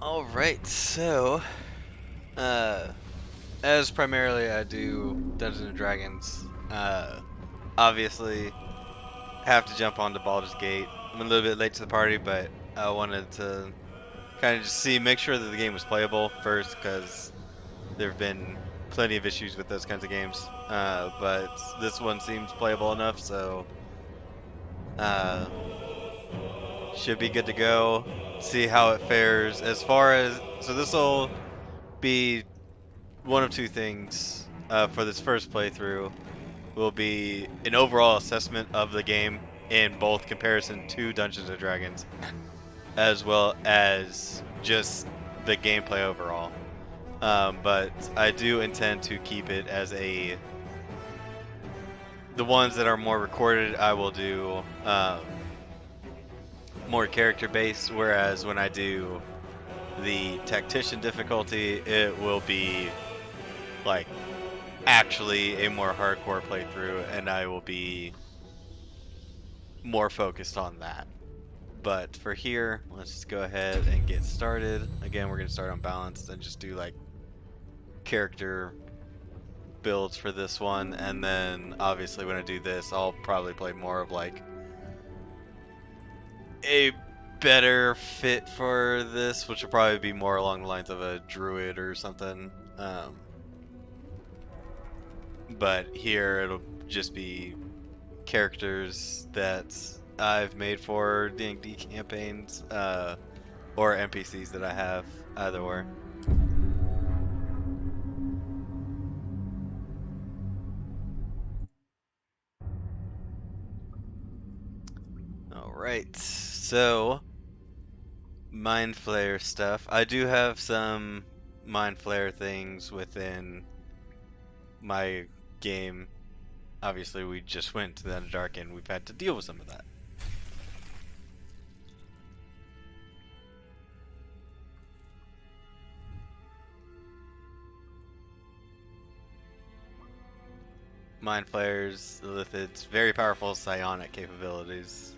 Alright, so, uh, as primarily I do Dungeons and Dragons, obviously have to jump onto Baldur's Gate. I'm a little bit late to the party, but I wanted to kind of just make sure that the game was playable first, because there have been plenty of issues with those kinds of games. But this one seems playable enough, so, uh, should be good to go. See how it fares. As far as, so this will be one of two things for this first playthrough will be an overall assessment of the game in both comparison to Dungeons and Dragons, as well as just the gameplay overall. But I do intend to keep it as the ones that are more recorded, I will do more character based, whereas when I do the tactician difficulty, it will be like actually a more hardcore playthrough, and I will be more focused on that. But for here, let's just go ahead and get started. Again, we're going to start on balanced and just do like character builds for this one, and then obviously when I do this, I'll probably play more of like a better fit for this, which will probably be more along the lines of a druid or something. But here it'll just be characters that I've made for D&D campaigns, or NPCs that I have, either or. Alright, so Mind Flayer stuff. I do have some Mind Flayer things within my game. Obviously, we just went to the Underdark and we've had to deal with some of that. Mind Flayers with its very powerful psionic capabilities.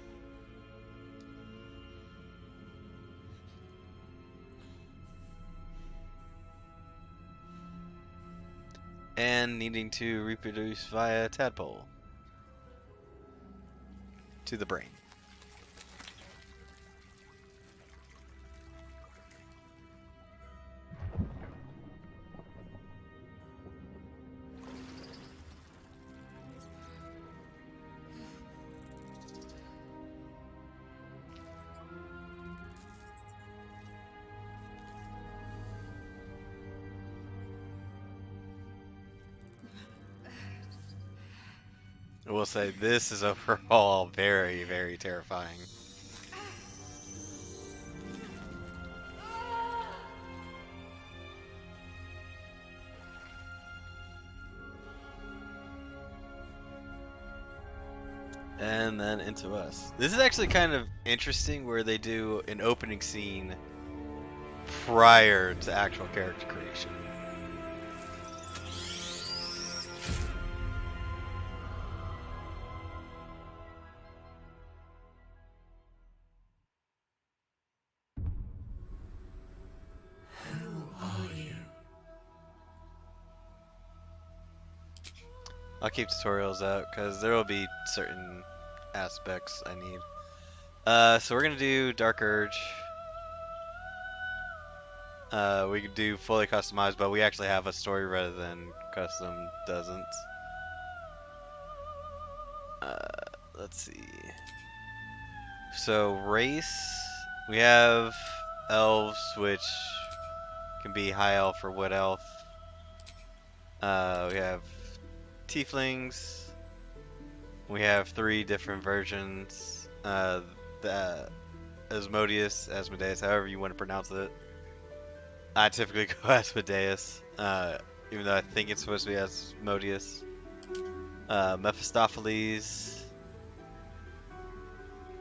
And needing to reproduce via tadpole to the brain. I will say this is overall very, very terrifying. And then into us. This is actually kind of interesting where they do an opening scene prior to actual character creation. I'll keep tutorials out because there will be certain aspects I need. So we're gonna do Dark Urge. We could do fully customized, but we actually have a story rather than custom doesn't. Let's see. So race, we have elves, which can be high elf or wood elf. We have tieflings. We have 3 different versions. The Asmodeus, however you want to pronounce it. I typically go Asmodeus, even though I think it's supposed to be Asmodeus. Mephistopheles,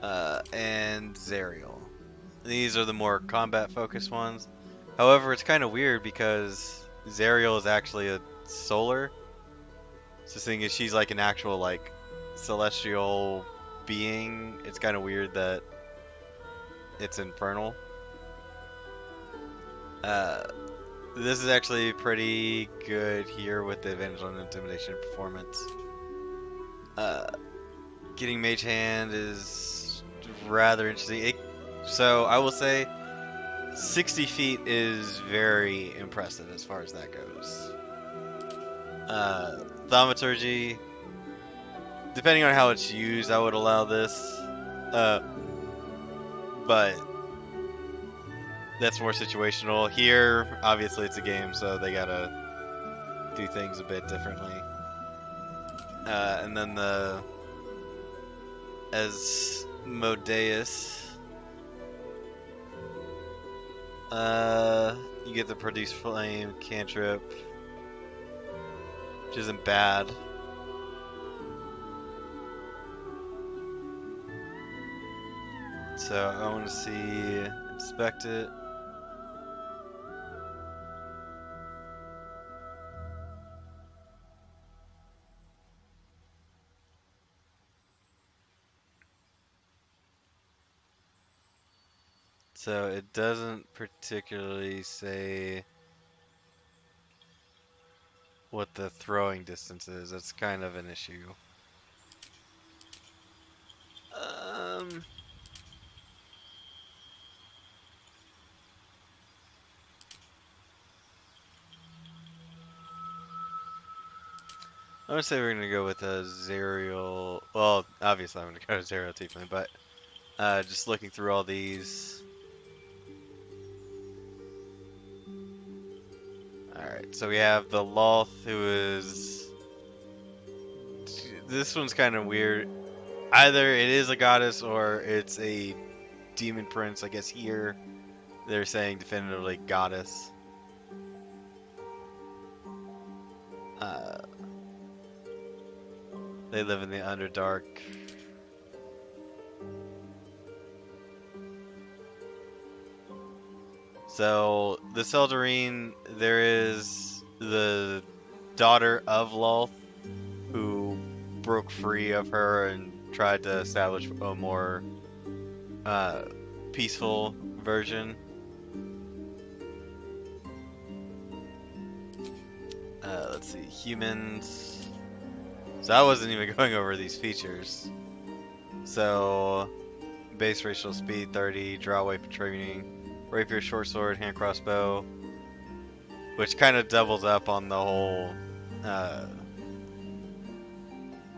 and Zariel. These are the more combat-focused ones. However, it's kind of weird because Zariel is actually a solar. So seeing as she's like an actual like celestial being, it's kind of weird that it's infernal. Uh, this is actually pretty good here with the advantage on intimidation performance. Uh, Getting Mage Hand is rather interesting. So I will say 60 feet is very impressive as far as that goes. Thaumaturgy, depending on how it's used, I would allow this. Uh, but that's more situational. Here, obviously, it's a game, so they gotta do things a bit differently. And then the Asmodeus, you get the produce flame cantrip, which isn't bad. So I want to see inspect it. So it doesn't particularly say what the throwing distance is. That's kind of an issue. Um, I'm gonna say we're gonna go with a Zerial. Well, obviously I'm gonna go to Zerial Tiefling, but just looking through all these. Alright, so we have the Loth, who is. This one's kind of weird. Either it is a goddess or it's a demon prince. I guess here they're saying definitively goddess. Uh, they live in the Underdark. So the Seldarine, there is the daughter of Lolth, who broke free of her and tried to establish a more uh, peaceful version. Let's see, humans. So I wasn't even going over these features. So base racial speed 30, draw weapon training, rapier, short sword, hand crossbow, which kind of doubles up on the whole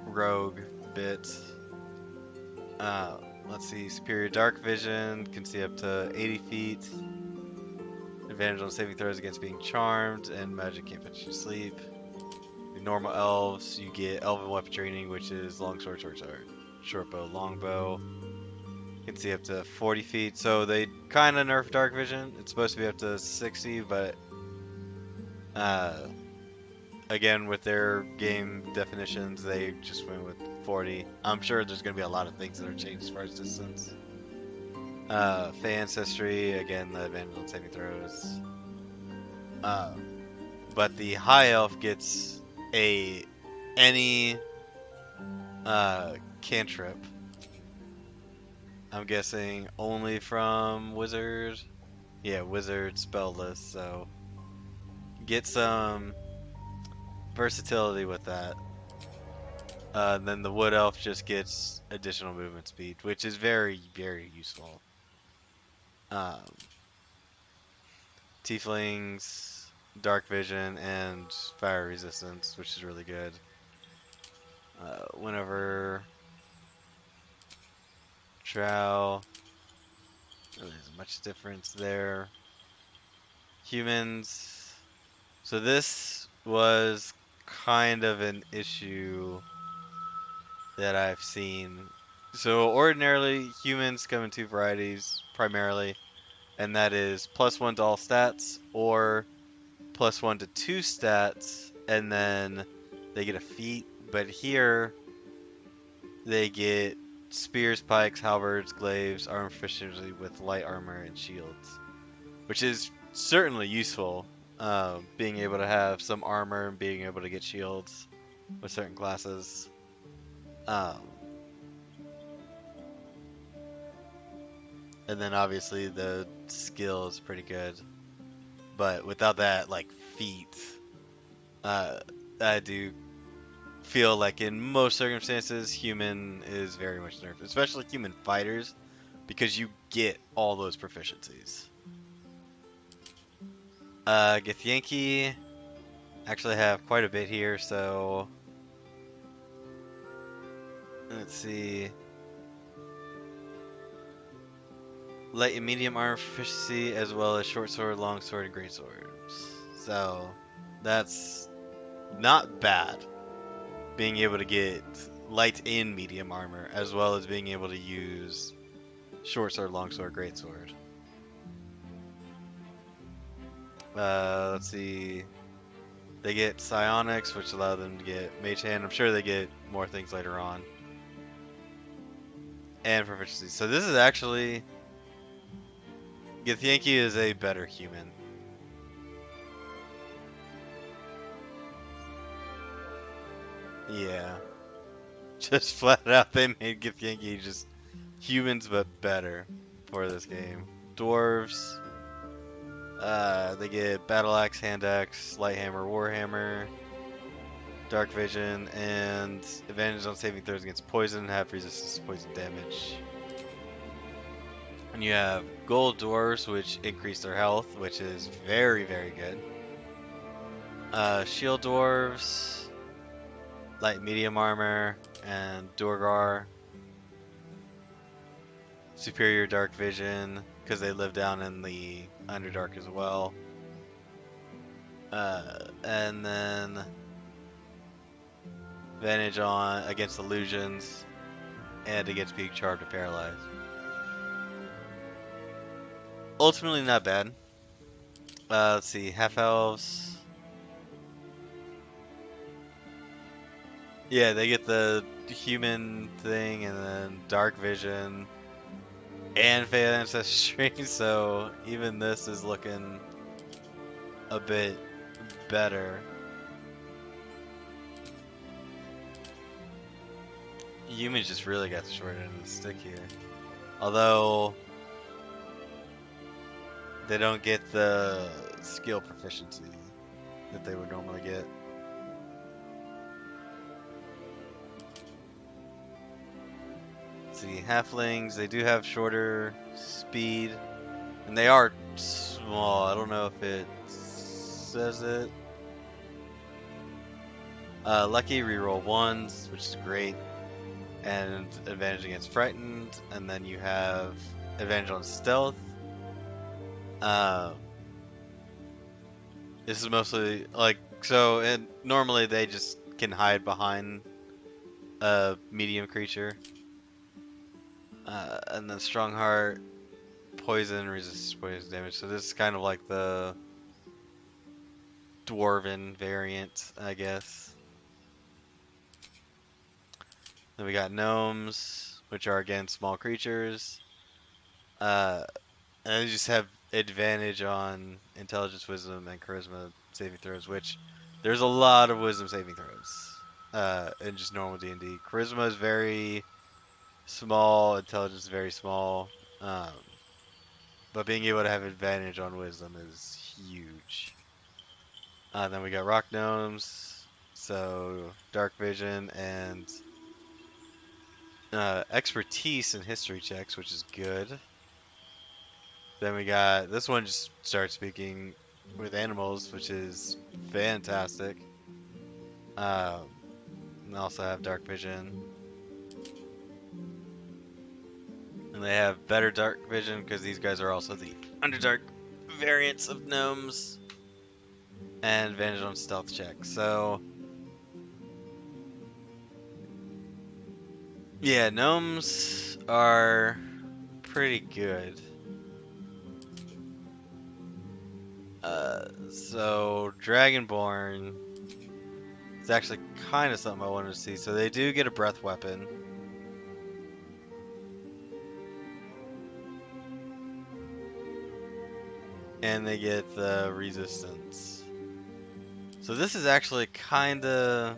rogue bit. Let's see, superior dark vision, can see up to 80 feet. Advantage on saving throws against being charmed, and magic can't put you to sleep. The normal elves, you get elven weapon training, which is long sword, short bow, long bow. You can see up to 40 feet, so they kind of nerfed dark vision. It's supposed to be up to 60, but again, with their game definitions, they just went with 40. I'm sure there's going to be a lot of things that are changed as far as distance. Fey Ancestry, again, the advantage on saving throws. But the High Elf gets any cantrip. I'm guessing only from Wizard. Yeah, Wizard spell list, so get some versatility with that. Then the Wood Elf just gets additional movement speed, which is very, very useful. Tieflings, Dark Vision, and Fire Resistance, which is really good. Whenever Drow, really isn't much difference there. Humans. So this was kind of an issue that I've seen. So ordinarily, humans come in two varieties primarily, and that is +1 to all stats or +1 to 2 stats, and then they get a feat. But here, they get spears, pikes, halberds, glaives, armor proficiency with light armor and shields, which is certainly useful. Being able to have some armor and being able to get shields with certain classes. Um, and then obviously the skill is pretty good. but without that like feat, uh, I do feel like in most circumstances, human is very much nerfed, especially human fighters, because you get all those proficiencies. Githyanki actually have quite a bit here, so let's see. Light and medium armor proficiency, as well as short sword, long sword, and great swords. So that's not bad. Being able to get light and medium armor, as well as being able to use short sword, long sword, great sword. Let's see. They get psionics, which allow them to get mage hand. I'm sure they get more things later on. And proficiency. So this is actually Githyanki is a better human. Yeah. Just flat out they made Githyanki just humans but better for this game. Dwarves. They get battle axe, hand axe, light hammer, warhammer, dark vision, and advantage on saving throws against poison, have resistance to poison damage. And you have gold dwarves, which increase their health, which is very, very good. Shield dwarves, light medium armor, and Durgar. Superior dark vision, because they live down in the Underdark as well. And then advantage on against illusions and against being charmed or paralyzed. Ultimately not bad. Let's see, half elves. Yeah, they get the human thing and then dark vision and Fey ancestry, so even this is looking a bit better. Humans just really got the short end of the stick here. Although they don't get the skill proficiency that they would normally get. Let's see, halflings, they do have shorter speed, and they are small. I don't know if it says it. Lucky, reroll ones, which is great, and advantage against frightened, and then you have advantage on stealth. This is mostly like so, and normally they just can hide behind a medium creature. And then strong heart, poison, resistance poison damage. So this is kind of like the dwarven variant, I guess. Then we got gnomes, which are again small creatures. And they just have advantage on intelligence, wisdom, and charisma saving throws, which there's a lot of wisdom saving throws in just normal D&D. Charisma is very small, intelligence is very small, but being able to have advantage on wisdom is huge. Then we got rock gnomes, so dark vision and expertise in history checks, which is good. Then we got this one just starts speaking with animals, which is fantastic. And also have dark vision. And they have better dark vision because these guys are also the Underdark variants of gnomes. And advantage on stealth checks. So, yeah, gnomes are pretty good. So Dragonborn is actually kind of something I wanted to see. So they do get a breath weapon. And they get the resistance. So this is actually kind of...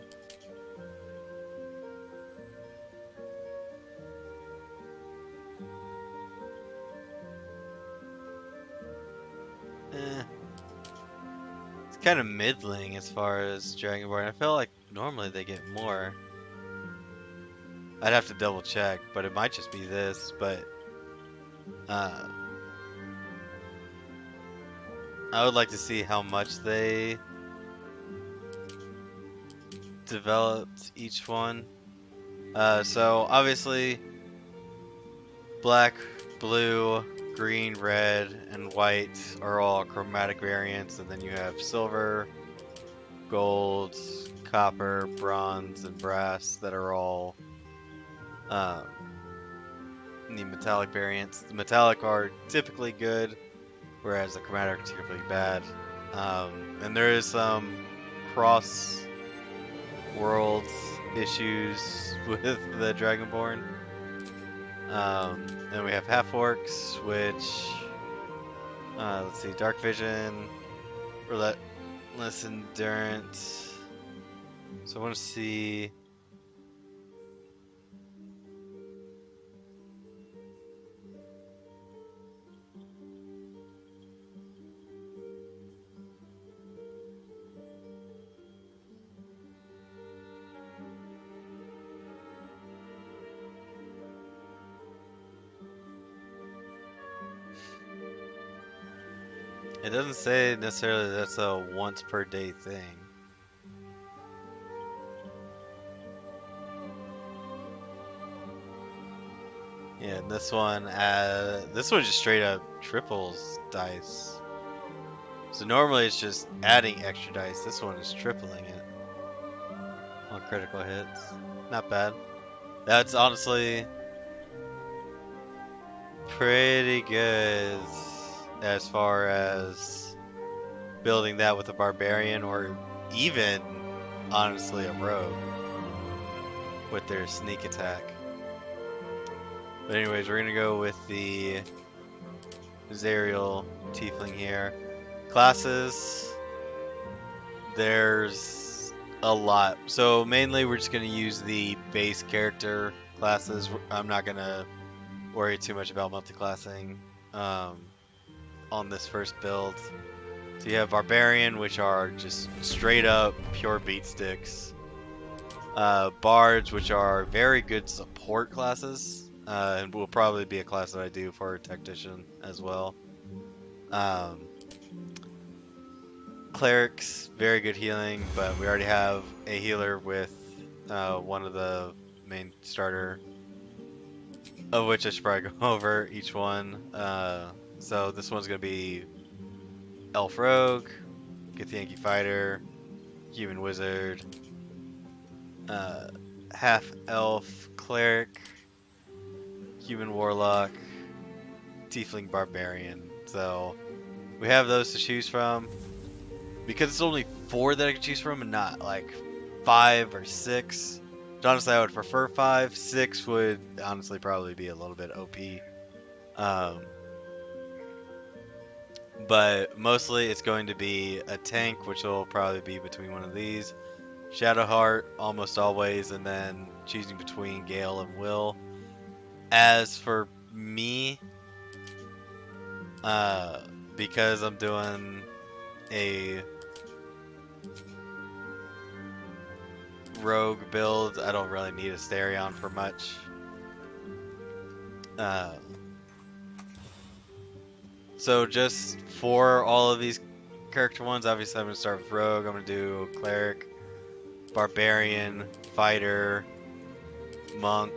kind of middling as far as Dragonborn. I feel like normally they get more. I'd have to double check, but it might just be this. But uh, I would like to see how much they developed each one. So obviously, black, blue, green, red, and white are all chromatic variants, and then you have silver, gold, copper, bronze, and brass that are all um, the metallic variants. The metallic are typically good, whereas the chromatic are typically bad. And there is some cross world issues with the Dragonborn. Then we have half orcs, which let's see, dark vision, relentless endurance. So I want to see. It doesn't say necessarily that's a once per day thing. Yeah, and this one just straight up triples dice. So normally it's just adding extra dice. This one is tripling it on critical hits. Not bad. That's honestly pretty good as far as building that with a barbarian or even honestly a rogue with their sneak attack. But anyways, we're gonna go with the Zariel Tiefling here. Classes, there's a lot. So mainly we're just gonna use the base character classes. I'm not gonna worry too much about multi-classing on this first build. So you have Barbarian, which are just straight up pure beat sticks. Bards, which are very good support classes, and will probably be a class that I do for Tactician as well. Clerics, very good healing, but we already have a healer with one of the main starter, of which I should probably go over each one. So this one's going to be Elf Rogue, Githyanki Fighter, Human Wizard, Half Elf Cleric, Human Warlock, Tiefling Barbarian. So we have those to choose from. Because it's only 4 that I can choose from and not like 5 or 6. Honestly, I would prefer 5. 6 would honestly probably be a little bit OP. But mostly it's going to be a tank, which will probably be between one of these. Shadowheart, almost always, and then choosing between Gale and Will. As for me, because I'm doing a rogue build, I don't really need Asterion for much. So just for all of these character ones, obviously I'm going to start with Rogue, I'm going to do Cleric, Barbarian, Fighter, Monk,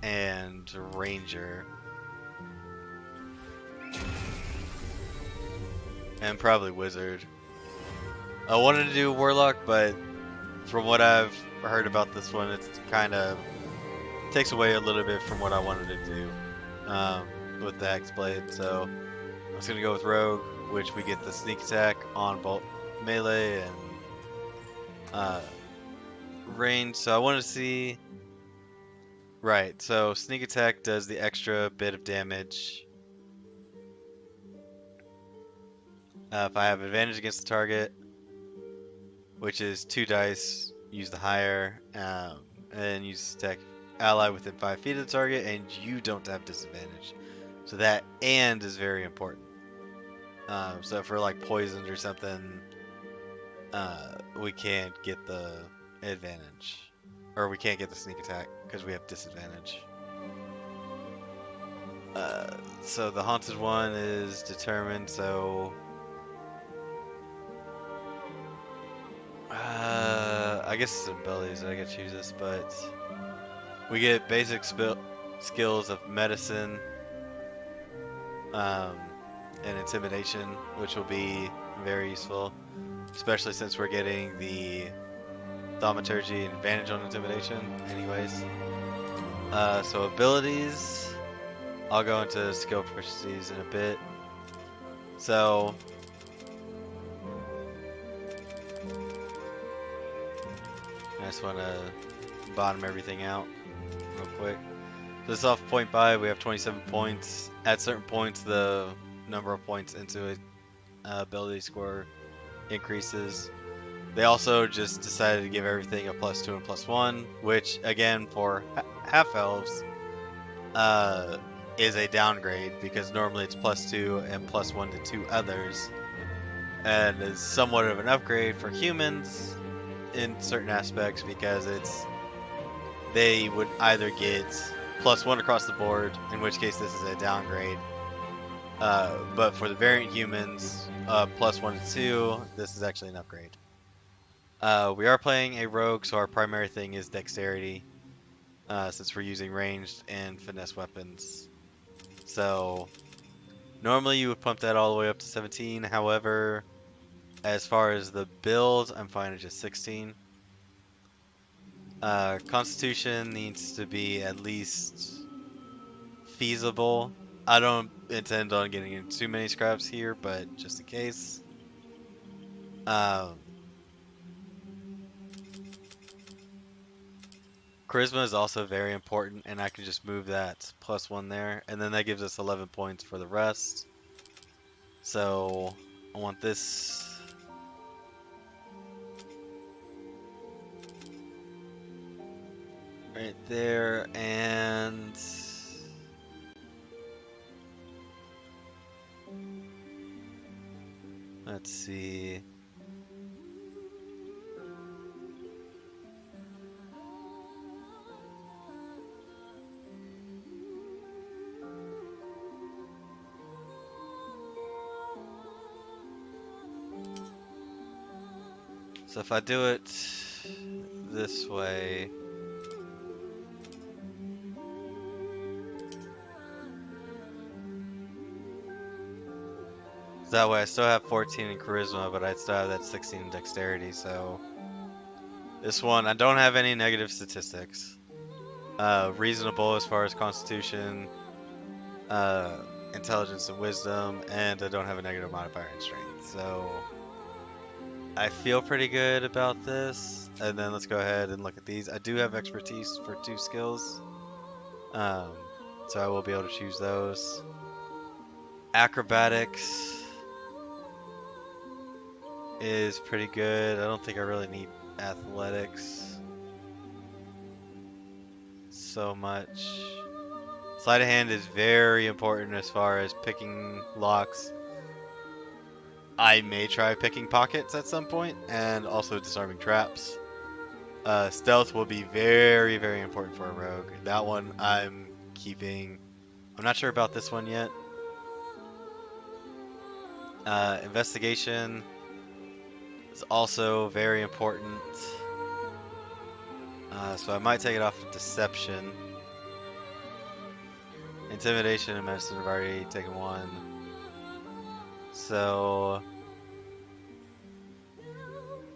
and Ranger. And probably Wizard. I wanted to do Warlock, but from what I've heard about this one, it's kind of takes away a little bit from what I wanted to do with the Hexblade. So I'm just going to go with Rogue, which we get the sneak attack on bolt melee and range. So I want to see... Right, so sneak attack does the extra bit of damage if I have advantage against the target, which is 2 dice, use the higher, and use attack ally within 5 feet of the target, and you don't have disadvantage. So that and is very important. So if we're like poisoned or something, we can't get the advantage. Or we can't get the sneak attack because we have disadvantage. Uh, so the haunted one is determined, so I guess it's abilities that I get to choose this, but we get basic skills of medicine, um, and intimidation, which will be very useful, especially since we're getting the thaumaturgy and advantage on intimidation anyways. So abilities, I'll go into skill proficiencies in a bit. So I just want to bottom everything out real quick. So this off point buy, we have 27 points. At certain points, the number of points into a ability score increases. They also just decided to give everything a +2 and +1, which again for half elves is a downgrade because normally it's +2 and +1 to 2 others, and is somewhat of an upgrade for humans in certain aspects because they would either get +1 across the board, in which case this is a downgrade. But for the variant humans, +1 to 2, this is actually an upgrade. We are playing a rogue, so our primary thing is dexterity, since we're using ranged and finesse weapons. So normally you would pump that all the way up to 17. However, as far as the build, I'm fine at just 16. Constitution needs to be at least feasible. I don't intend on getting into too many scraps here, but just in case. Um, Charisma is also very important, and I can just move that +1 there, and then that gives us 11 points for the rest. So I want this right there, and let's see. So if I do it this way, that way I still have 14 in charisma, but I still have that 16 in dexterity. So this one, I don't have any negative statistics. Reasonable as far as constitution, uh, intelligence and wisdom, and I don't have a negative modifier in strength. So I feel pretty good about this. And then let's go ahead and look at these. I do have expertise for 2 skills, um, so I will be able to choose those. Acrobatics is pretty good. I don't think I really need athletics so much. Sleight of hand is very important as far as picking locks. I may try picking pockets at some point, and also disarming traps. Stealth will be very, very important for a rogue. That one I'm keeping. I'm not sure about this one yet. Investigation is also very important. So I might take it off of deception. Intimidation and medicine have already taken one. So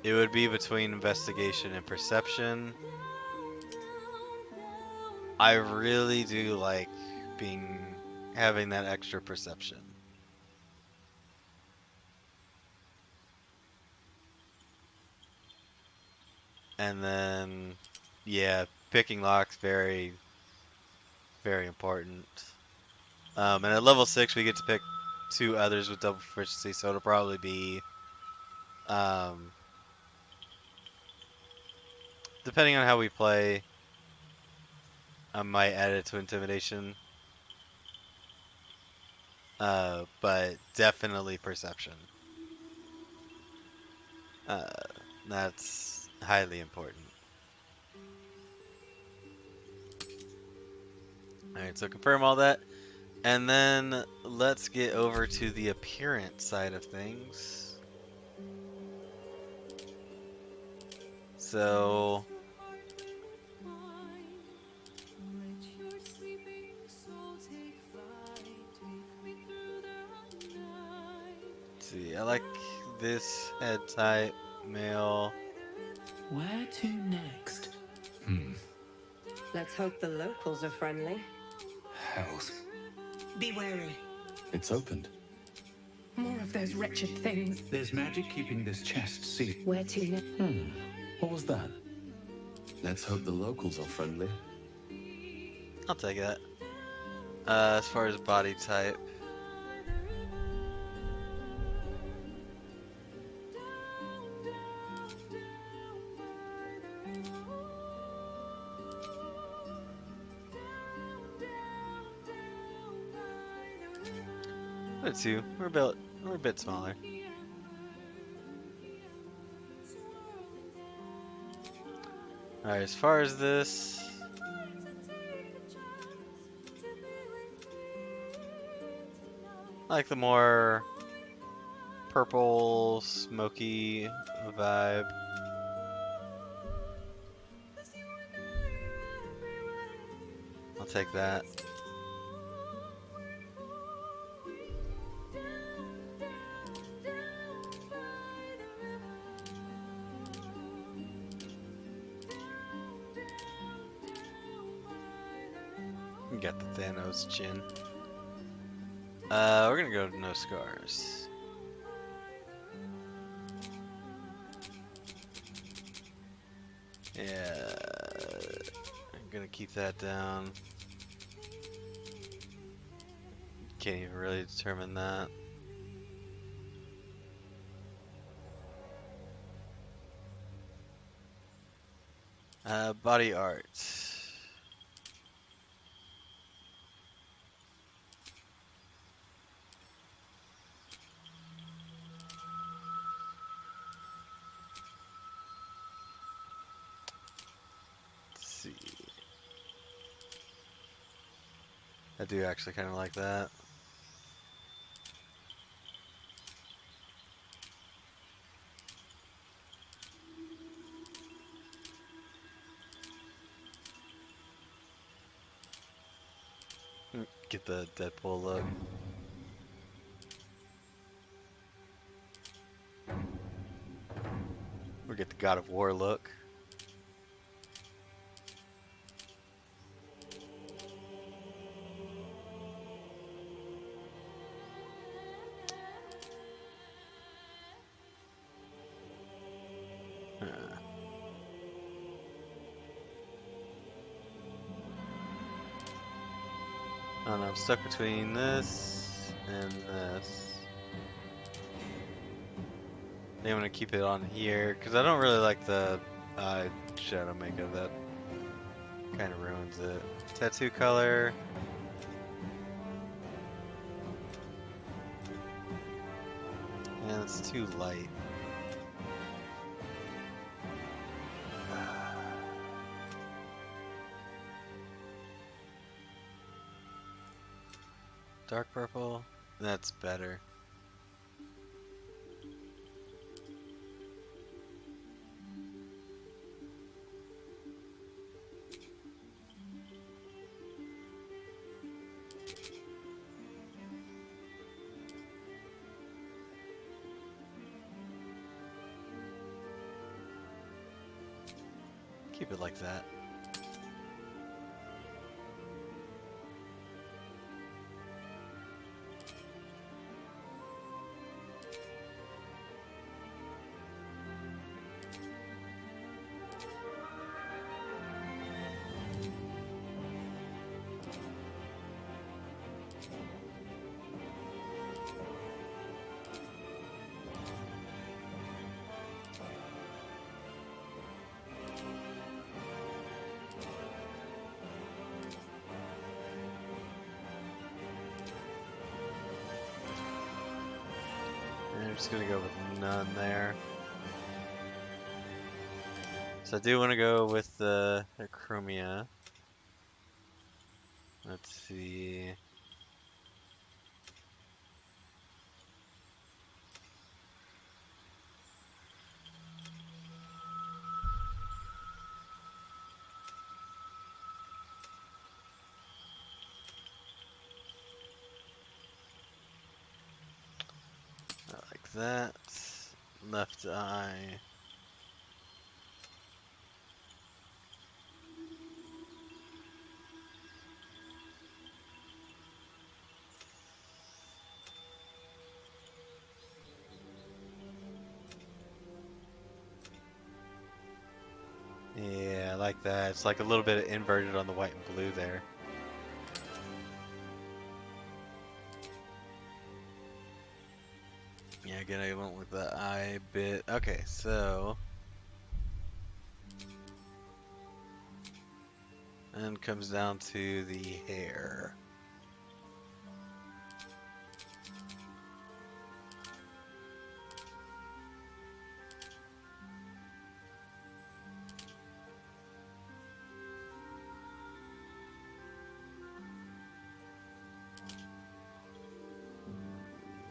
it would be between investigation and perception. I really do like having that extra perception. And then yeah, picking locks very, very important. And at level 6 we get to pick 2 others with double proficiency, so it'll probably be um, depending on how we play, I might add it to intimidation. but definitely perception. Uh, that's highly important. All right, so confirm all that. And then let's get over to the appearance side of things. So, let's see, I like this head type, male. Where to next? Let's hope the locals are friendly. Hells. Be wary. It's opened. More of those wretched things. There's magic keeping this chest sealed. Where to next? What was that? Let's hope the locals are friendly. I'll take that. As far as body type, but two, we're a bit smaller. All right, as far as this, I like the more purple, smoky vibe. I'll take that. Got the Thanos chin. We're gonna go to no scars. Yeah, I'm gonna keep that down. Can't even really determine that. Body art. Let's see. I do actually kind of like that. Get the Deadpool look. Or get the God of War look. Uh, I don't know, I'm stuck between this and this. I think I'm gonna keep it on here because I don't really like the shadow makeup. That kind of ruins it. Tattoo color. And it's too light. Dark purple. That's better. Keep it like that. just gonna go with none there. So I do want to go with the Chromia. Let's see. Like that. Left eye. Yeah, I like that. It's like a little bit inverted on the white and blue there. Yeah, again, I went with the eye bit. Okay, so. And comes down to the hair.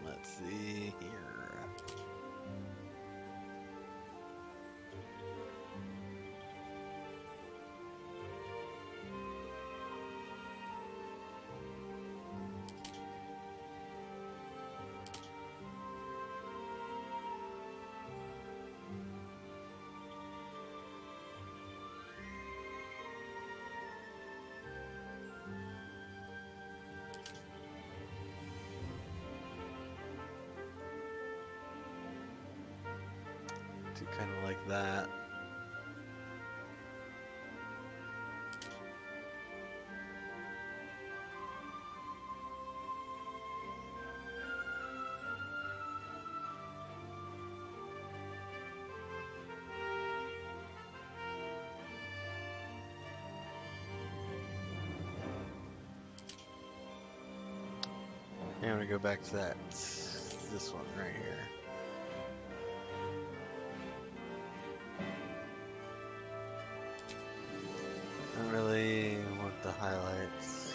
Let's see here. Do kind of like that. And I'm gonna go back to that. This one right here. Don't really want the highlights.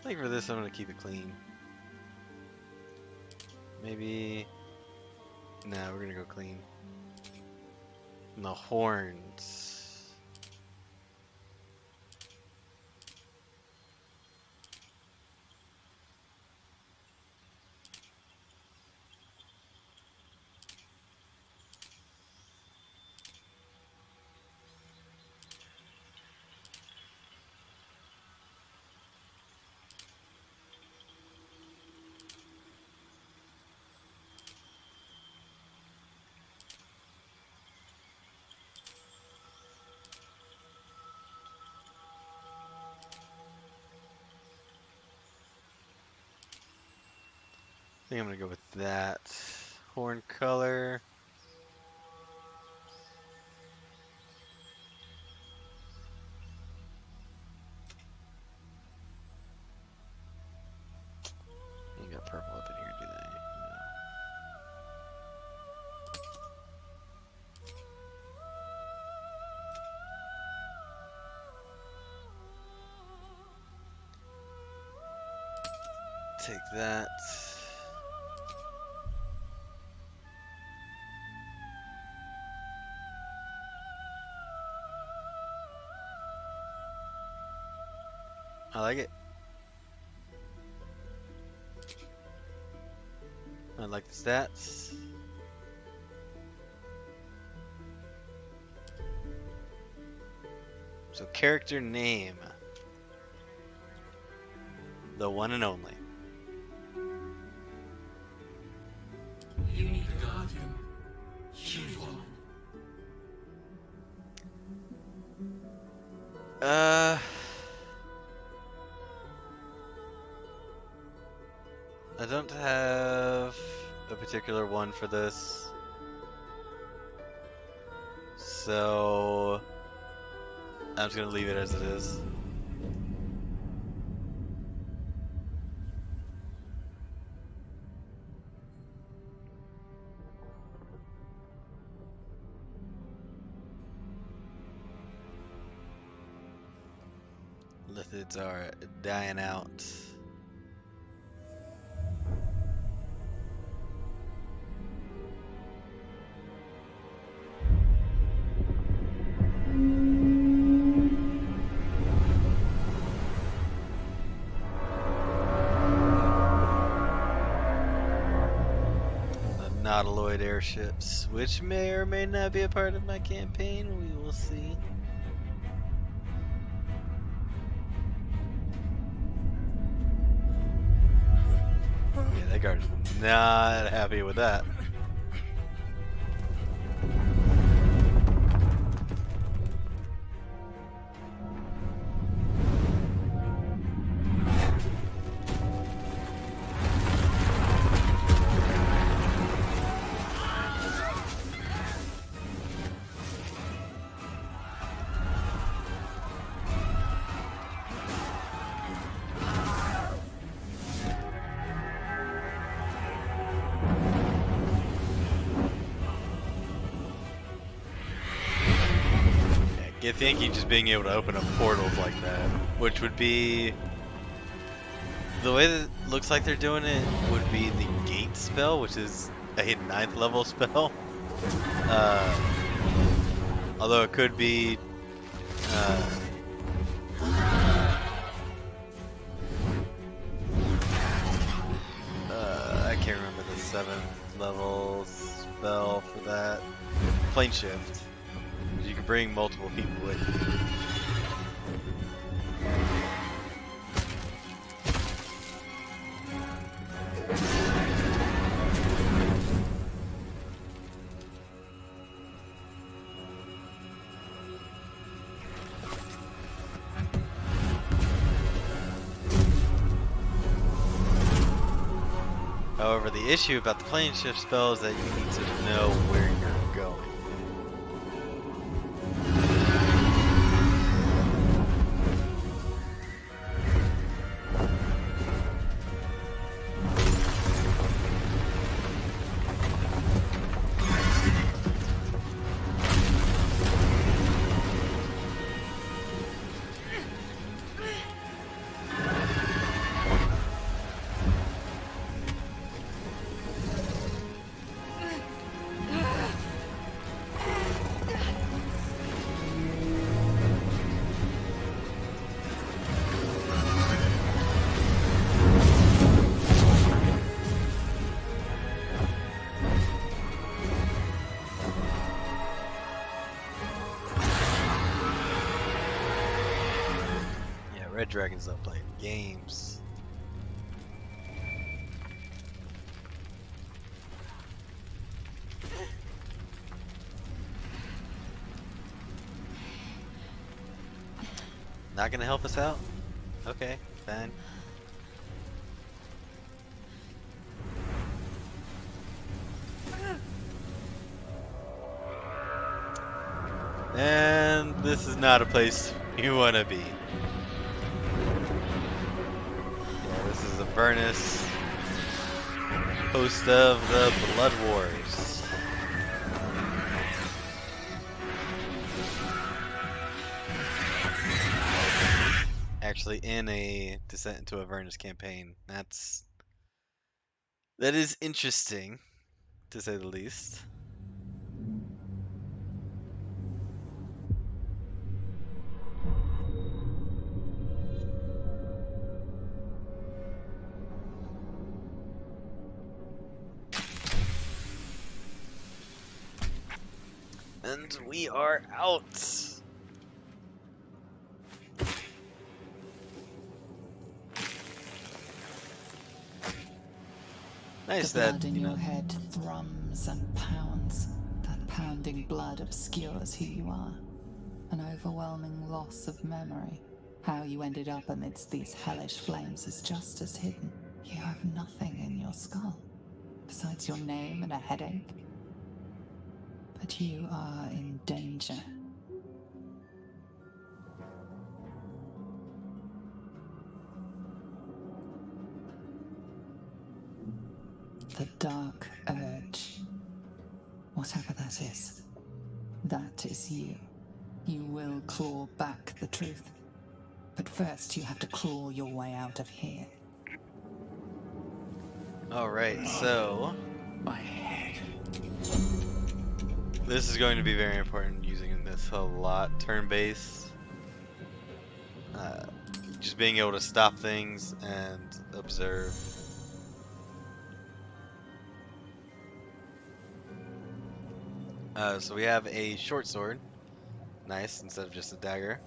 I think for this I'm gonna keep it clean. Maybe. Nah, we're gonna go clean. And the horns. I think I'm gonna go with that. Horn color. You got purple up in here, do they? No. Take that. I like it. I like the stats. So character name. The one and only. You need a guardian. Choose one. I don't have a particular one for this. So I'm just gonna leave it as it is. Lithids are dying out. The Nautiloid airships, which may or may not be a part of my campaign, we will see. Yeah, that guard's not happy with that. You think you just being able to open up portals like that, which would be the way that it looks like they're doing it would be the gate spell, which is a 9th level spell. Although it could be I can't remember the 7th level spell for that. Plane shift. You can bring multiple people with you. However, the issue about the plane shift spell is that you need to know where you're going. Red Dragons don't play games. Not gonna help us out? Okay, fine. And this is not a place you wanna be. Avernus, host of the Blood Wars. Actually in a Descent into Avernus campaign. That is interesting, to say the least. And we are out. Nice The that, blood in you your know. head thrums and pounds. That pounding blood obscures who you are. An overwhelming loss of memory. How you ended up amidst these hellish flames is just as hidden. You have nothing in your skull, besides your name and a headache. But you are in danger. The dark urge. Whatever that is you. You will claw back the truth. But first you have to claw your way out of here. Alright, so My head. this is going to be very important using this a lot. Turn base. Just being able to stop things and observe. So we have a short sword. Nice, instead of just a dagger.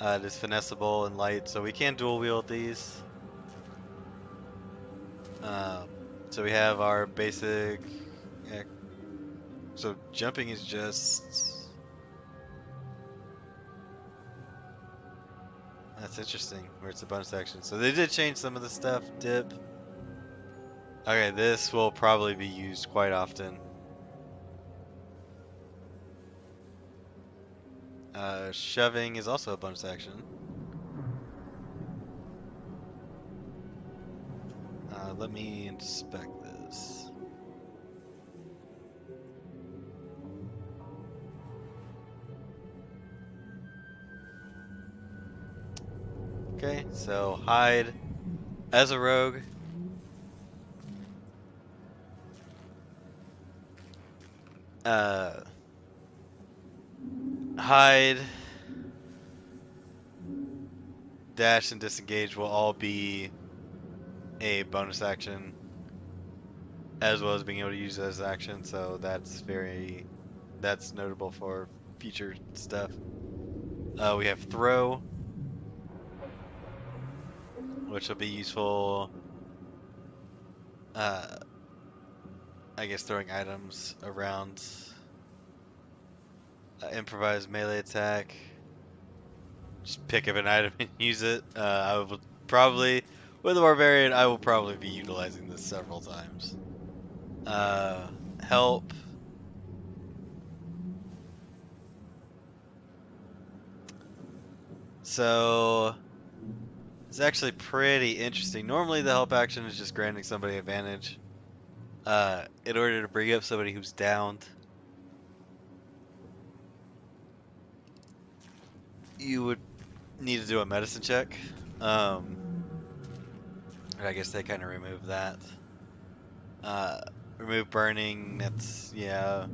It is finessable and light, so we can dual wield these. Um, so we have our basic. Yeah, so jumping is just. That's interesting, where it's a bonus action. So they did change some of the stuff. Dip. Okay, this will probably be used quite often. Shoving is also a bonus action. Let me inspect this. Okay, so hide as a rogue. Uh, hide, dash, and disengage will all be a bonus action, as well as being able to use it as action. So that's notable for future stuff. We have throw, which will be useful. Uh, I guess throwing items around. Improvised melee attack. Just pick up an item and use it. I will probably, with a barbarian, I will probably be utilizing this several times. Uh, help. So it's actually pretty interesting. Normally, the help action is just granting somebody advantage. In order to bring up somebody who's downed, you would need to do a medicine check. I guess they kind of remove that. Uh, remove burning. That's yeah.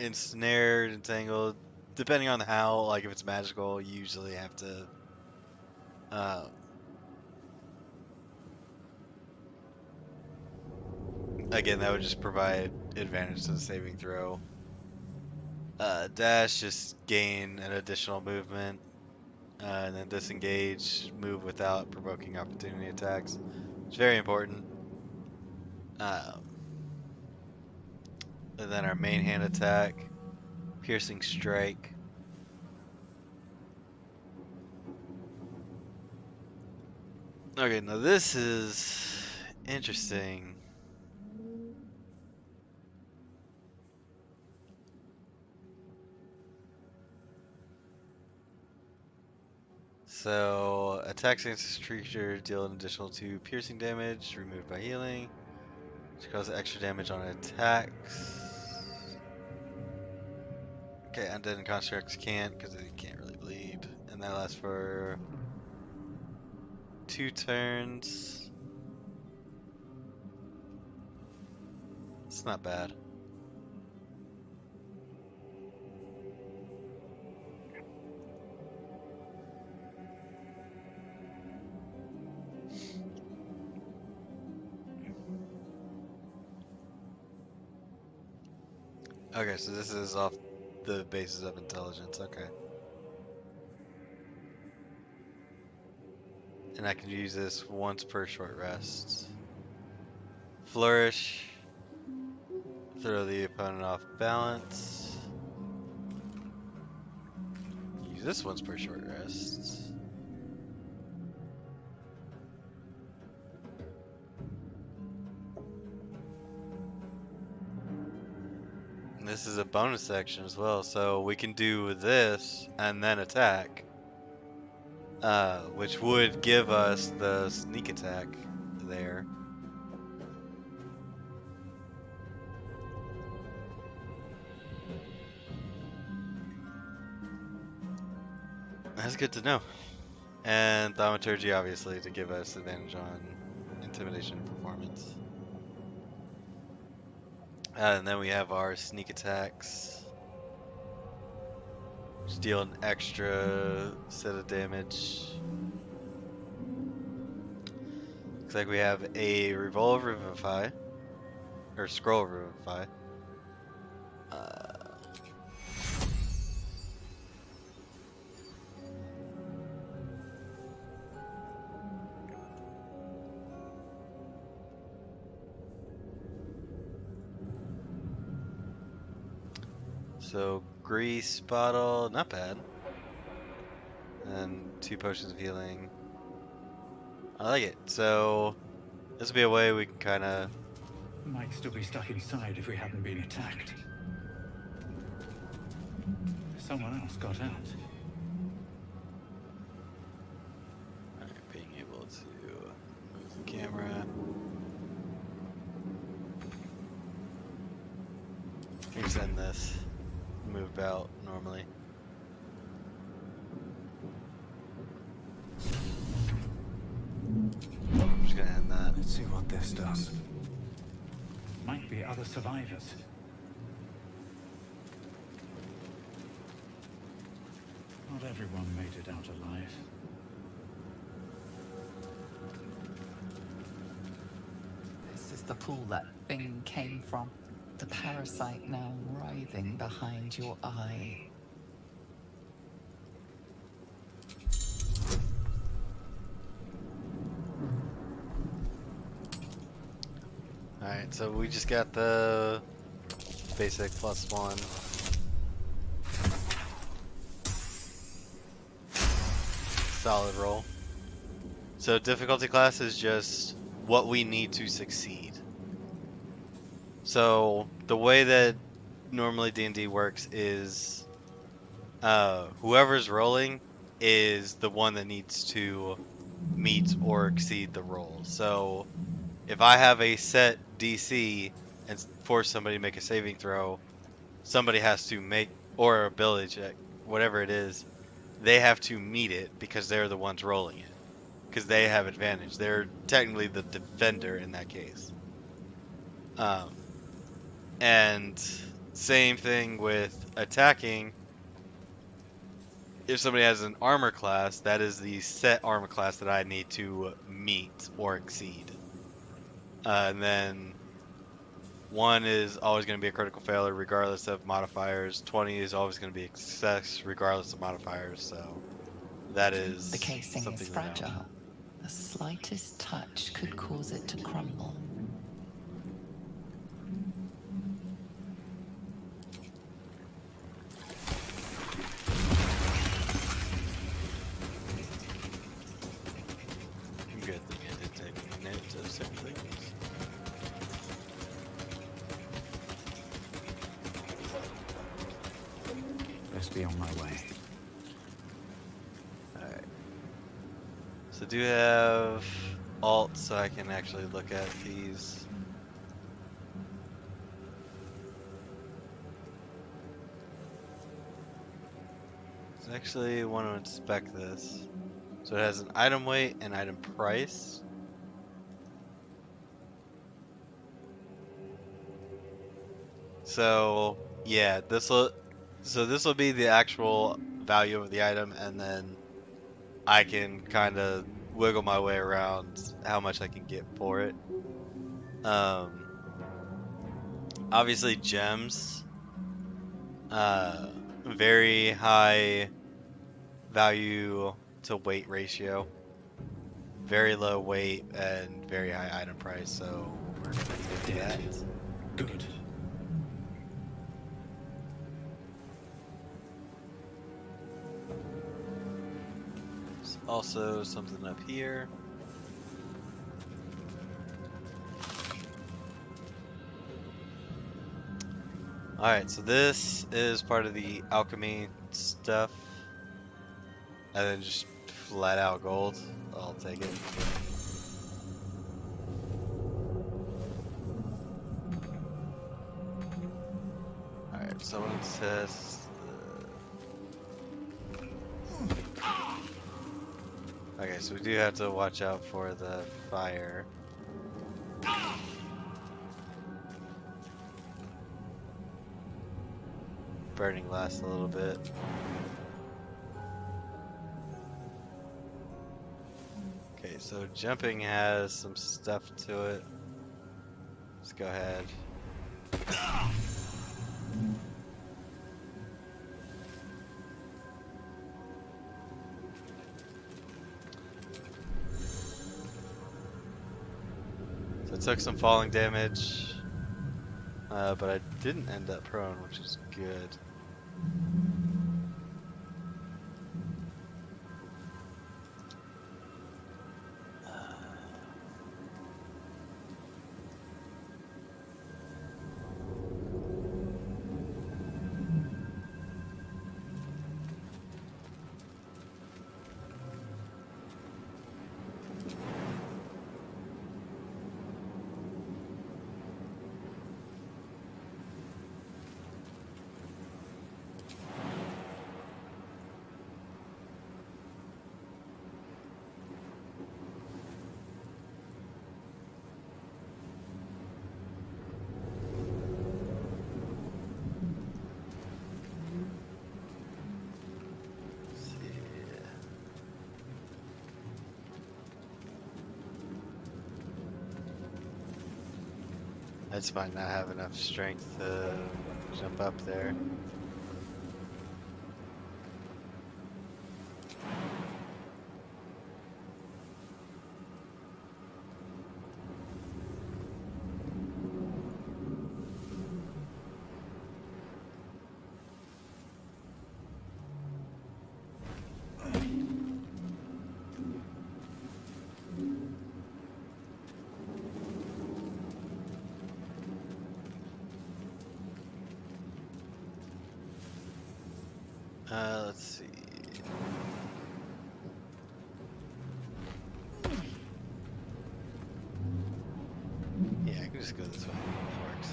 Ensnared, entangled. Depending on how, like if it's magical, you usually have to. Um, Again, that would just provide advantage to the saving throw. Dash, just gain an additional movement. And then disengage, move without provoking opportunity attacks. It's very important. Um, and then our main hand attack, piercing strike. Okay, now this is interesting. So, attacks against this creature deal an additional 2 piercing damage, removed by healing, which causes extra damage on attacks. Okay, undead and constructs can't, because they can't really bleed. And that lasts for 2 turns. It's not bad. Okay, so this is off the basis of intelligence, okay. And I can use this once per short rest. Flourish. Throw the opponent off balance. Use this once per short rest. And this is a bonus action as well, so we can do this and then attack. Which would give us the sneak attack there. That's good to know. And Thaumaturgy, obviously, to give us advantage on intimidation performance. And then we have our sneak attacks. Just deal an extra set of damage. Looks like we have a Revolve Revivify. Or Scroll Revivify. So, Grease Bottle, not bad. And 2 potions of healing. I like it. So, this will be a way we can kind of... Might still be stuck inside if we hadn't been attacked. Someone else got out. Being able to move the camera. Extend this. Move about normally. I'm just gonna end that. Let's see what this does. Might be other survivors. Not everyone made it out alive. This is the pool that thing came from. The parasite now writhing behind your eye. Alright, so we just got the basic +1. Solid roll. So difficulty class is just what we need to succeed. So the way that normally D&D works is whoever's rolling is the one that needs to meet or exceed the roll. So if I have a set DC and force somebody to make a saving throw, somebody has to make, or ability check, whatever it is, they have to meet it because they're the ones rolling it. Because they have advantage. They're technically the defender in that case. And same thing with attacking. If somebody has an armor class, that is the set armor class that I need to meet or exceed. And then 1 is always going to be a critical failure regardless of modifiers. 20 is always going to be a success regardless of modifiers. So that is The casing something is to know. fragile. The slightest touch could cause it to crumble. Good thing I did take a minute to certain things. Best be on my way. Alright. So do have alt so I can actually look at these. I actually want to inspect this. So it has an item weight and item price. So yeah, this will be the actual value of the item, and then I can kind of wiggle my way around how much I can get for it. Obviously gems, very high value to weight ratio, very low weight and very high item price, so we're Take that. Good. There's also something up here. Alright, so this is part of the alchemy stuff. And then just flat out gold. I'll take it. Alright, so I want to test Okay, so we do have to watch out for the fire. Burning lasts a little bit. Okay, so jumping has some stuff to it. Let's go ahead. So I took some falling damage, but I didn't end up prone, which is good. I just might not have enough strength to jump up there. Let's see. Yeah, I can just go this way. That works.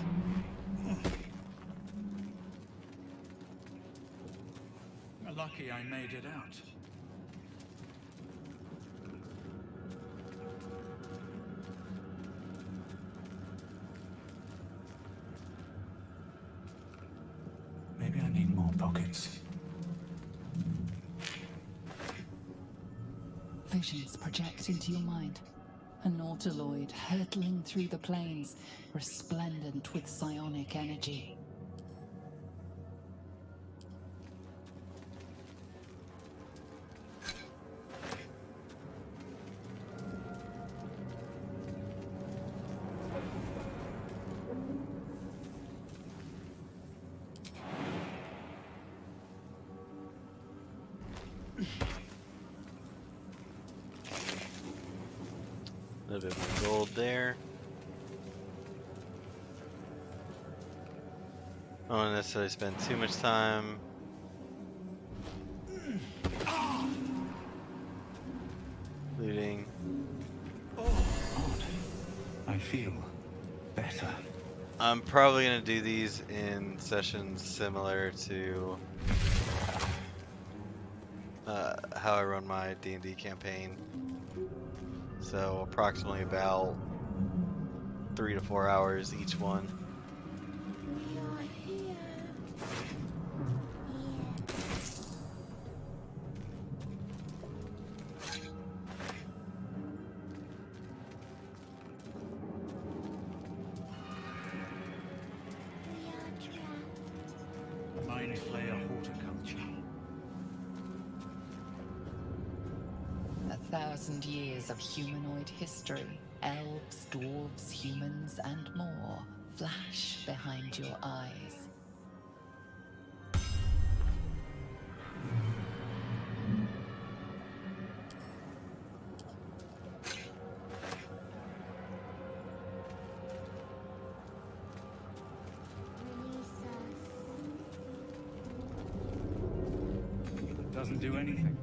Lucky I made it out. Maybe I need more pockets. Visions project into your mind. An Nautiloid hurtling through the plains, resplendent with psionic energy. A little bit more gold there. I don't want to necessarily spend too much time. Looting. Odd. I feel better. I'm probably going to do these in sessions similar to how I run my D&D campaign. So approximately about 3 to 4 hours each one. Mind flayer horticulture. 1,000 years of humanoid history elves, dwarves, humans, and more flash behind your eyes. It doesn't do anything.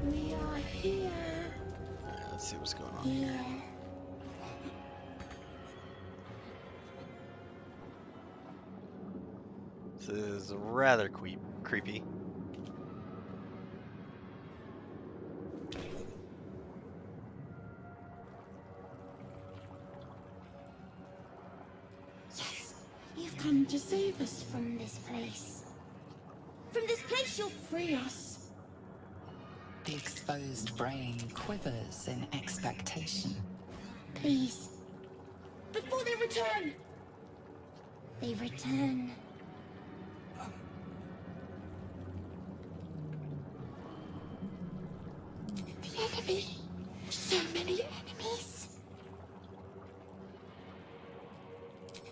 We are here. Let's see what's going on here. Here. This is rather creepy. Yes, you've come to save us from this place. From this place, you'll free us. The exposed brain quivers in expectation. Please. Before they return. They return. The enemy. So many enemies.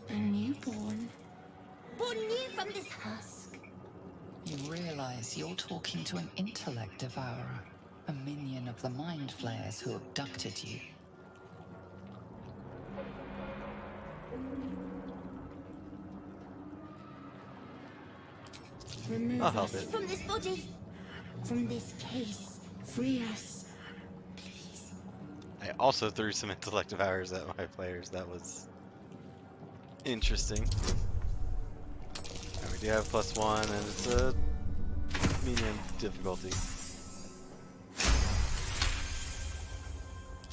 A newborn. Born new from this husk. You realize you're talking to an intellect devourer, a minion of the mind flayers who abducted you. Remove I'll help us it. from this body. From this case. Free us. Please. I also threw some intellective hours at my players. That was interesting. We do have +1, and it's a medium difficulty.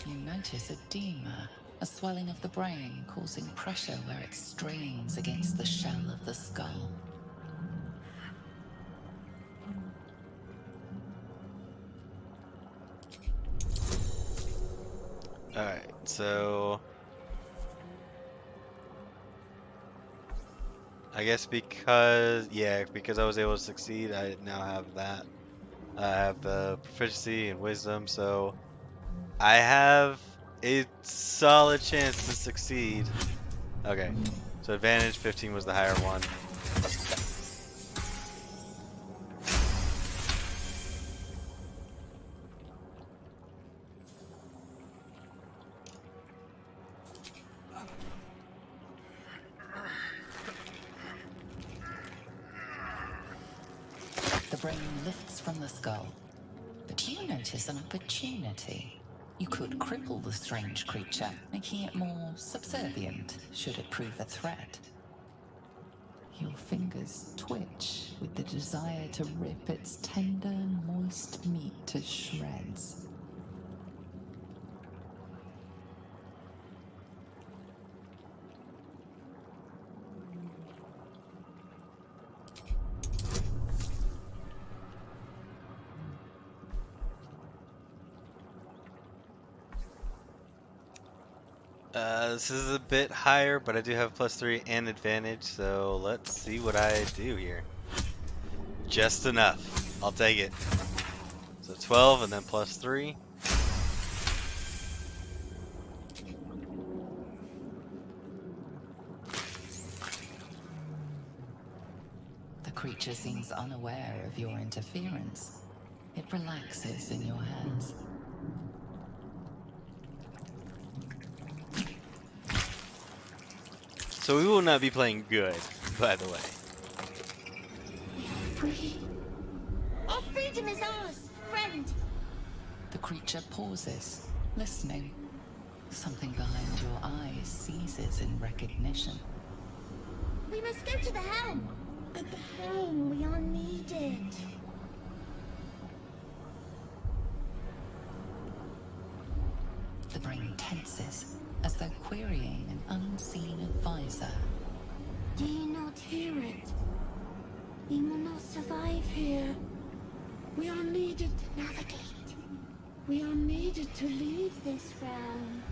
You notice edema, a swelling of the brain causing pressure where it strains against the shell of the skull. Alright, so I guess because I was able to succeed, I now have that. I have the proficiency and wisdom, so I have a solid chance to succeed. Okay, so advantage 15 was the higher one. The brain lifts from the skull, but you notice an opportunity. You could cripple the strange creature, making it more subservient should it prove a threat. Your fingers twitch with the desire to rip its tender, moist meat to shreds. This is a bit higher, but I do have +3 and advantage, so let's see what I do here. Just enough. I'll take it. So 12 and then +3. The creature seems unaware of your interference. It relaxes in your hands. So we will not be playing good, by the way. We are free. Our freedom is ours, friend. The creature pauses, listening. Something behind your eyes seizes in recognition. We must go to the helm. At the helm, we are needed. The brain tenses, as though querying an unseen advisor. Do you not hear it? We will not survive here. We are needed to navigate. We are needed to leave this realm.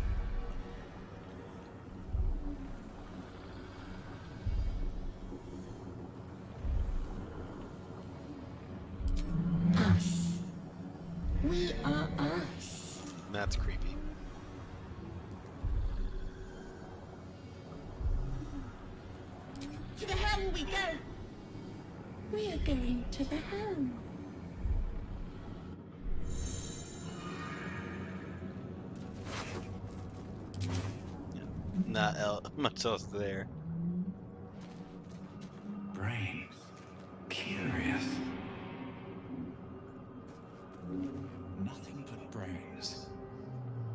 that's creepy. To the helm we go! We are going to the helm. Not much else there. Brains. Curious. Nothing but brains.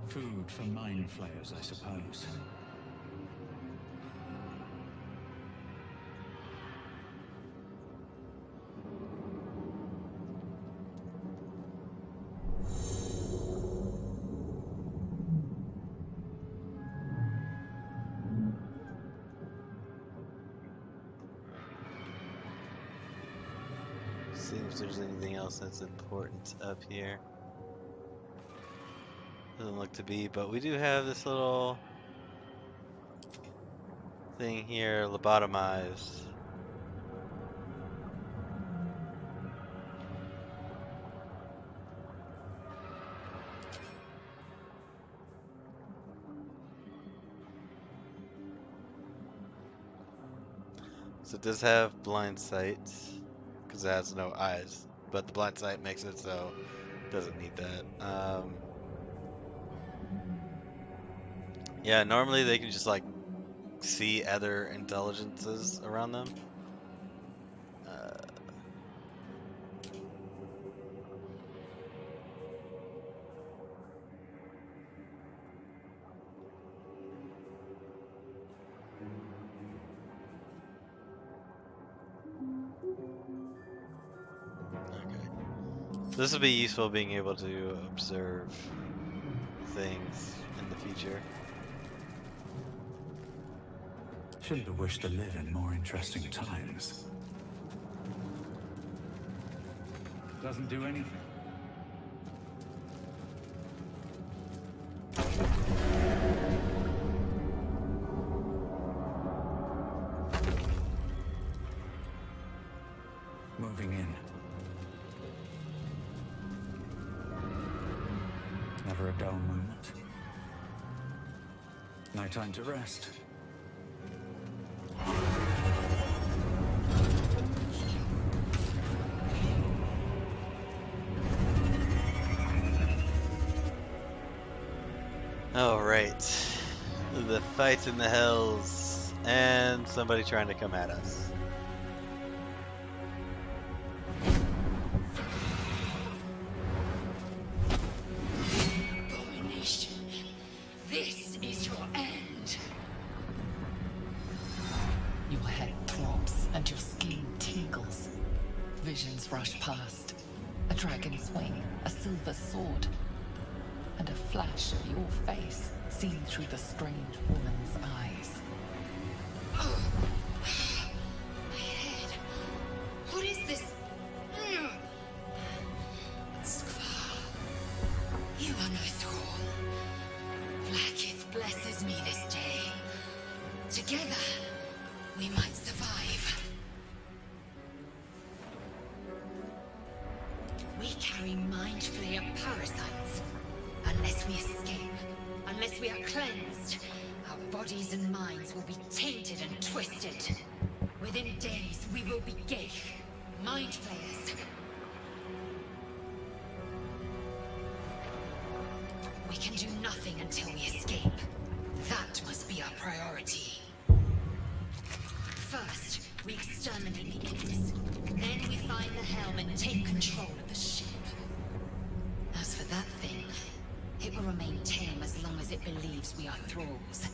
Food for mind flayers, I suppose. See if there's anything else that's important up here. Doesn't look to be, but we do have this little thing here, lobotomized. So it does have blind sight, because it has no eyes, but the blind sight makes it so it doesn't need that. Yeah, normally they can just like see other intelligences around them. Okay. This will be useful being able to observe things in the future. Shouldn't have wished to live in more interesting times. Doesn't do anything. Moving in. Never a dull moment. No time to rest. Alright. The fight in the hells. And somebody trying to come at us. Abomination. This is your end. Your head throbs and your skin tingles. Visions rush past. A dragon's wing, a silver sword, and a flash of your face seen through the strange woman's eyes. Oh. My head. What is this? Skvar. You are no thrall. Blackith blesses me this day. Together, we might survive. We carry mind flayer parasites. Unless we escape, unless we are cleansed, our bodies and minds will be tainted and twisted. Within days, we will be Geich, mind flayers. We can do nothing until we escape. That must be our priority. First, we exterminate the imps. Then we find the helm and take control of the ship. As for that thing, it will remain tame as long as it believes we are thralls.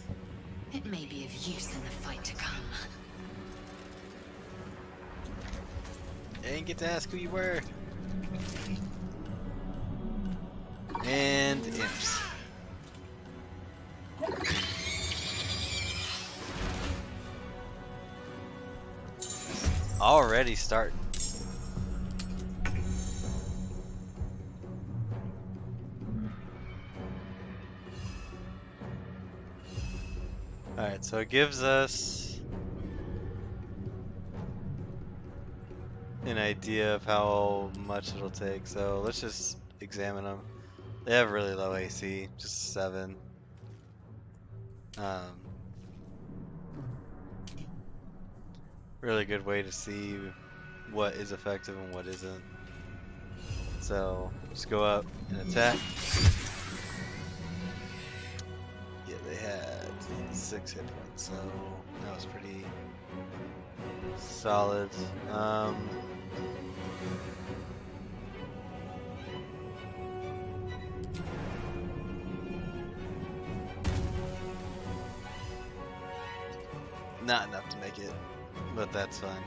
It may be of use in the fight to come. I didn't get to ask who you were. And imps. Already starting. Alright, so it gives us an idea of how much it'll take. So let's just examine them. They have really low AC, just 7. Um, really good way to see what is effective and what isn't. So just go up and attack. Yeah, they had 6 hit points, so that was pretty solid. Not enough to make it, but that's fine.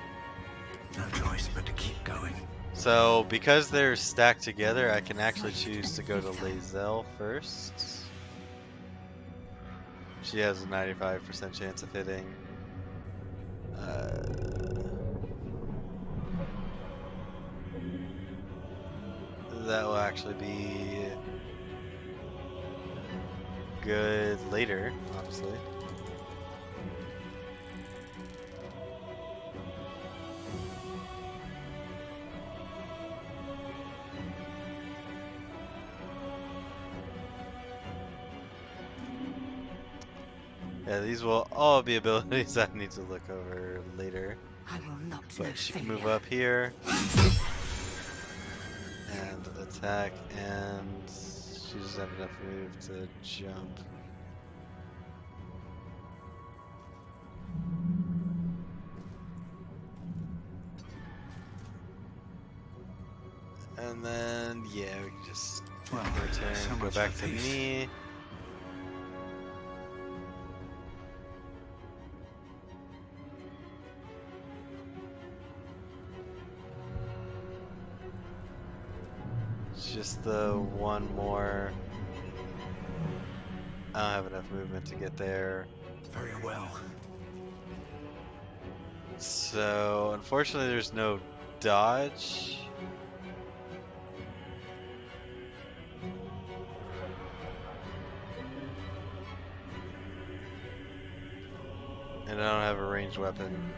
No choice but to keep going. So because they're stacked together, I can actually choose to go to Lazelle first. She has a 95% chance of hitting. That will actually be good later, honestly. Yeah, these will all be abilities I need to look over later. I will not But she can move up here and attack, and she doesn't have enough move to jump. And then, yeah, we can just Well, return, so go much back for to peace. me. It's just the one more. I don't have enough movement to get there. Very well. So, unfortunately, there's no dodge. And I don't have a ranged weapon.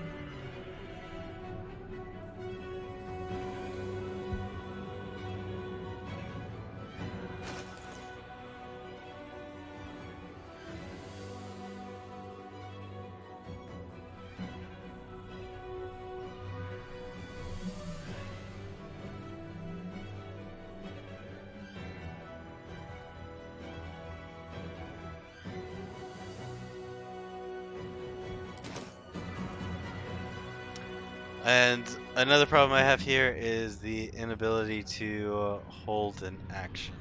And another problem I have here is the inability to hold an action.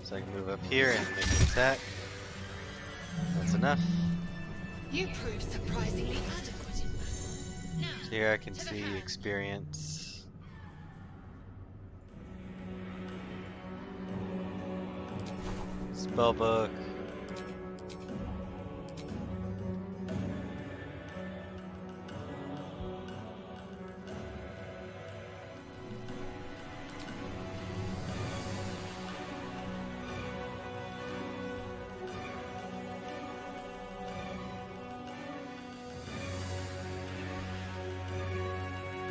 So I can move up here and make an attack. That's enough. You prove surprisingly adequate in that. Now, So here I can to the see hand. experience. Spellbook.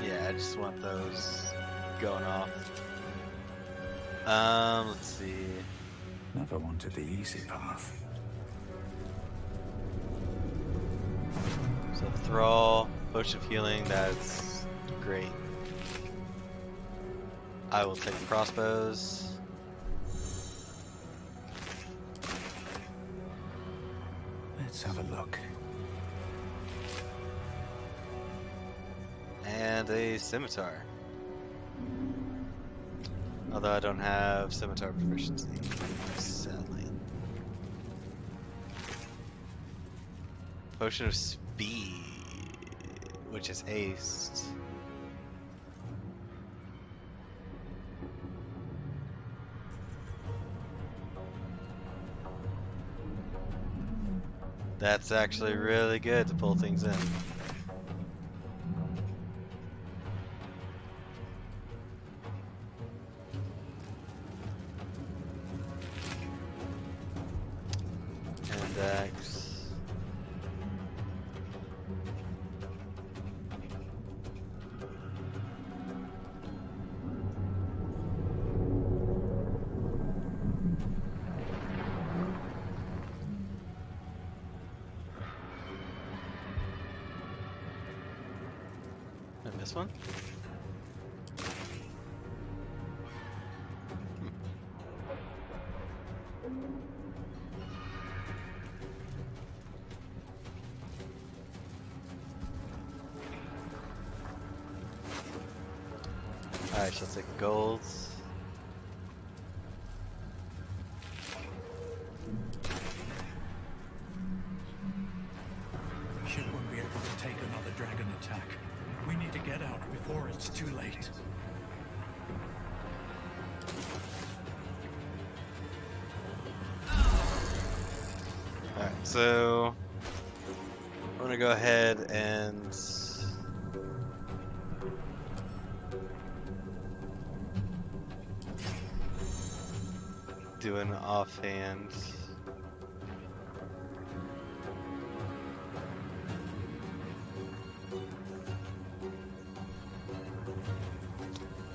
Yeah, I just want those going off. Let's see. Never wanted the easy path. So Thrall, Potion of Healing, that's great. I will take crossbows. Let's have a look. And a scimitar. Although I don't have scimitar proficiency, sadly. Potion of Speed, which is haste. That's actually really good to pull things in. Did I miss one? Alright, she'll take golds. Ship won't be able to take another dragon attack. We need to get out before it's too late. Alright, so I'm gonna go ahead and do an offhand.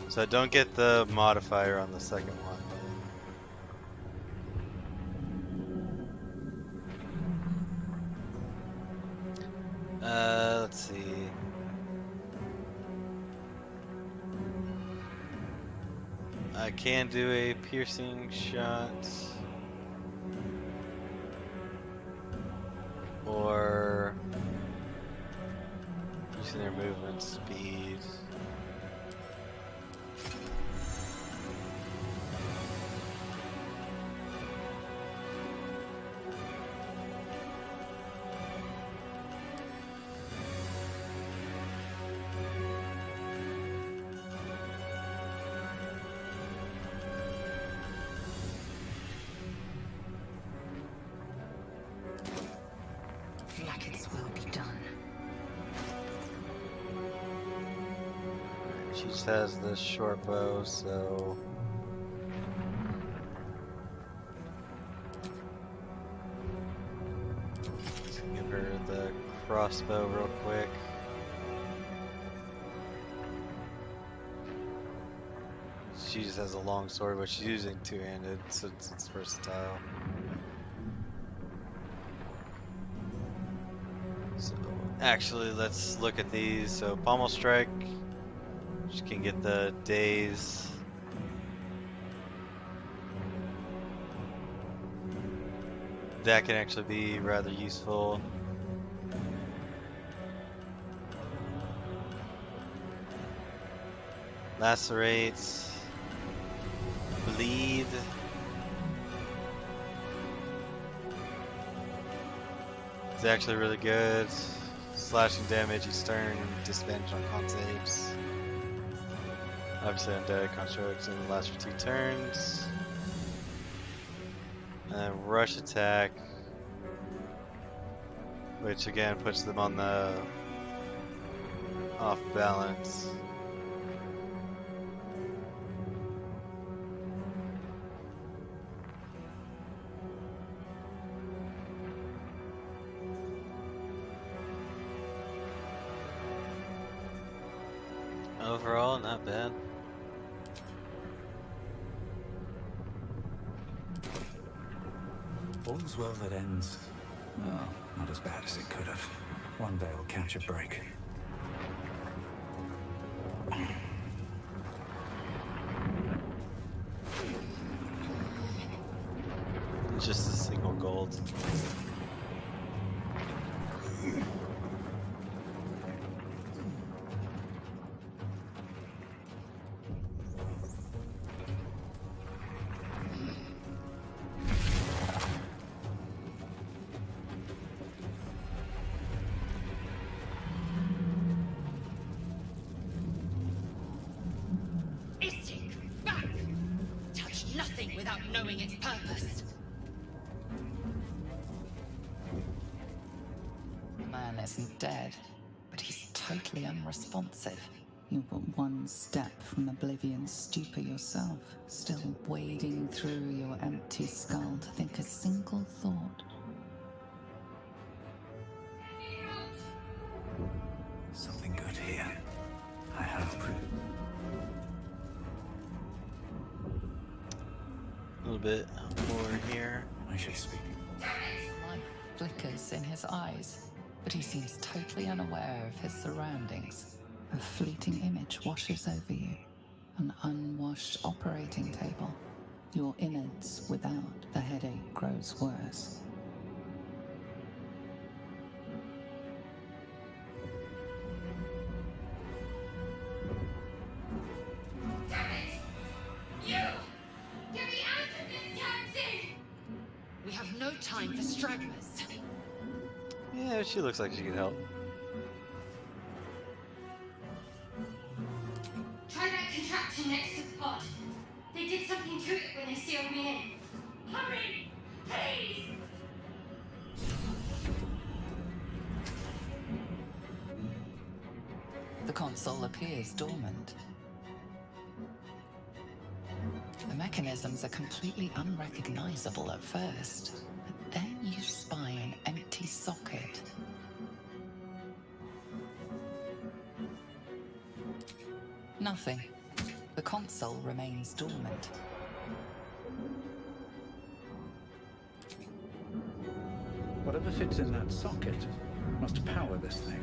So I don't get the modifier on the second one. Let's see. I can do a piercing shot. Or using their movement speed. Like it's well be done. She just has the short bow, so let's give her the crossbow real quick. She just has a long sword, but she's using two-handed, so it's versatile. So actually, let's look at these. So pommel strike, she can get the daze. That can actually be rather useful. Lacerate, bleed. It's actually really good. Slashing damage each turn, disadvantage on con saves. Obviously undead constructs and lasts for 2 turns. And then rush attack, which again puts them on the off balance. Overall, not bad. All's well that ends. Well, not as bad as it could have. One day I'll catch a break. It's just a single gold. Istik, back! Touch nothing without knowing its purpose. The man isn't dead, but he's totally unresponsive. You were one step from oblivion's stupor yourself, still wading through your empty skull to think a single thought. Something good here. I hope. A little bit more here. I should speak. Life flickers in his eyes, but he seems totally unaware of his surroundings. A fleeting image washes over you. An unwashed operating table. Your innards without. The headache grows worse. Damn it! You! Get me out of this damn thing! We have no time for stragglers. Yeah, she looks like she could help. Try that contraption next to the pod. They did something to it when they sealed me in. Hurry! Please! The console appears dormant. The mechanisms are completely unrecognizable at first, but then you spy an empty socket. Nothing. The console remains dormant. Whatever fits in that socket must power this thing.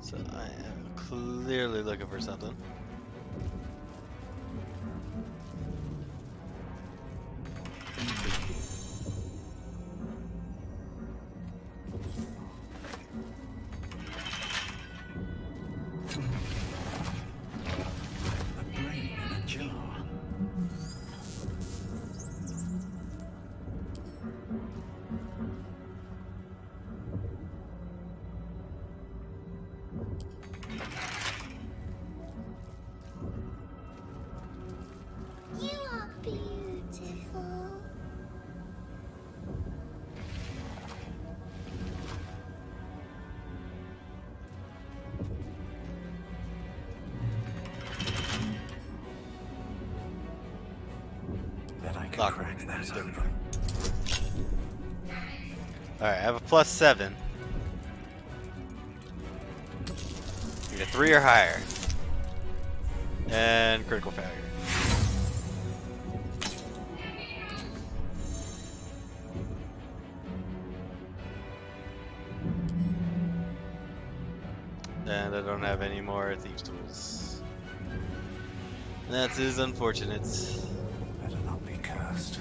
So I am clearly looking for something. A brain in a jar. You are beautiful. Bet I can Lock. crack that open. Alright, I have a +7. Need a 3 or higher. And critical failure. And I don't have any more thieves' tools. That is unfortunate. Better not be cursed.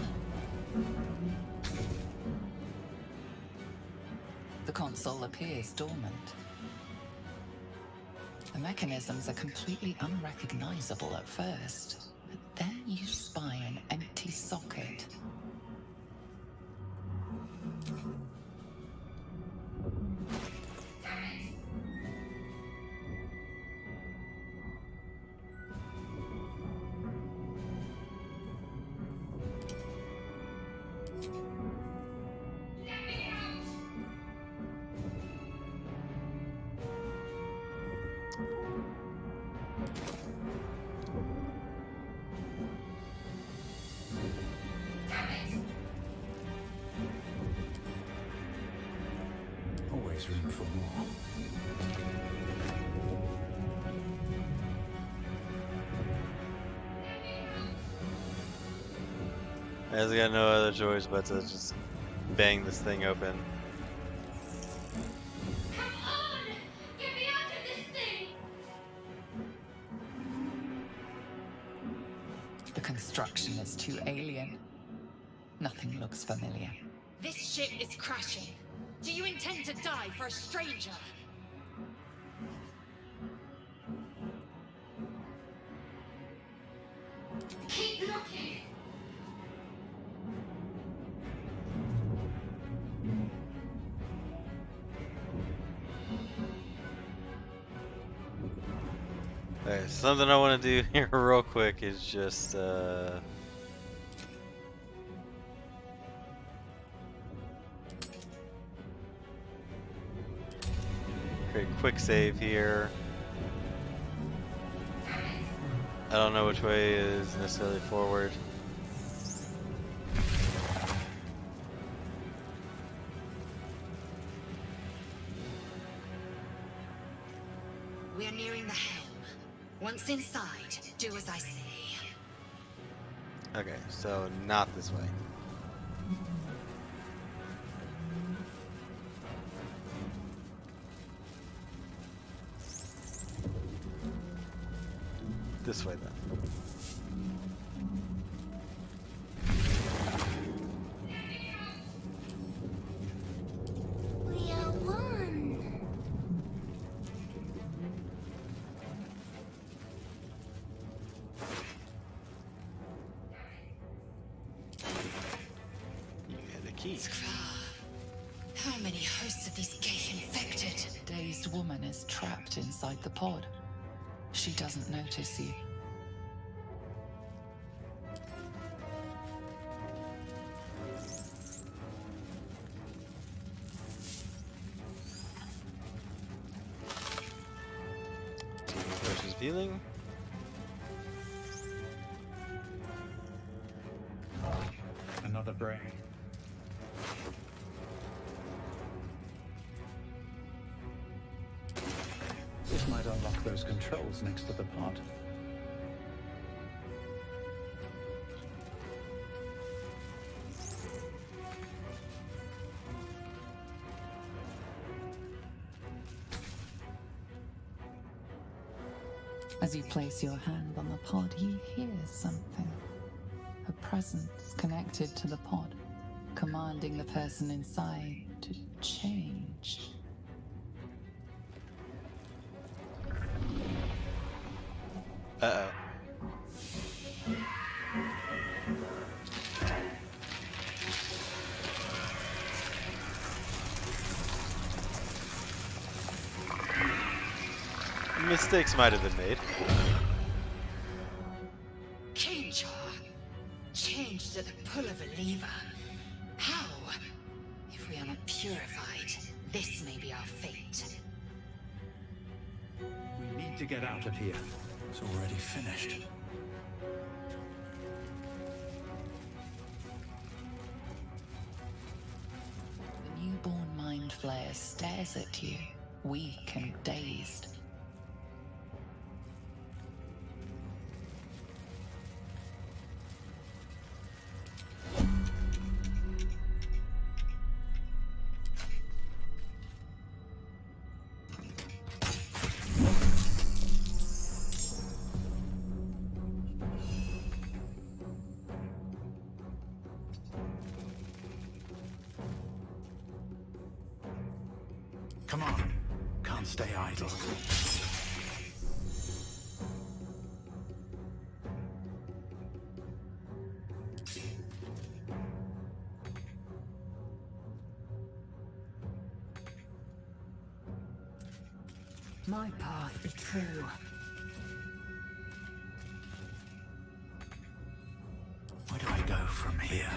The console appears dormant. The mechanisms are completely unrecognizable at first, but then you spy an empty socket. Always room for more. I've got no other choice but to just bang this thing open. Come on! Get me out of this thing! The construction is too alien. Nothing looks familiar. This ship is crashing. Do you intend to die for a stranger? Keep looking! Alright, something I want to do here real quick is just create a quick save here. I don't know which way is necessarily forward. We are nearing the helm. Once inside, do as I say. Okay, so not this way. This way then. We are one. You had a key. How many hosts of these gay infected? Dazed woman is trapped inside the pod. She doesn't notice you. Versus healing. Another brain. This might unlock those controls next to the pod. As you place your hand on the pod, you hear something. A presence connected to the pod, commanding the person inside to change. Uh-oh. Mistakes might have been made. Change her. Changed at the pull of a lever. How? If we are not purified, this may be our fate. We need to get out of here. It's already finished. The newborn mind flayer stares at you, weak and dazed. Come on. Can't stay idle. My path be true. Where do I go from here?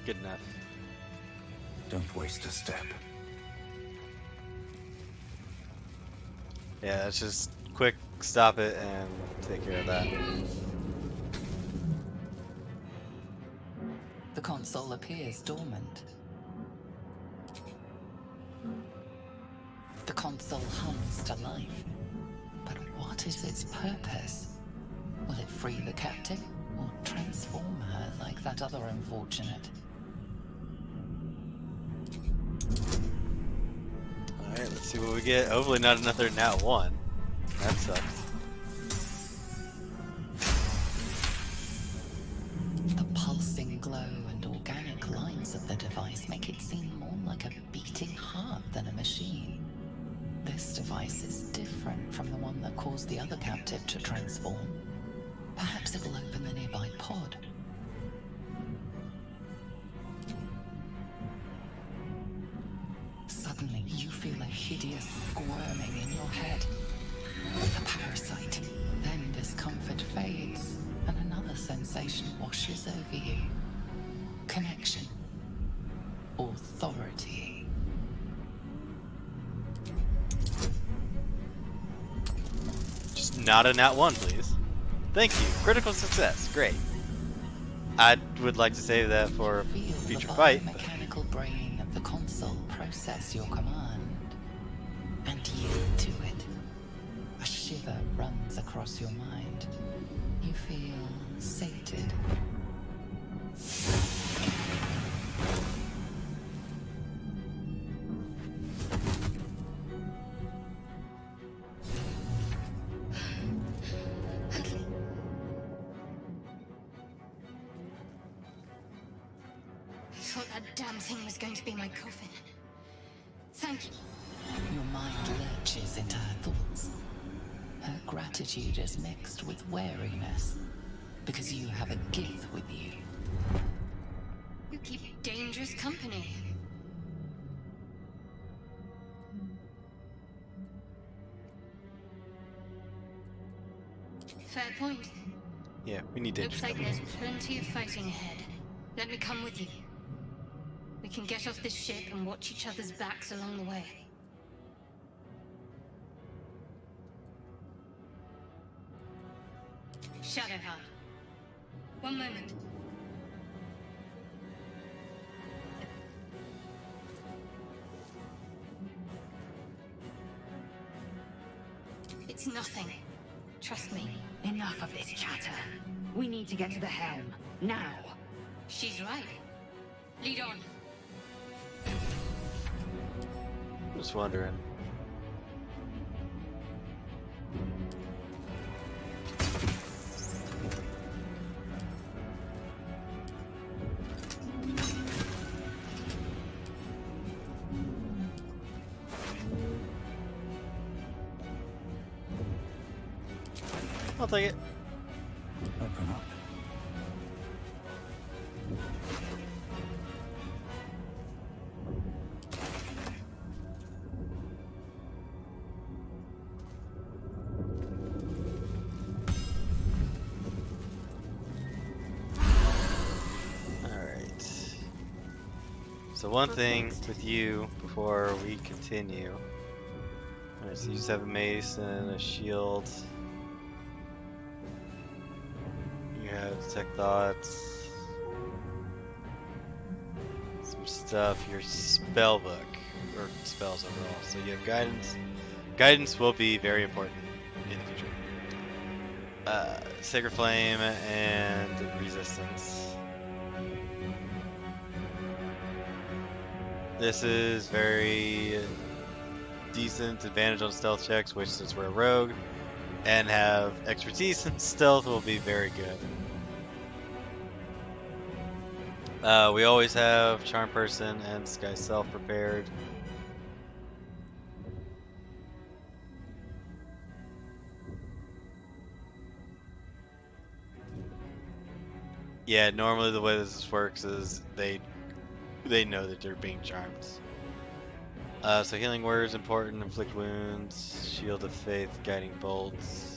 Good enough. Don't waste a step. Yeah, let's just quick stop it and take care of that. The console appears dormant. The console hums to life. But what is its purpose? Will it free the captive or transform her like that other unfortunate? Alright, let's see what we get. Hopefully not another nat 1. That sucks. The pulsing glow and organic lines of the device make it seem more like a beating heart than a machine. This device is different from the one that caused the other captive to transform. Perhaps it will open the nearby pod. Suddenly, you feel a hideous squirming in your head. A parasite. Then discomfort fades, and another sensation washes over you. Connection. Authority. Just not a nat 1, please. Thank you. Critical success. Great. I would like to save that for a Feel future the fight. biomechanical brain of the console process your command and yield to it. A shiver runs across your mind. You feel sated. thought that damn thing was going to be my coffin. Thank you. Your mind lurches into her thoughts. Her gratitude is mixed with wariness, because you have a gift with you. You keep dangerous company. Fair point. Yeah, we need dangerous Looks like company. there's plenty of fighting ahead. Let me come with you. We can get off this ship and watch each other's backs along the way. Shadowheart. One moment. It's nothing. Trust me. Enough of this chatter. We need to get to the helm. Now. She's right. Lead on. Just wondering. I'll take it. Open up. Alright. So one thing with you before we continue. Alright, so you just have a mace and a shield. You have detect thoughts. Some stuff, your spell book. Or spells overall. So you have guidance. Guidance will be very important in the future. Sacred Flame and Resistance. This is very decent advantage on stealth checks, which since we're a rogue and have expertise in stealth will be very good. We always have Charm Person and Disguise Self prepared. Yeah, normally the way this works is they know that they're being charmed. So healing words important, inflict wounds, shield of faith, guiding bolts.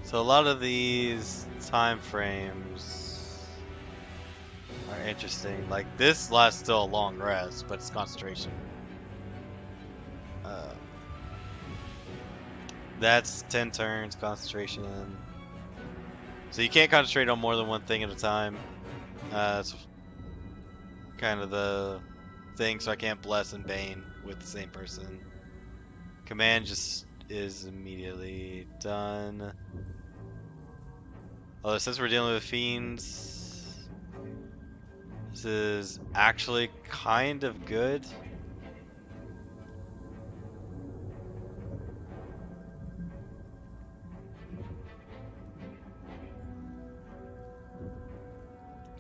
So a lot of these time frames are interesting. Like this lasts still a long rest, but it's concentration. That's 10 turns concentration. So you can't concentrate on more than one thing at a time. That's kind of the thing. So I can't bless and bane with the same person. Command just is immediately done. Although since we're dealing with fiends, this is actually kind of good.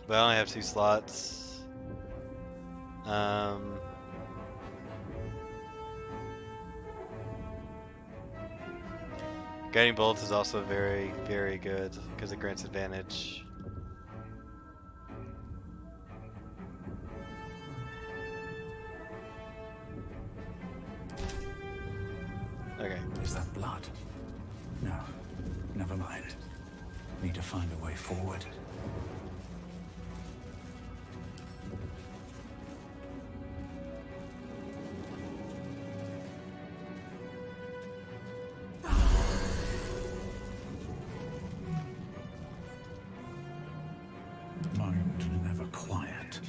But I only have 2 slots. Guiding Bolt is also very, very good because it grants advantage. Okay. Is that blood? No. Never mind. Need to find a way forward. Mind never quiet.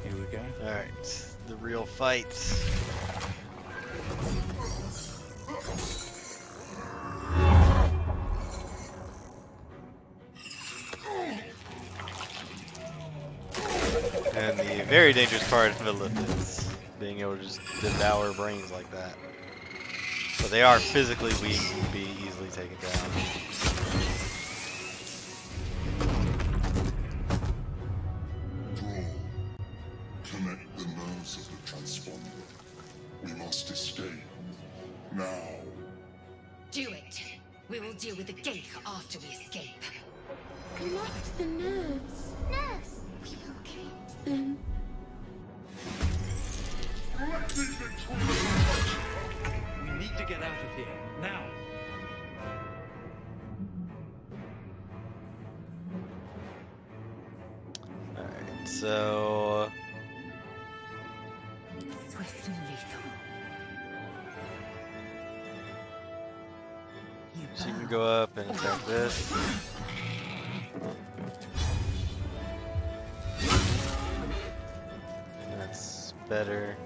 Here we go. Alright. The real fights. And the very dangerous part of Lilith is being able to just devour brains like that. But they are physically weak and can be easily taken down. Connect the nerves of the transponder. We must escape. Now. Do it. We will deal with the gate after we escape. Connect the nerves. Nerves! We will connect them. We need to get out of here, now! Alright, so Swift and lethal. you can go up and attack this. That's better.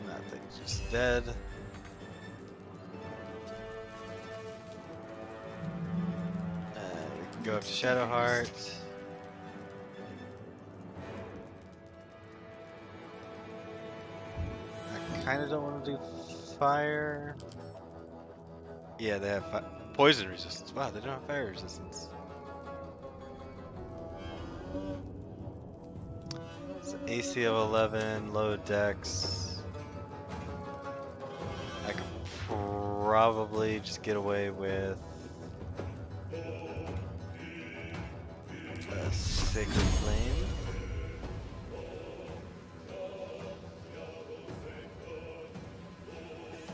That thing's just dead. We can go up to Shadowheart. I kind of don't want to do fire. Yeah, they have poison resistance. Wow, they don't have fire resistance. So AC of 11, low dex. I could probably just get away with a Sacred Flame.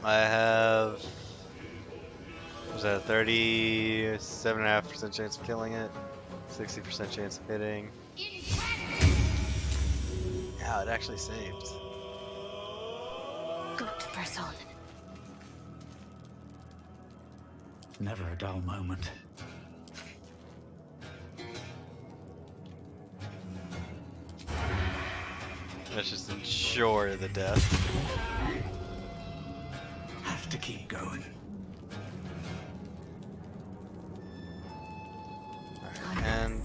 I have, was that a 37.5% chance of killing it? 60% chance of hitting. Yeah, it actually saved. Got to press on. Never a dull moment. Let's just ensure the death. Have to keep going. And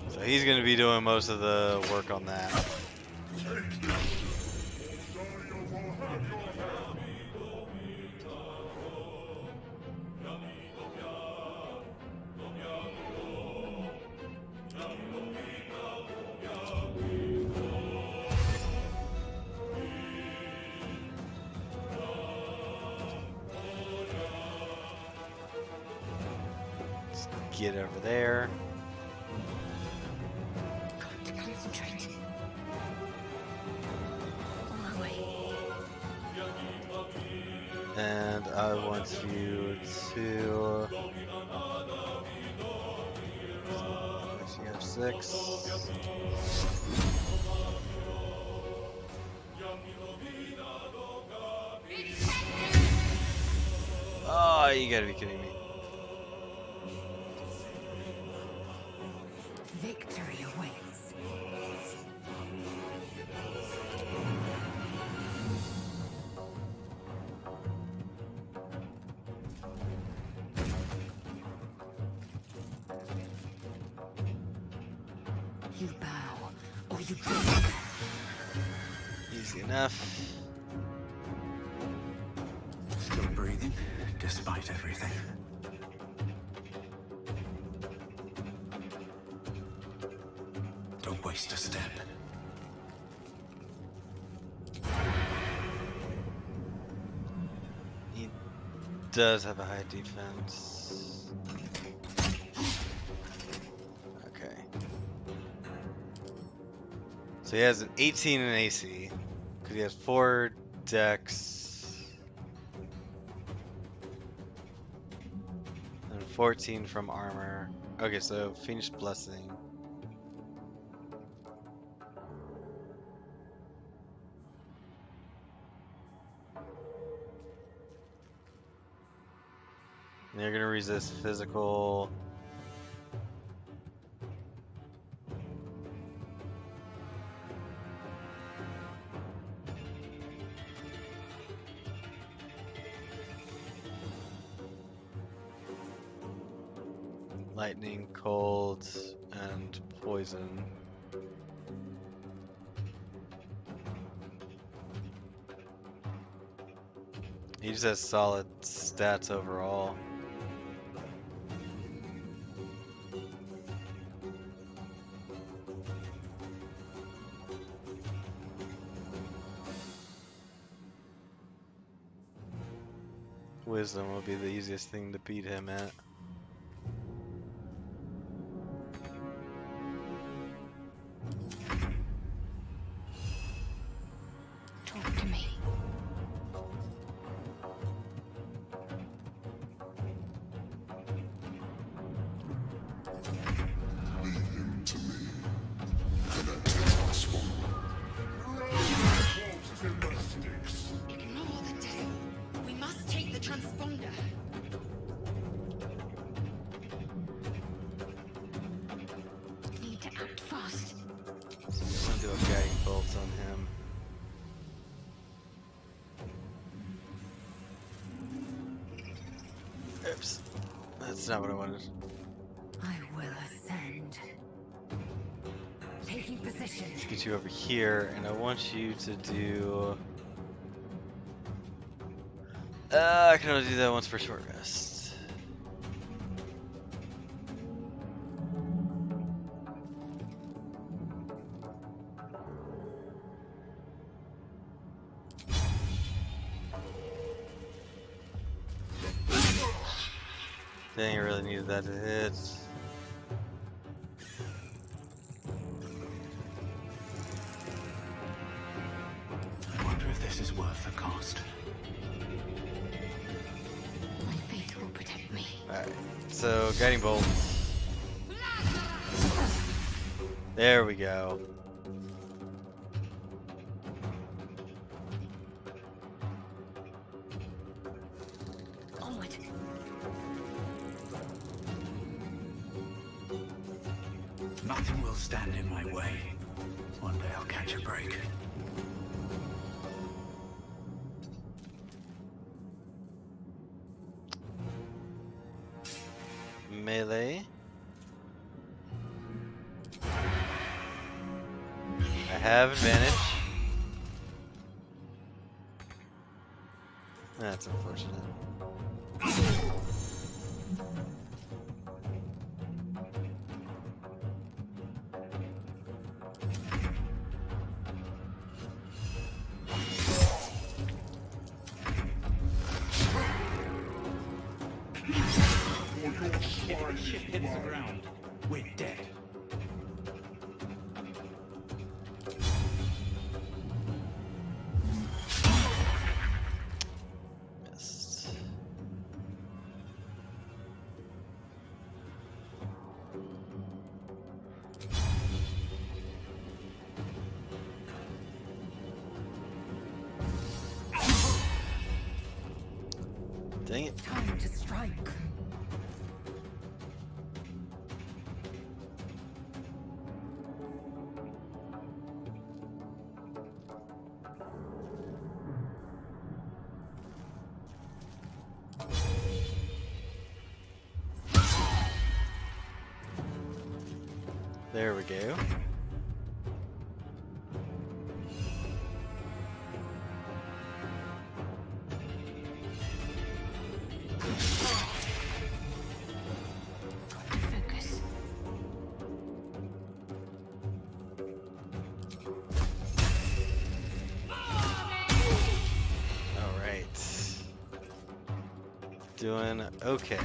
so he's going to be doing most of the work on that. Let's get over there. Got to concentrate. On my way. And I want you to. Actually, have 6. Oh, you gotta be kidding me. Victory awaits. You bow, or you break. Easy enough. Still breathing, despite everything. Don't waste a step. He does have a high defense. Okay. So he has an 18 in AC, because he has 4 dex, and 14 from armor. Okay, so Fiendish Blessing. They're gonna resist physical. Lightning, cold, and poison. He just has solid stats overall. Wisdom will be the easiest thing to beat him at. Talk to me. Leave him to me. Connect the transponder. Ignore the devil. We must take the transponder. Need to act fast. I'm gonna do a guiding bolt on him. Oops. That's not what I wanted. I will ascend. Taking position. Let's get you over here, and I want you to do... I can only do that once per short rest. Dang, I really needed that to hit. I wonder if this is worth the cost. My faith will protect me. Alright, so guiding bolt. There we go. Onward. Nothing will stand in my way. One day I'll catch a break. Melee. I have advantage. That's unfortunate. If the ship hits the ground, we're dead. Missed. Dang it. Time to strike. There we go. Focus. All right. Doing okay.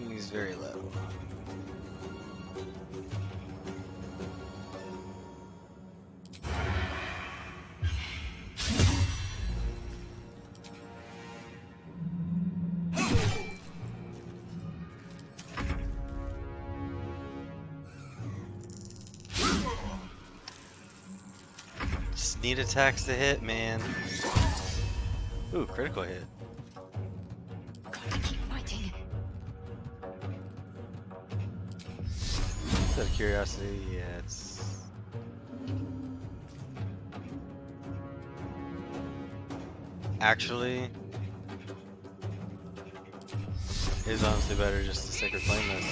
He's very low. just need attacks to hit, man. Ooh, critical hit. Got to keep fighting. Just out of curiosity, yeah, it's... Actually, it is honestly better just to stick reclaim this.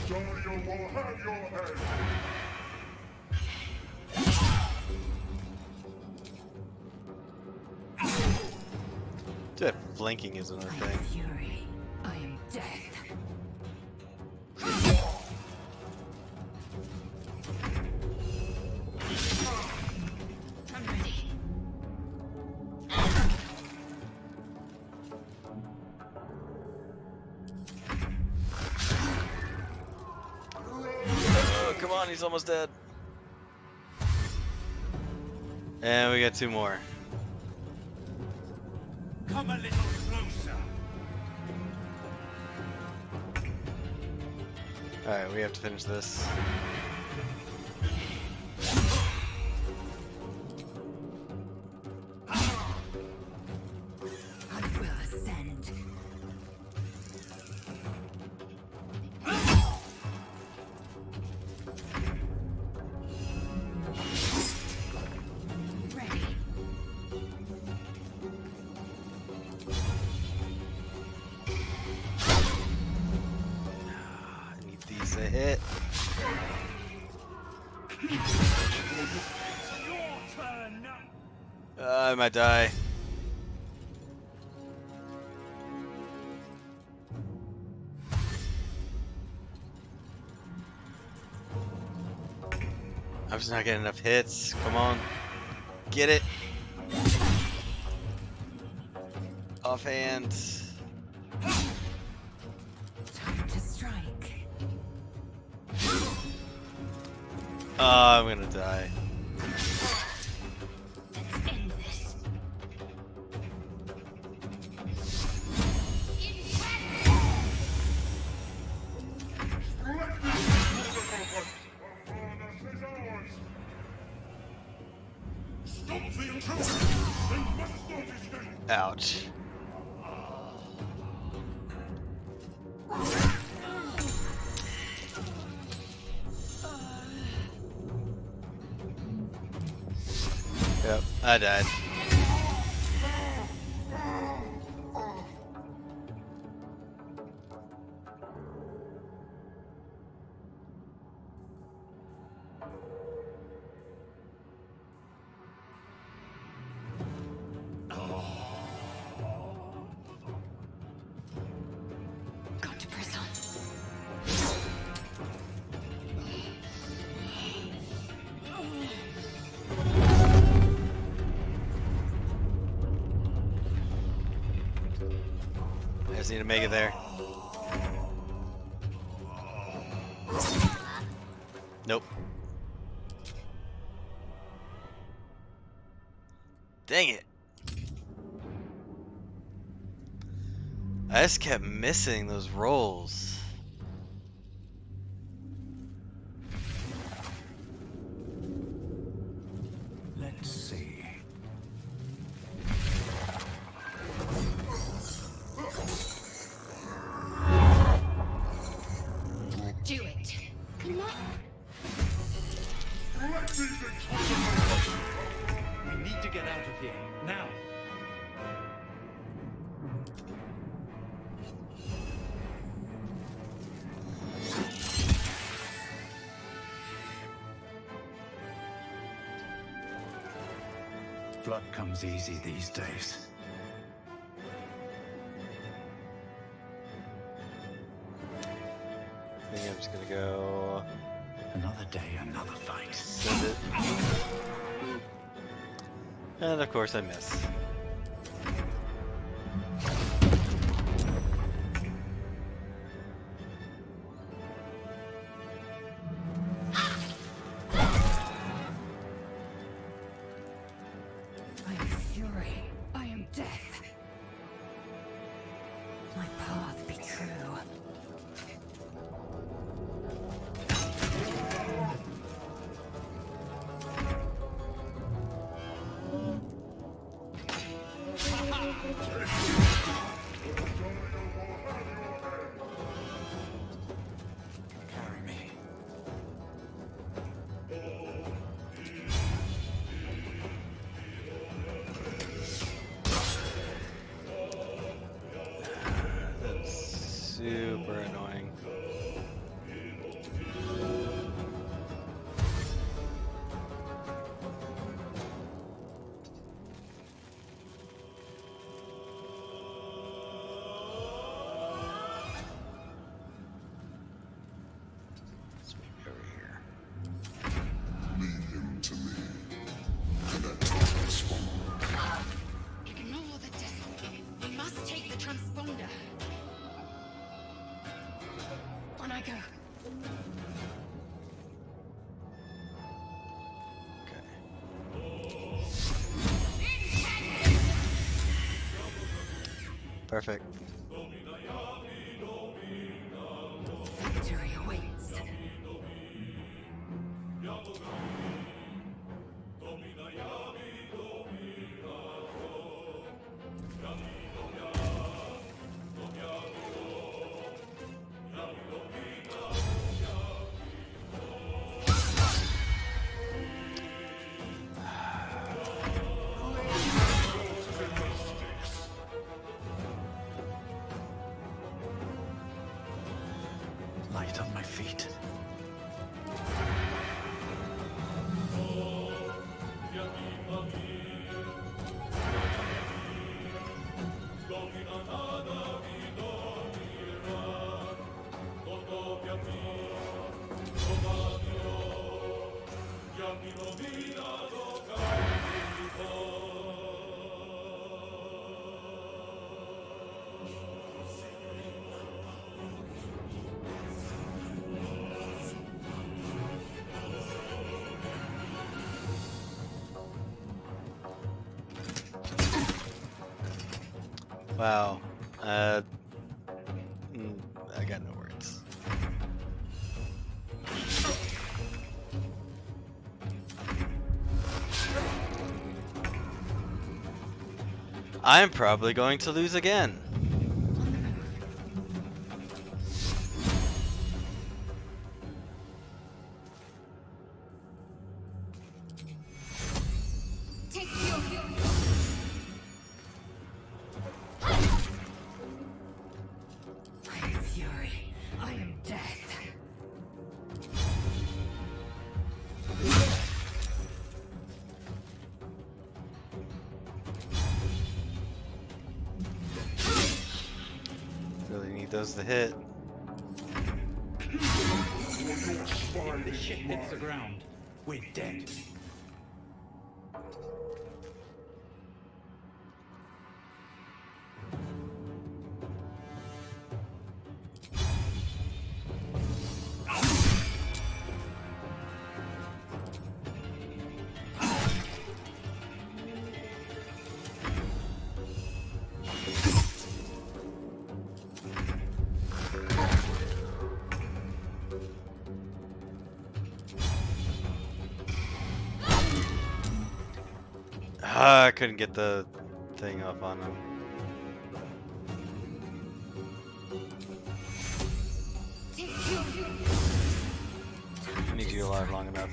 Dario will have your head! That flanking is another I am thing. fury. I am death. I'm ready. Oh, come on, he's almost dead. And we got 2 more. Come a little closer. Alright, we have to finish this. I will ascend. Ready. I need these to hit. Your turn now. I might die. I'm just not getting enough hits. Come on. Get it. Offhand. Time to strike. Oh, I'm gonna die. Let's end this. Stop the intrusion! They must not escape! Ouch. Yep, I died. Got to press on. I just need to make it there. Nope. Dang it. I just kept missing those rolls. Let's see. Do it. Connect. We need to get out of here now. Blood comes easy these days. I think I'm just gonna go Another day, another fight. send it. And of course I miss. I am fury. I am death. My path be true. super annoying. Let's maybe over here. Lead him to me. Connect the transponder. Ignore the devil. We must take the transponder. On I go. Perfect. Victory awaits. Light on my feet. Wow. I got no words. I'm probably going to lose again. Take your I am fury. I am death. Really need those to hit. If the ship hits the ground, we're dead. I couldn't get the thing up on him. I need you alive long enough.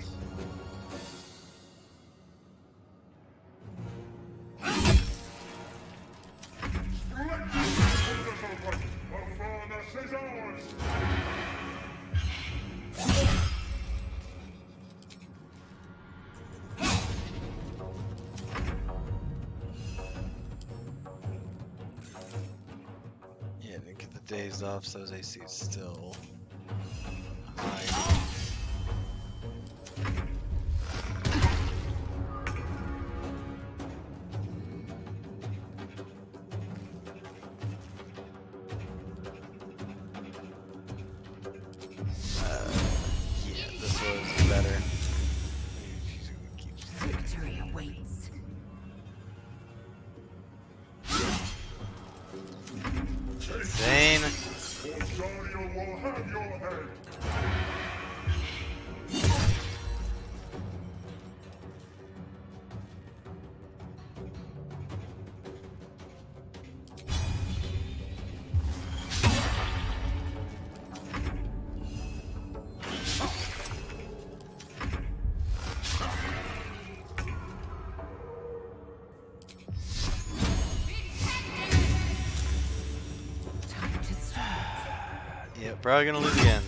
Yeah, didn't get the days off, so his AC is still high. Yeah, this was better. Victory awaits. Zane. Guardian will have your head. Time to strike. Yep, probably gonna lose again.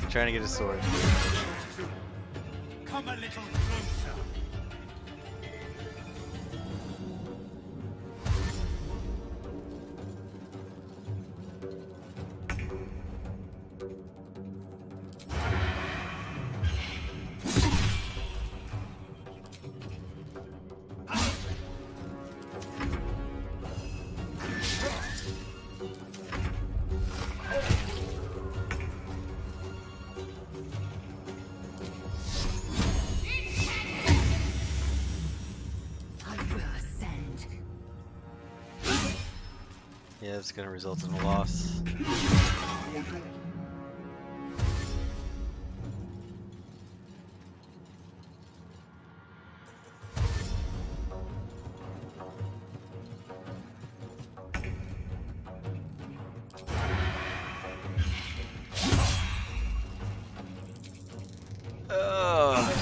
Trying to get his sword. Come a little closer. I will ascend. Yeah, it's gonna result in a loss. Ugh.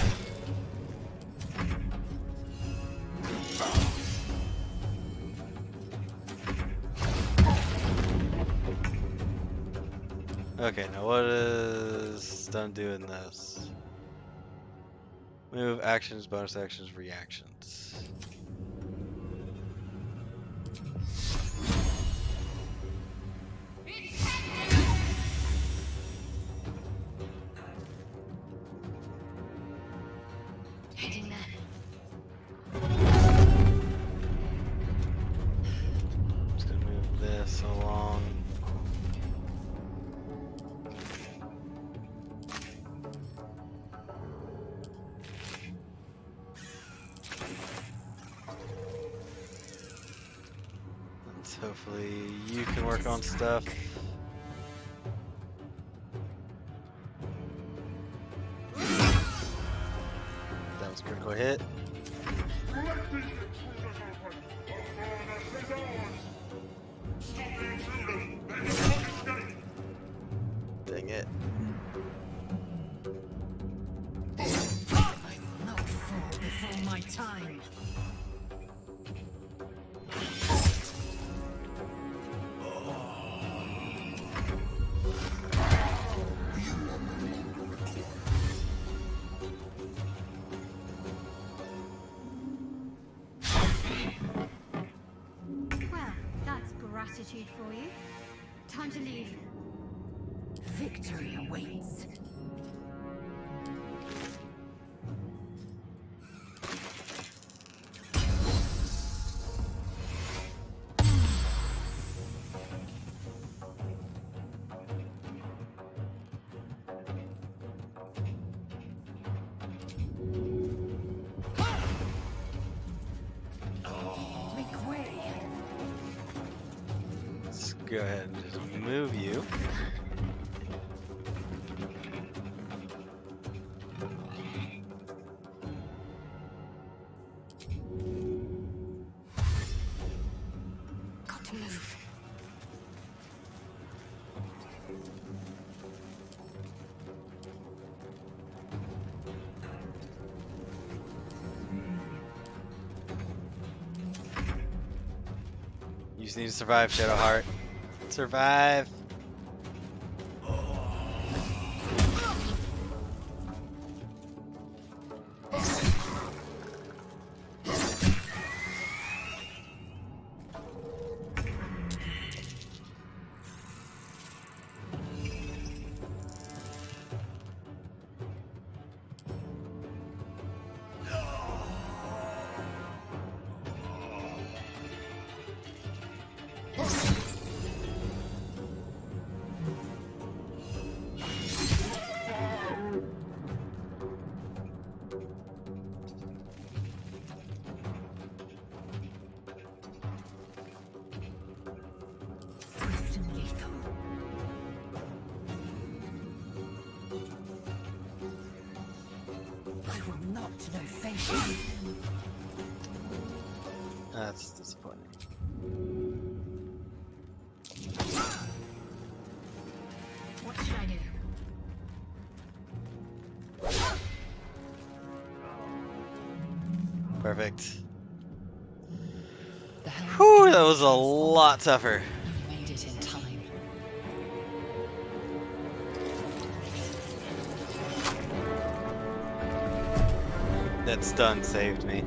Okay, now what is done doing this? Move, actions, bonus actions, reactions. Heading there. Just gonna move this along. Let's hopefully you can work on stuff. That was a critical hit. Dang it. I will not fall before my time. Well, that's gratitude for you. Time to leave. Victory awaits. Make way. Let's go ahead and just move you. Got to move. You just need to survive, Shadowheart. Survive. Swift and lethal. I will not know fate. That's disappointing. What should I do? Perfect. The helm's Whew, that gate was a transformed. lot tougher. You made it in time. That stun saved me.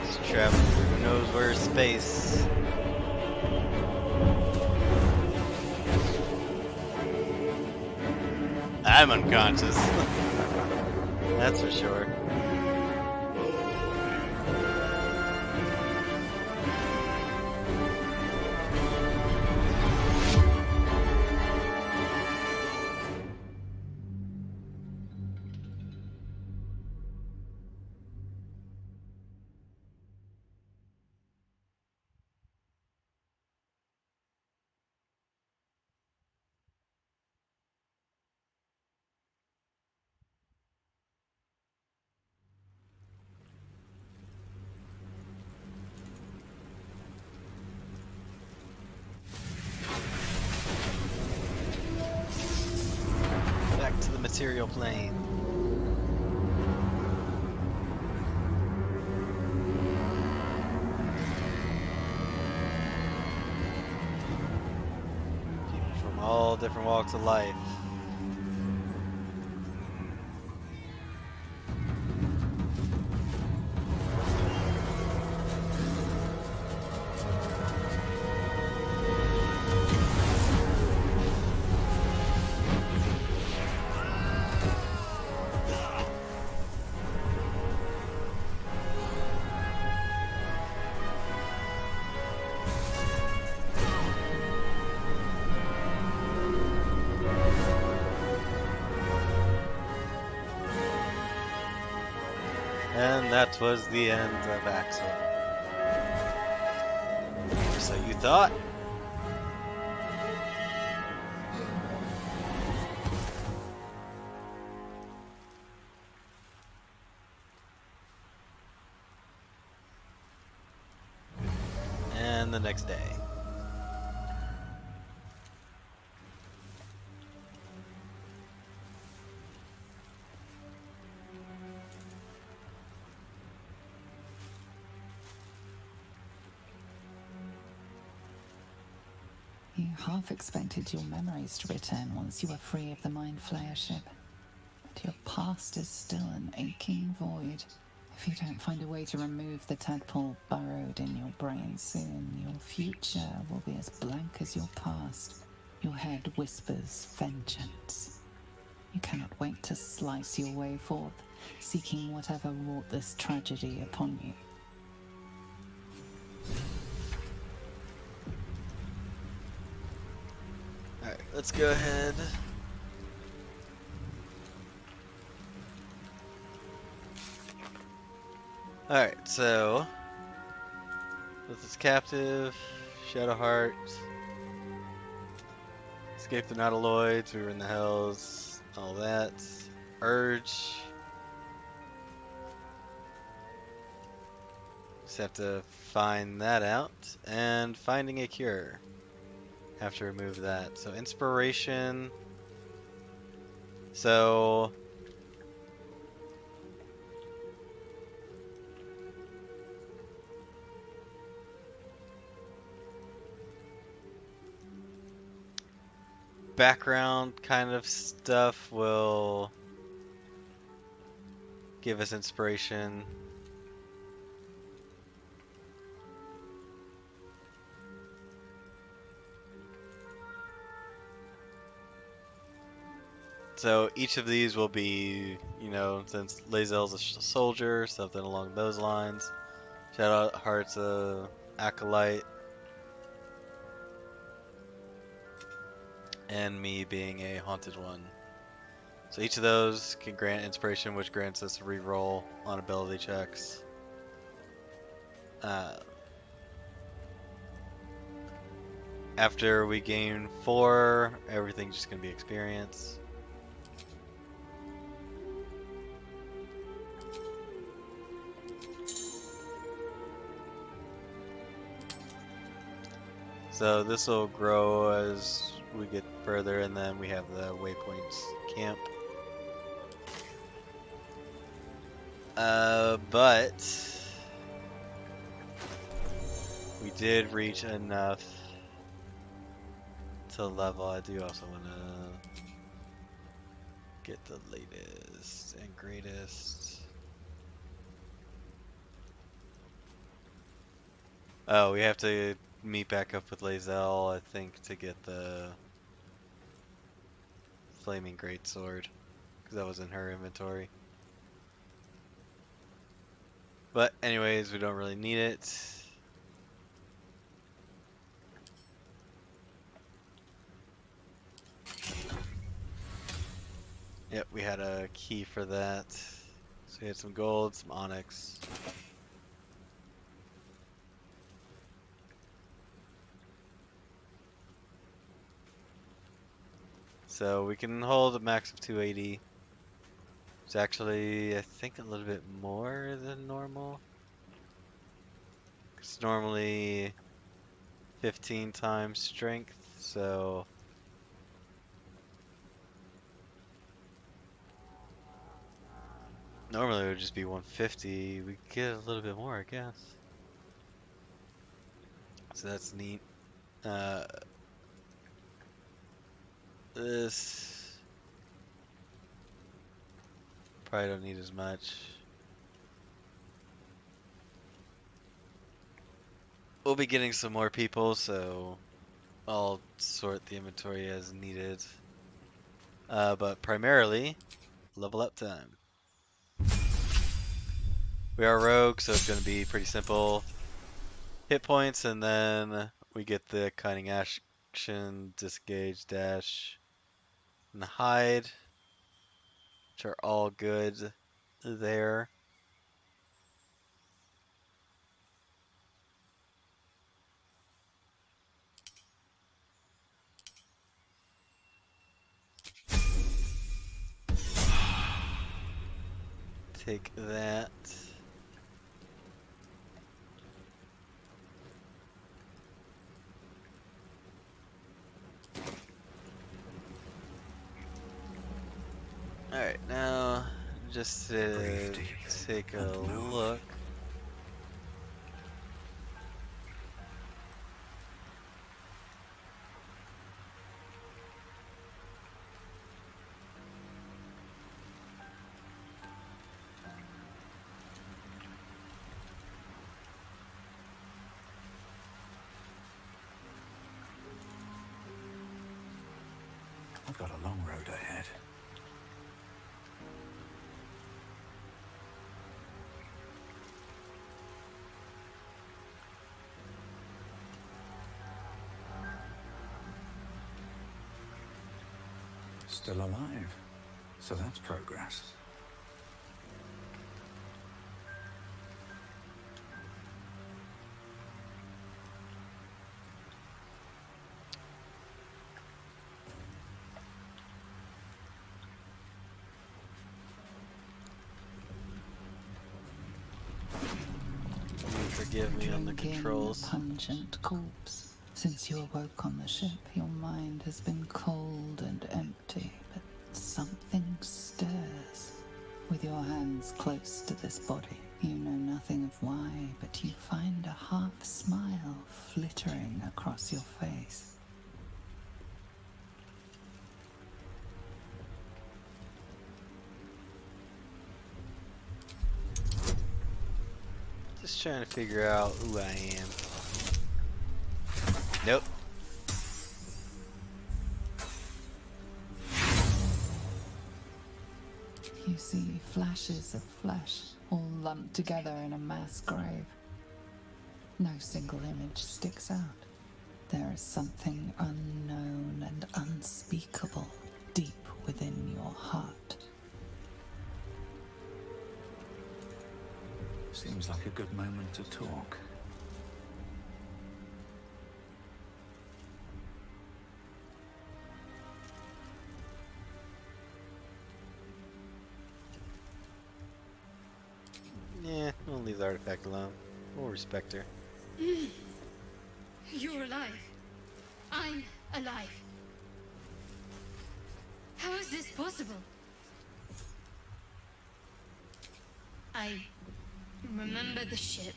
Just traveling through who knows where space. I'm unconscious. That's for sure. Back to the material plane. People from all different walks of life. And that was the end of Axel. So you thought? And the next day. You half expected your memories to return once you were free of the Mind Flayer ship. But your past is still an aching void. If you don't find a way to remove the tadpole burrowed in your brain soon, your future will be as blank as your past. Your head whispers vengeance. You cannot wait to slice your way forth, seeking whatever wrought this tragedy upon you. Alright, let's go ahead. Alright, so with this captive, Shadowheart, escape the Nautiloids, we were in the Hells, all that. Urge. Just have to find that out. And finding a cure. Have to remove that. So inspiration. So background kind of stuff will give us inspiration. So each of these will be, you know, since Lae'zel's a soldier, something along those lines. Shadowheart's a acolyte. And me being a haunted one. So each of those can grant inspiration, which grants us a reroll on ability checks. After we gain 4, everything's just going to be experience. So this will grow as we get further, and then we have the waypoints camp. But we did reach enough to level. I do also want to get the latest and greatest. Oh, we have to meet back up with Lae'zel, I think, to get the Flaming Greatsword, because that was in her inventory. But anyways, we don't really need it. Yep, we had a key for that. So we had some gold, some onyx. So we can hold a max of 280. It's actually, I think, a little bit more than normal. It's normally 15 times strength, so normally it would just be 150. We could get a little bit more, I guess. So that's neat. Uh, this probably don't need as much. We'll be getting some more people, so I'll sort the inventory as needed. But primarily, level up time. We are rogue, so it's going to be pretty simple. Hit points, and then we get the cunning action, disengage, dash, and hide, which are all good there. Take that. Alright, now just to take a look. I've got a long road ahead. Still alive. So that's progress. Forgive me on the Drink in controls. the pungent corpse. Since you awoke on the ship, your mind has been cold and empty, but something stirs. With your hands close to this body, you know nothing of why, but you find a half smile flittering across your face. Just trying to figure out who I am. Nope. You see flashes of flesh, all lumped together in a mass grave. No single image sticks out. There is something unknown and unspeakable deep within your heart. Seems like a good moment to talk. Yeah, we'll leave the artifact alone. We'll respect her. You're alive. I'm alive. How is this possible? I remember the ship.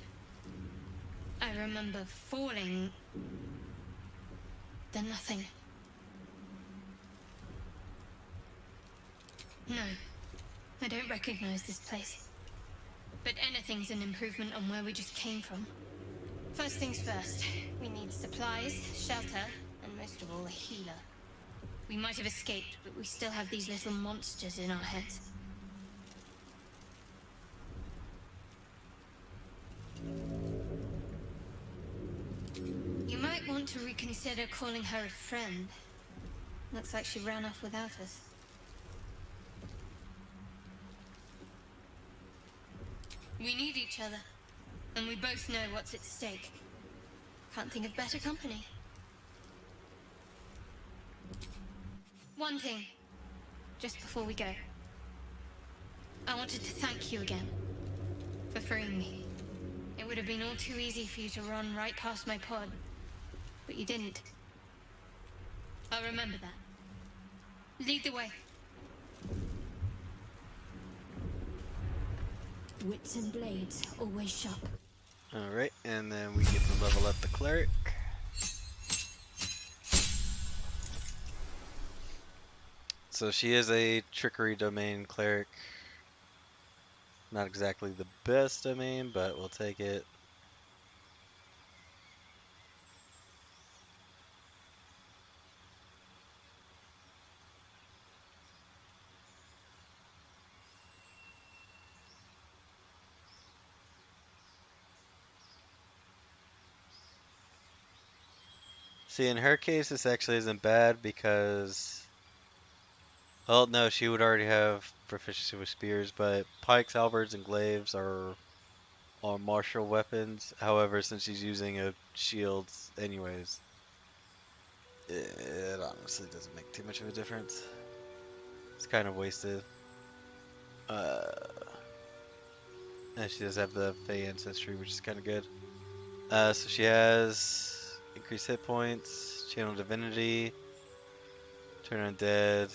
I remember falling. Then nothing. No, I don't recognize this place. But anything's an improvement on where we just came from. First things first, we need supplies, shelter, and most of all, a healer. We might have escaped, but we still have these little monsters in our heads. You might want to reconsider calling her a friend. Looks like she ran off without us. We need each other, and we both know what's at stake. Can't think of better company. One thing, just before we go. I wanted to thank you again for freeing me. It would have been all too easy for you to run right past my pod, but you didn't. I'll remember that. Lead the way. Wits and blades, always sharp. Alright, and then we get to level up the cleric. So she is a trickery domain cleric. Not exactly the best domain, but we'll take it. See, in her case, this actually isn't bad because, well, no, she would already have proficiency with spears, but pikes, halberds, and glaives are martial weapons. However, since she's using a shield anyways, it honestly doesn't make too much of a difference. It's kind of wasted. And she does have the Fey ancestry, which is kind of good. So she has increased hit points, channel divinity, turn undead,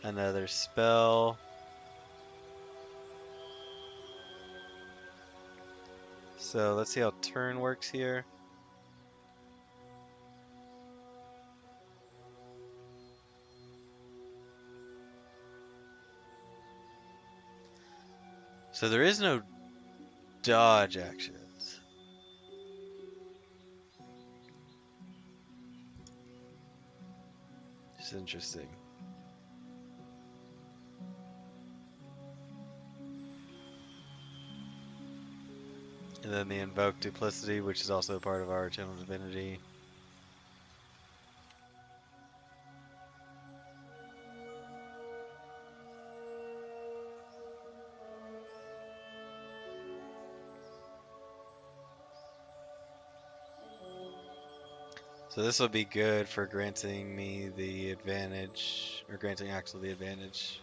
another spell. So let's see how turn works here. So there is no dodge actions. It's interesting. And then the invoke duplicity, which is also part of our channel divinity. So this will be good for granting me the advantage, or granting Axel the advantage.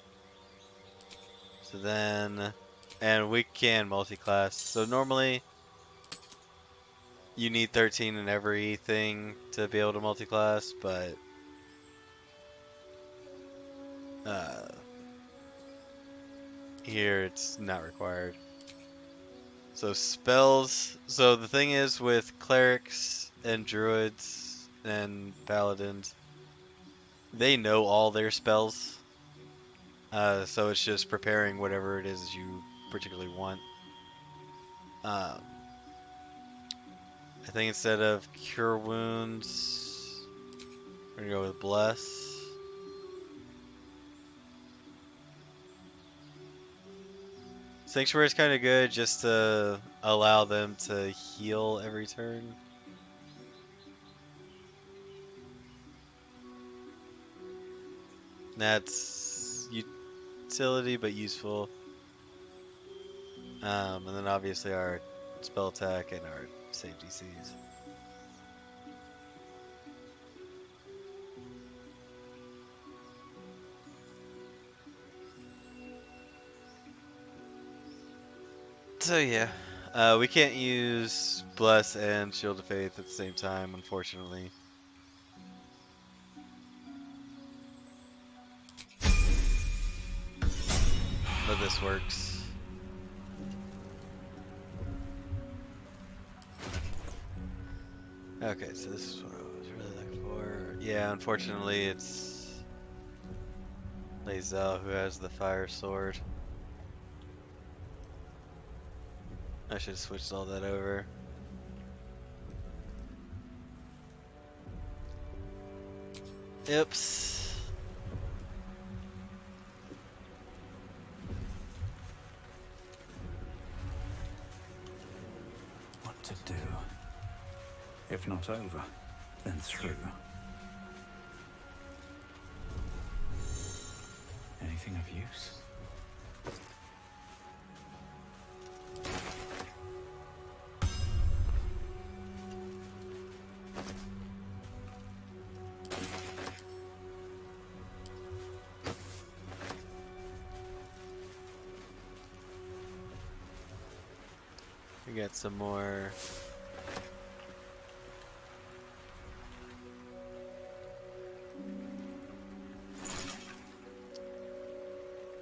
So then, and we can multi-class. So normally, you need 13 in everything to be able to multi-class, but here it's not required. So spells, so the thing is with clerics and druids and paladins, they know all their spells. So it's just preparing whatever it is you particularly want. I think instead of cure wounds, we're gonna go with bless. Sanctuary is kind of good just to allow them to heal every turn. That's utility but useful. And then obviously our spell attack and our save DCs. So yeah, We can't use Bless and Shield of Faith at the same time, unfortunately. But this works. Okay, so this is what I was really looking for. Yeah, unfortunately it's Lae'zel who has the fire sword. I should have switched all that over. Oops. What to do? If not over, then through. Anything of use? We got some more.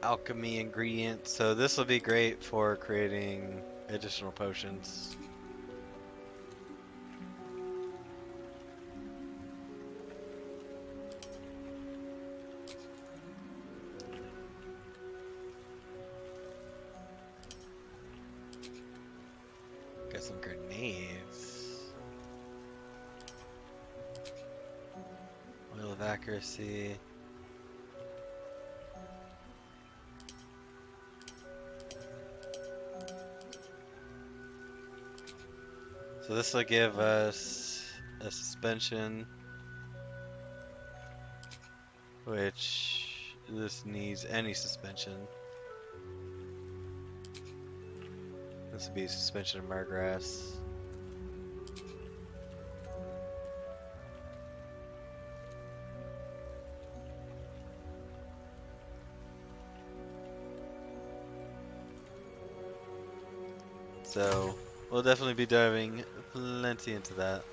Alchemy ingredients, so this will be great for creating additional potions. Got some grenades. Oil of accuracy. So this will give us a suspension, which this needs any suspension. This would be a suspension of Margrass. So we'll definitely be diving plenty into that.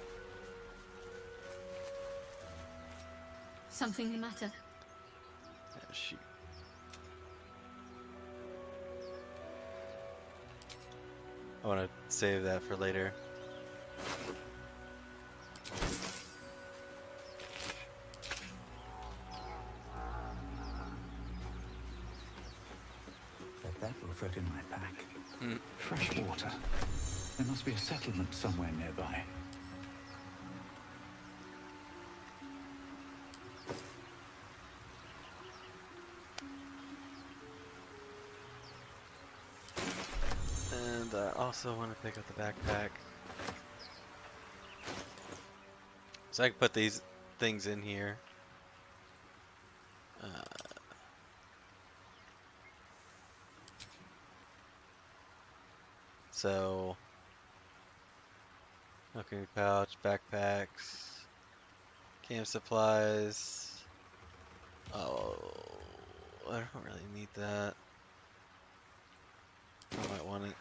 Something the matter? Oh, shoot. I want to save that for later. Bet that will fit in my pack. Hmm. Fresh water. There must be a settlement somewhere nearby. And I also want to pick up the backpack. So I can put these things in here. So, alchemy pouch, backpacks, camp supplies. Oh, I don't really need that. I might want it.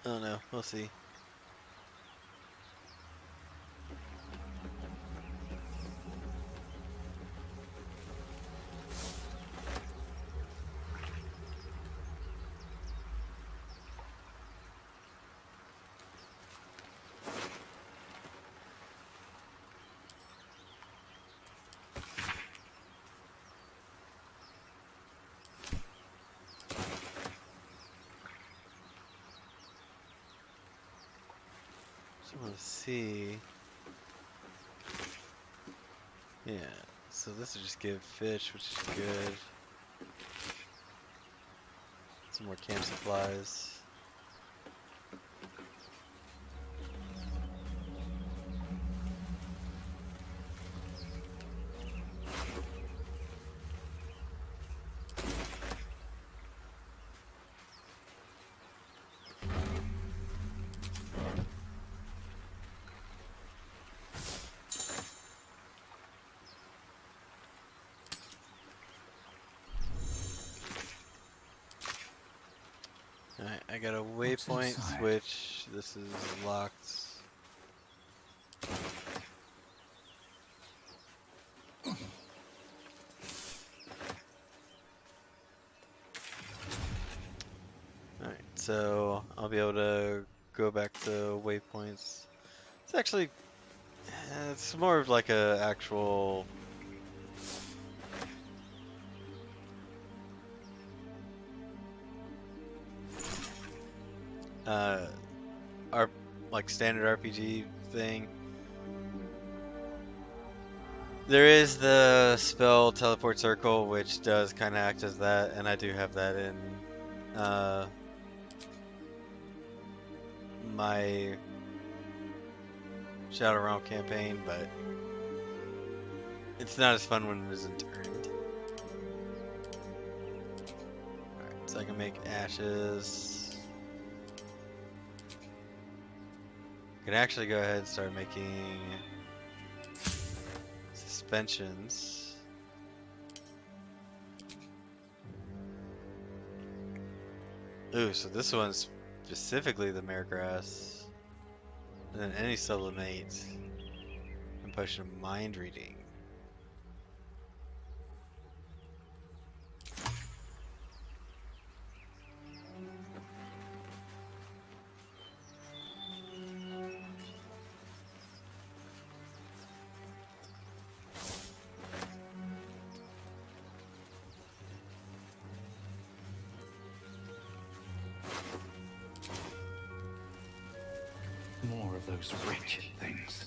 I don't know. We'll see. Just want to see. Yeah, so this will just give fish, which is good. Some more camp supplies. Alright, I got a What's waypoint inside? switch. This is locked. Alright, so I'll be able to go back to waypoints. It's actually, it's more of like a actual uh, R like standard RPG thing. There is the spell Teleport Circle, which does kind of act as that, and I do have that in my Shadow Realm campaign, but it's not as fun when it isn't earned. Alright, so I can make ashes. I can actually go ahead and start making suspensions. Ooh, so this one's specifically the mare grass. And then any sublimate and potion of mind reading. More of those wretched things.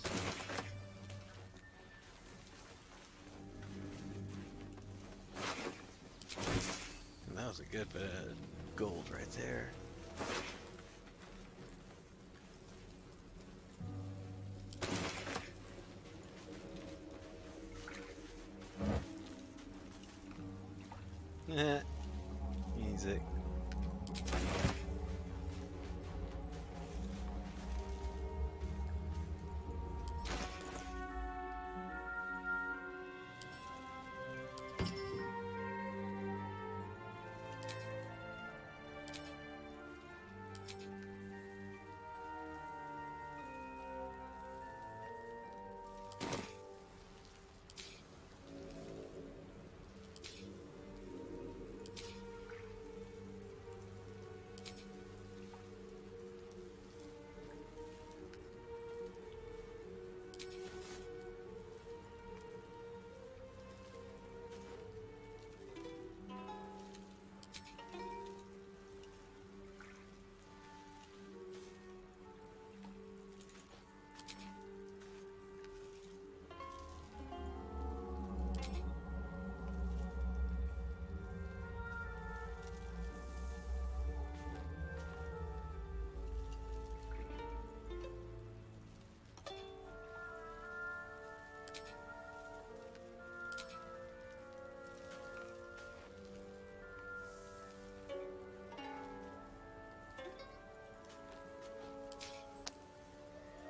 And that was a good bit of gold right there. Easy.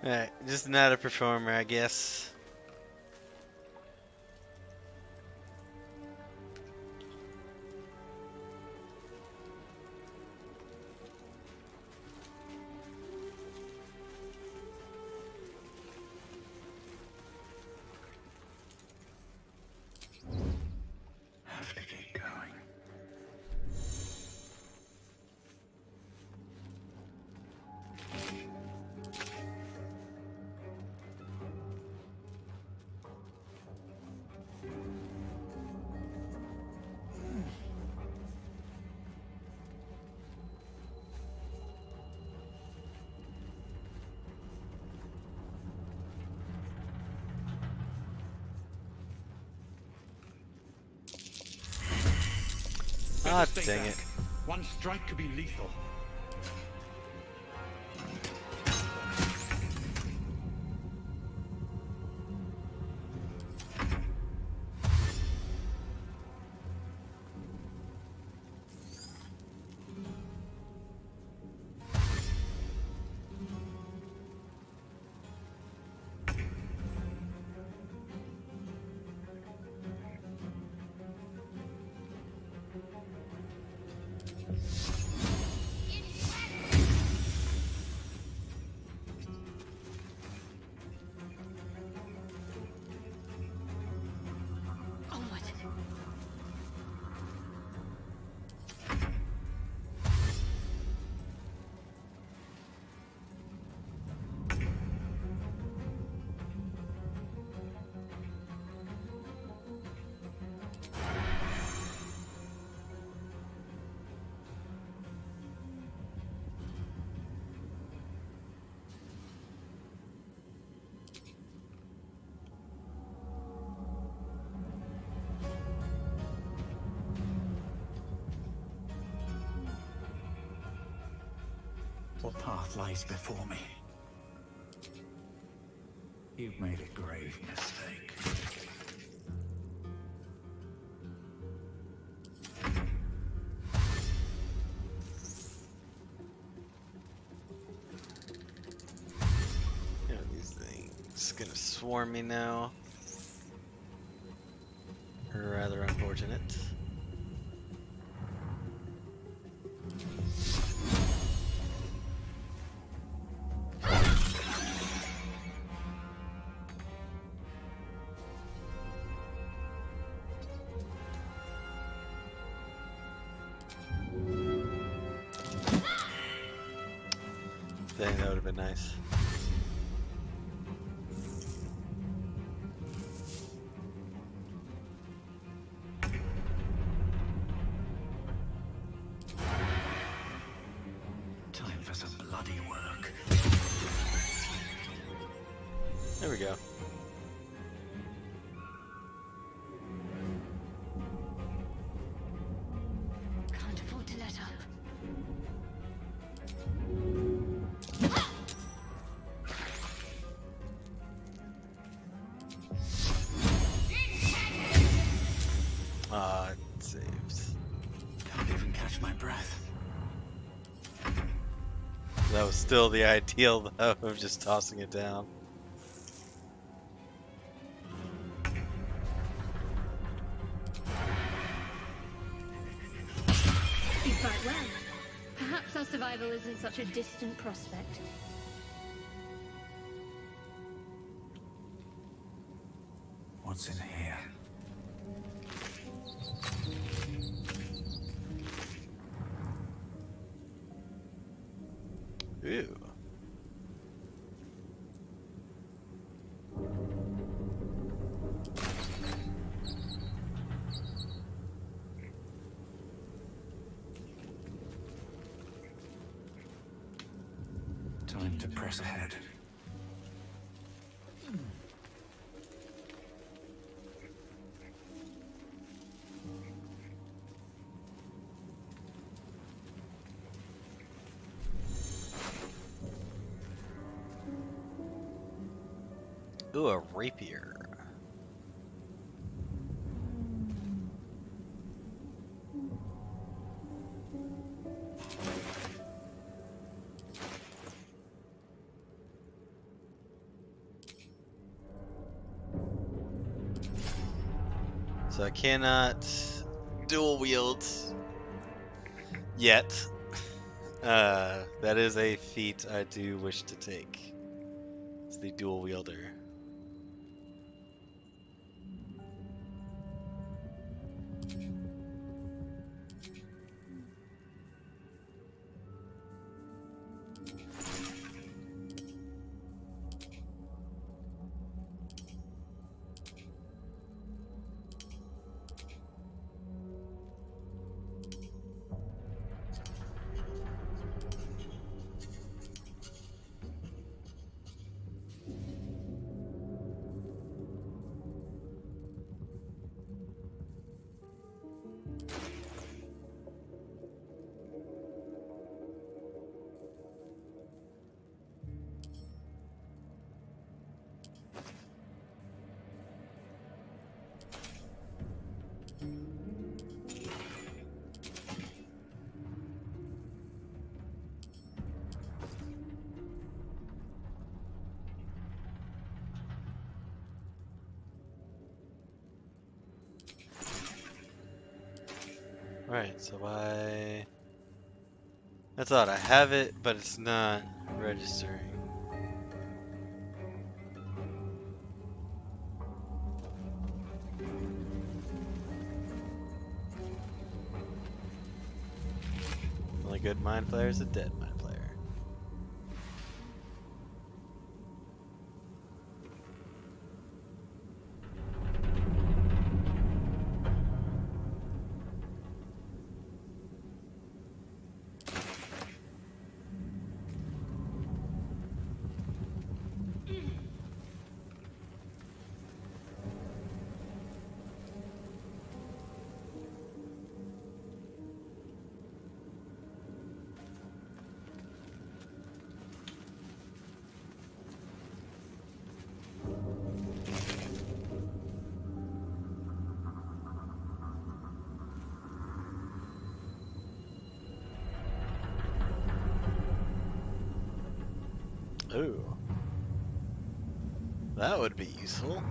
Alright, just not a performer, I guess. Have to keep going. Ah, Better stay dang back. it. One strike could be lethal. What path lies before me? You've made a grave mistake. You know, these things gonna swarm me now. Rather unfortunate. Dang, that would have been nice. Time for some bloody work. There we go. Can't afford to let up. Ah, it saved. Can't even catch my breath. That was still the ideal though, of just tossing it down. You fight well. Perhaps our survival isn't such a distant prospect. What's in here? Ew. Time to press ahead. Ooh, a rapier. So I cannot dual wield yet. That is a feat I do wish to take. It's the dual wielder. Alright, so I thought I have it, but it's not registering. Only good mind player is a dead mind player. Ooh. That would be useful.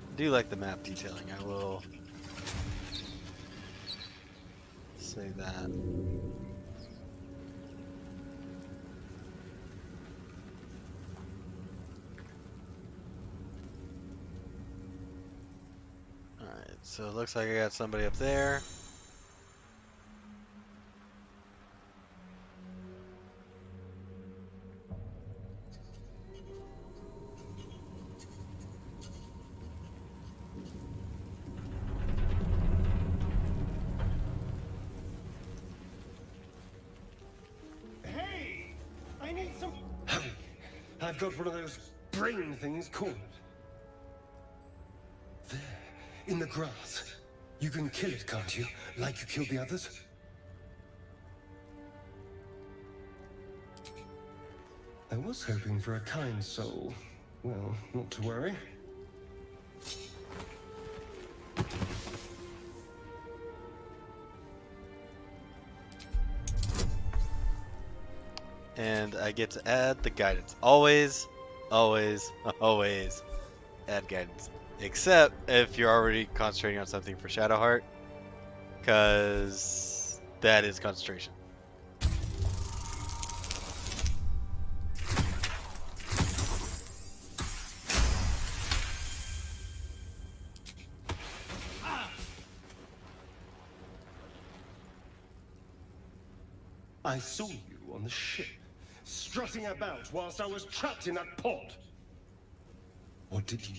I do like the map detailing, I will say that. Alright, so it looks like I got somebody up there. Hey! I need some... Hurry! I've got one of those brain things cornered. There, in the grass. You can kill it, can't you? Like you killed the others? I was hoping for a kind soul. Well, not to worry. And I get to add the guidance. Always, always, always add guidance. Except if you're already concentrating on something for Shadowheart, because that is concentration. I saw you on the ship, strutting about whilst I was trapped in that pod. What did you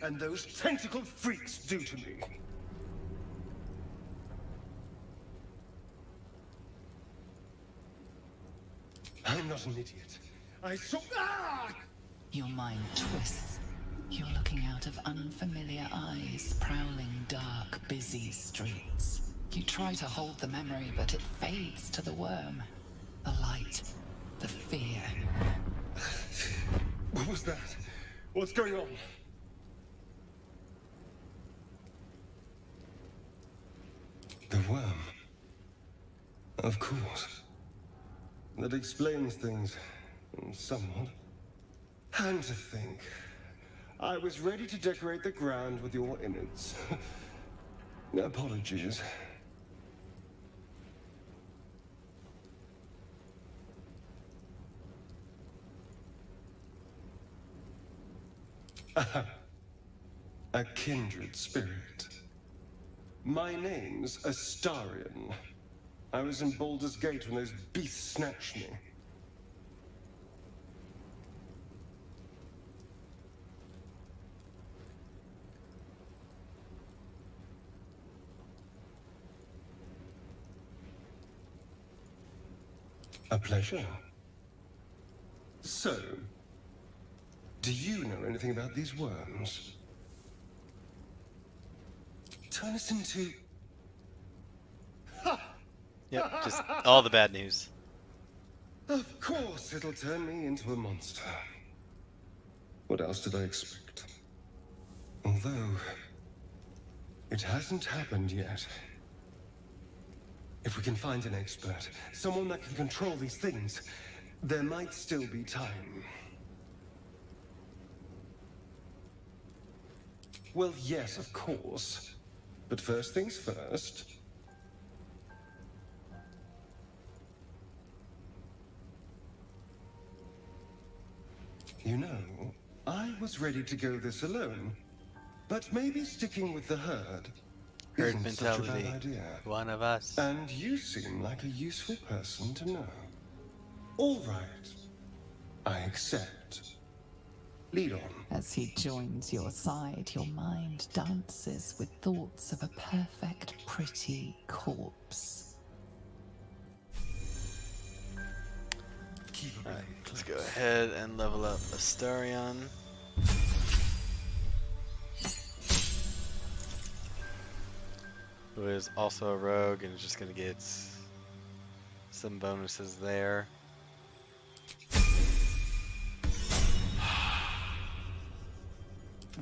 and those tentacled freaks do to me? I'm not an idiot. I saw... Ah! Your mind twists. You're looking out of unfamiliar eyes, prowling dark, busy streets. You try to hold the memory, but it fades to the worm. The light. The fear. What was that? What's going on? The worm. Of course. That explains things. Somewhat. And to think, I was ready to decorate the ground with your innards. Apologies. A kindred spirit. My name's Astarion. I was in Baldur's Gate when those beasts snatched me. A pleasure. So, do you know anything about these worms? Turn us into... Yep, just all the bad news. Of course it'll turn me into a monster. What else did I expect? Although, it hasn't happened yet. If we can find an expert, someone that can control these things, there might still be time. Well, yes, of course. But first things first. You know, I was ready to go this alone. But maybe sticking with the herd Herd isn't such a mentality. bad idea. One of us. And you seem like a useful person to know. All right. I accept. Lead on. As he joins your side, your mind dances with thoughts of a perfect, pretty corpse. Keep a Alright, blade let's close. go ahead and level up Astarion. Who is also a rogue and is just gonna get some bonuses there.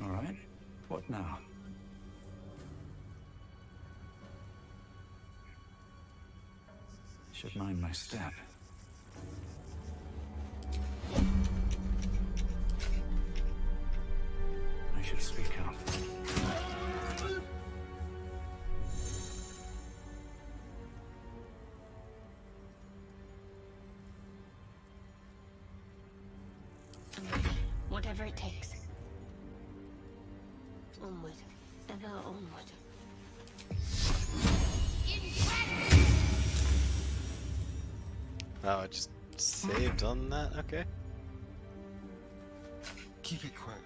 All right. What now? Should mind my step. I should speak up. I'm ready. Whatever it takes. Onward. Ever onward. Oh, I just saved on that? Okay. Keep it quiet.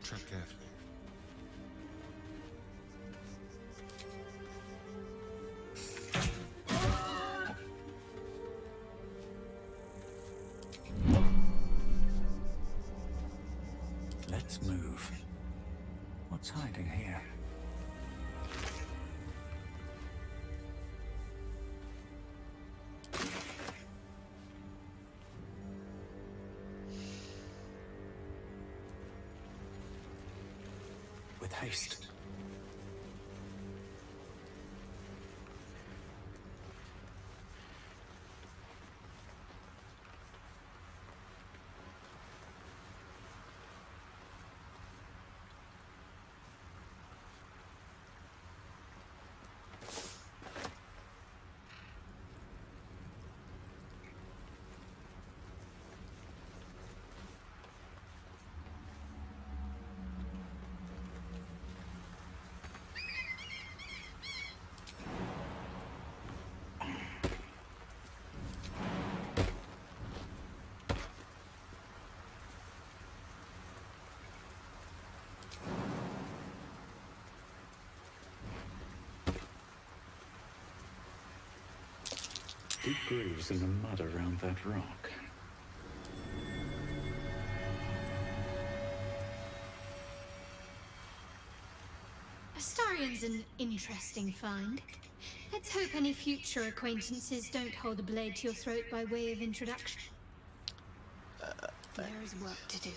Tread carefully. Let's move. What's hiding here? With haste. Deep grooves in the mud around that rock. Astarion's an interesting find. Let's hope any future acquaintances don't hold a blade to your throat by way of introduction. There is work to do.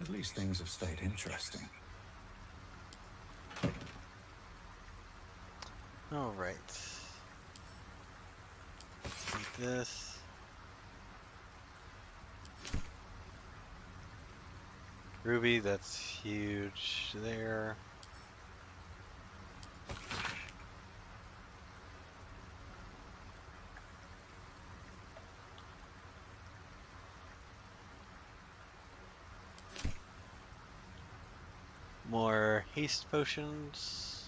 At least things have stayed interesting. Alright. Eat this. Ruby, that's huge there. More haste potions.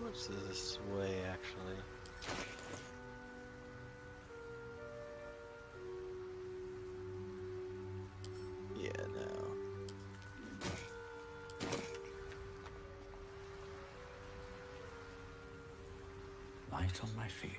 What's this way actually? Yeah, no. Light on my feet.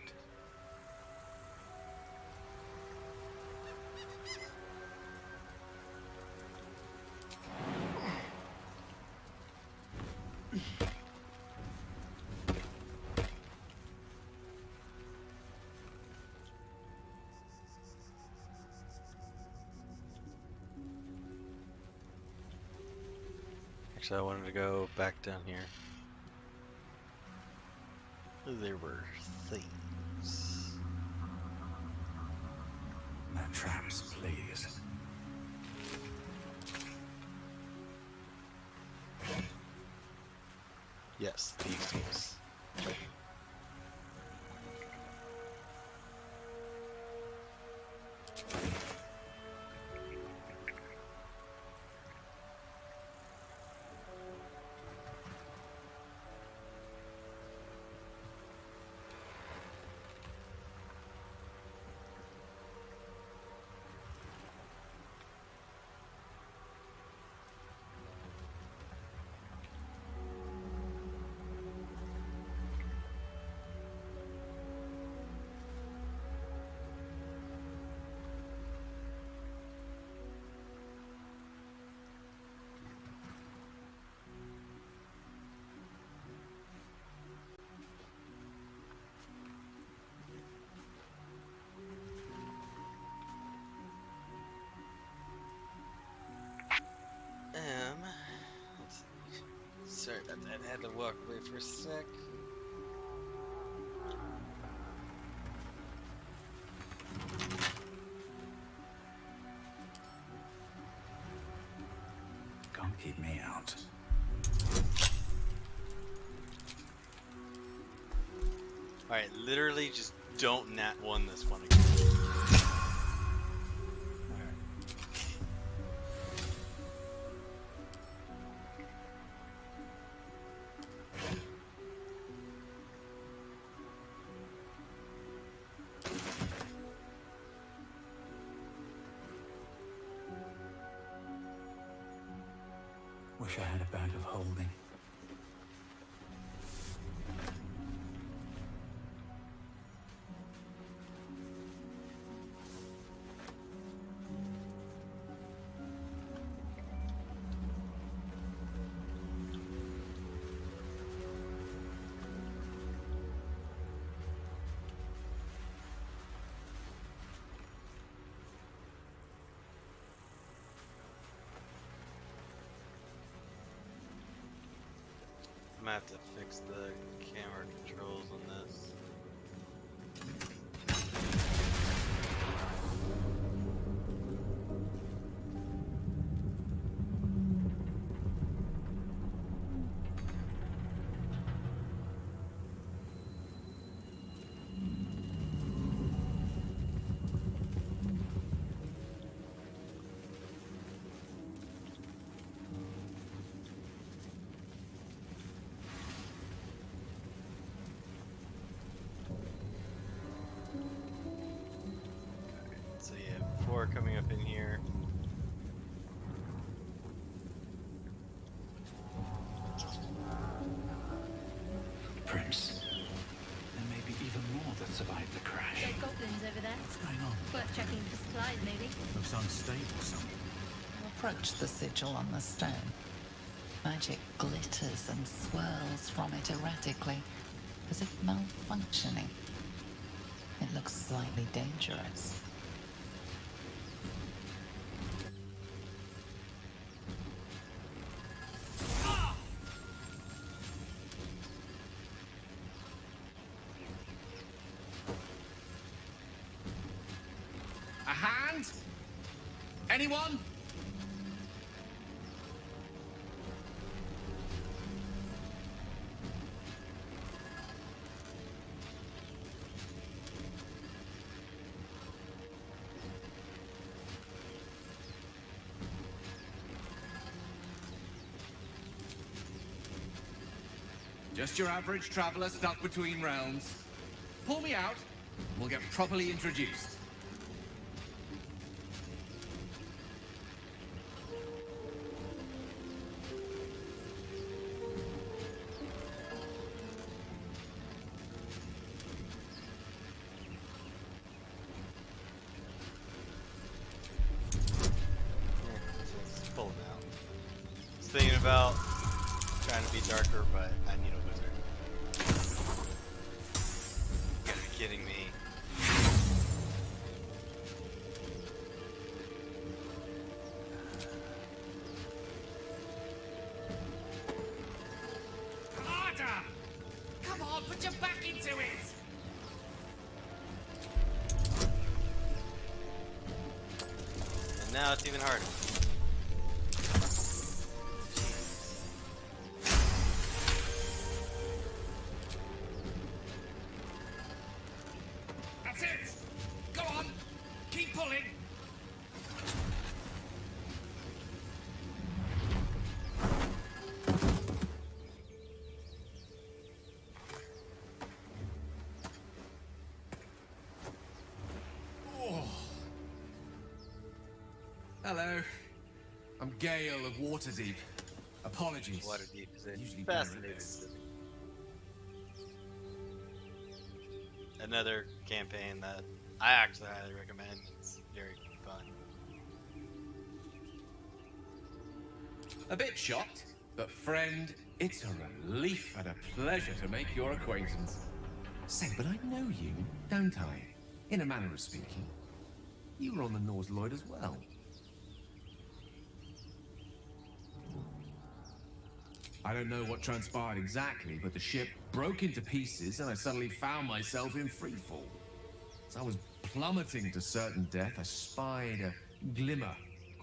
Actually, I wanted to go back down here. There were thieves. No traps, please. Yes, thieves tools. Let's see. Sorry about that. I had to walk away for a sec. Can't keep me out. Alright, literally just don't nat one this one again. Wish I had a bag of holding. I'm gonna have to fix the camera controls on this. So yeah, 4 coming up in here. Prince. There may be even more that survived the crash. Dead goblins over there. What's going on? Worth checking for supplies, maybe. Looks unstable, something. Approach the sigil on the stone. Magic glitters and swirls from it erratically, as if malfunctioning. It looks slightly dangerous. A hand? Anyone? Just your average traveler stuck between realms. Pull me out, we'll get properly introduced. Let's pull them out. I was thinking about trying to be darker, but I need a wizard. You gotta be kidding me. Harder! Come on, on, put your back into it! And now it's even harder. That's it! Go on! Keep pulling! Hello. I'm Gale of Waterdeep. Apologies. Waterdeep is a Usually better at fascinating this. city. Another campaign that I actually highly recommend. It's very fun. A bit shocked, but friend, it's a relief and a pleasure to make your acquaintance. Say, but I know you, don't I? In a manner of speaking. You were on the Norse Lloyd as well. I don't know what transpired exactly, but the ship broke into pieces and I suddenly found myself in freefall. As I was plummeting to certain death, I spied a glimmer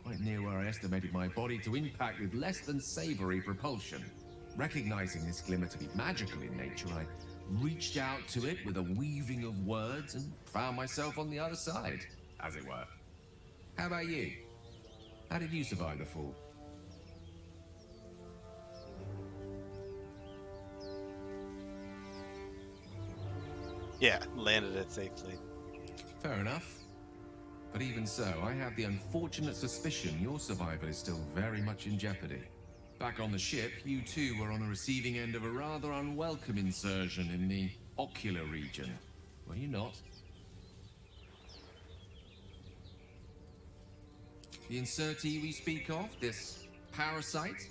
quite near where I estimated my body to impact with less than savory propulsion. Recognizing this glimmer to be magical in nature, I reached out to it with a weaving of words and found myself on the other side, as it were. How about you? How did you survive the fall? Yeah, landed it safely. Fair enough. But even so, I have the unfortunate suspicion your survival is still very much in jeopardy. Back on the ship, you too were on the receiving end of a rather unwelcome insertion in the ocular region. Were you not? The insertee we speak of, this parasite,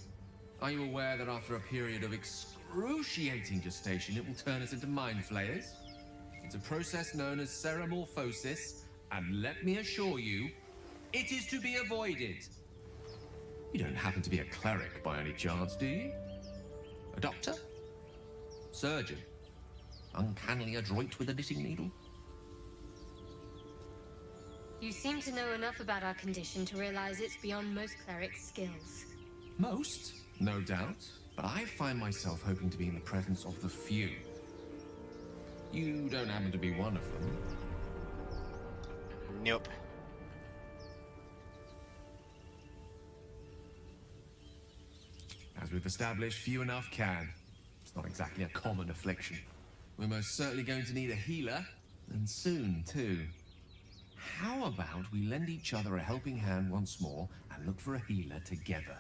are you aware that after a period of excruciating gestation, it will turn us into mind flayers? It's a process known as ceremorphosis, and let me assure you, it is to be avoided. You don't happen to be a cleric by any chance, do you? A doctor? Surgeon? Uncannily adroit with a knitting needle? You seem to know enough about our condition to realize it's beyond most clerics' skills. Most, no doubt, but I find myself hoping to be in the presence of the few. You don't happen to be one of them. Nope. As we've established, few enough can. It's not exactly a common affliction. We're most certainly going to need a healer, and soon, too. How about we lend each other a helping hand once more and look for a healer together?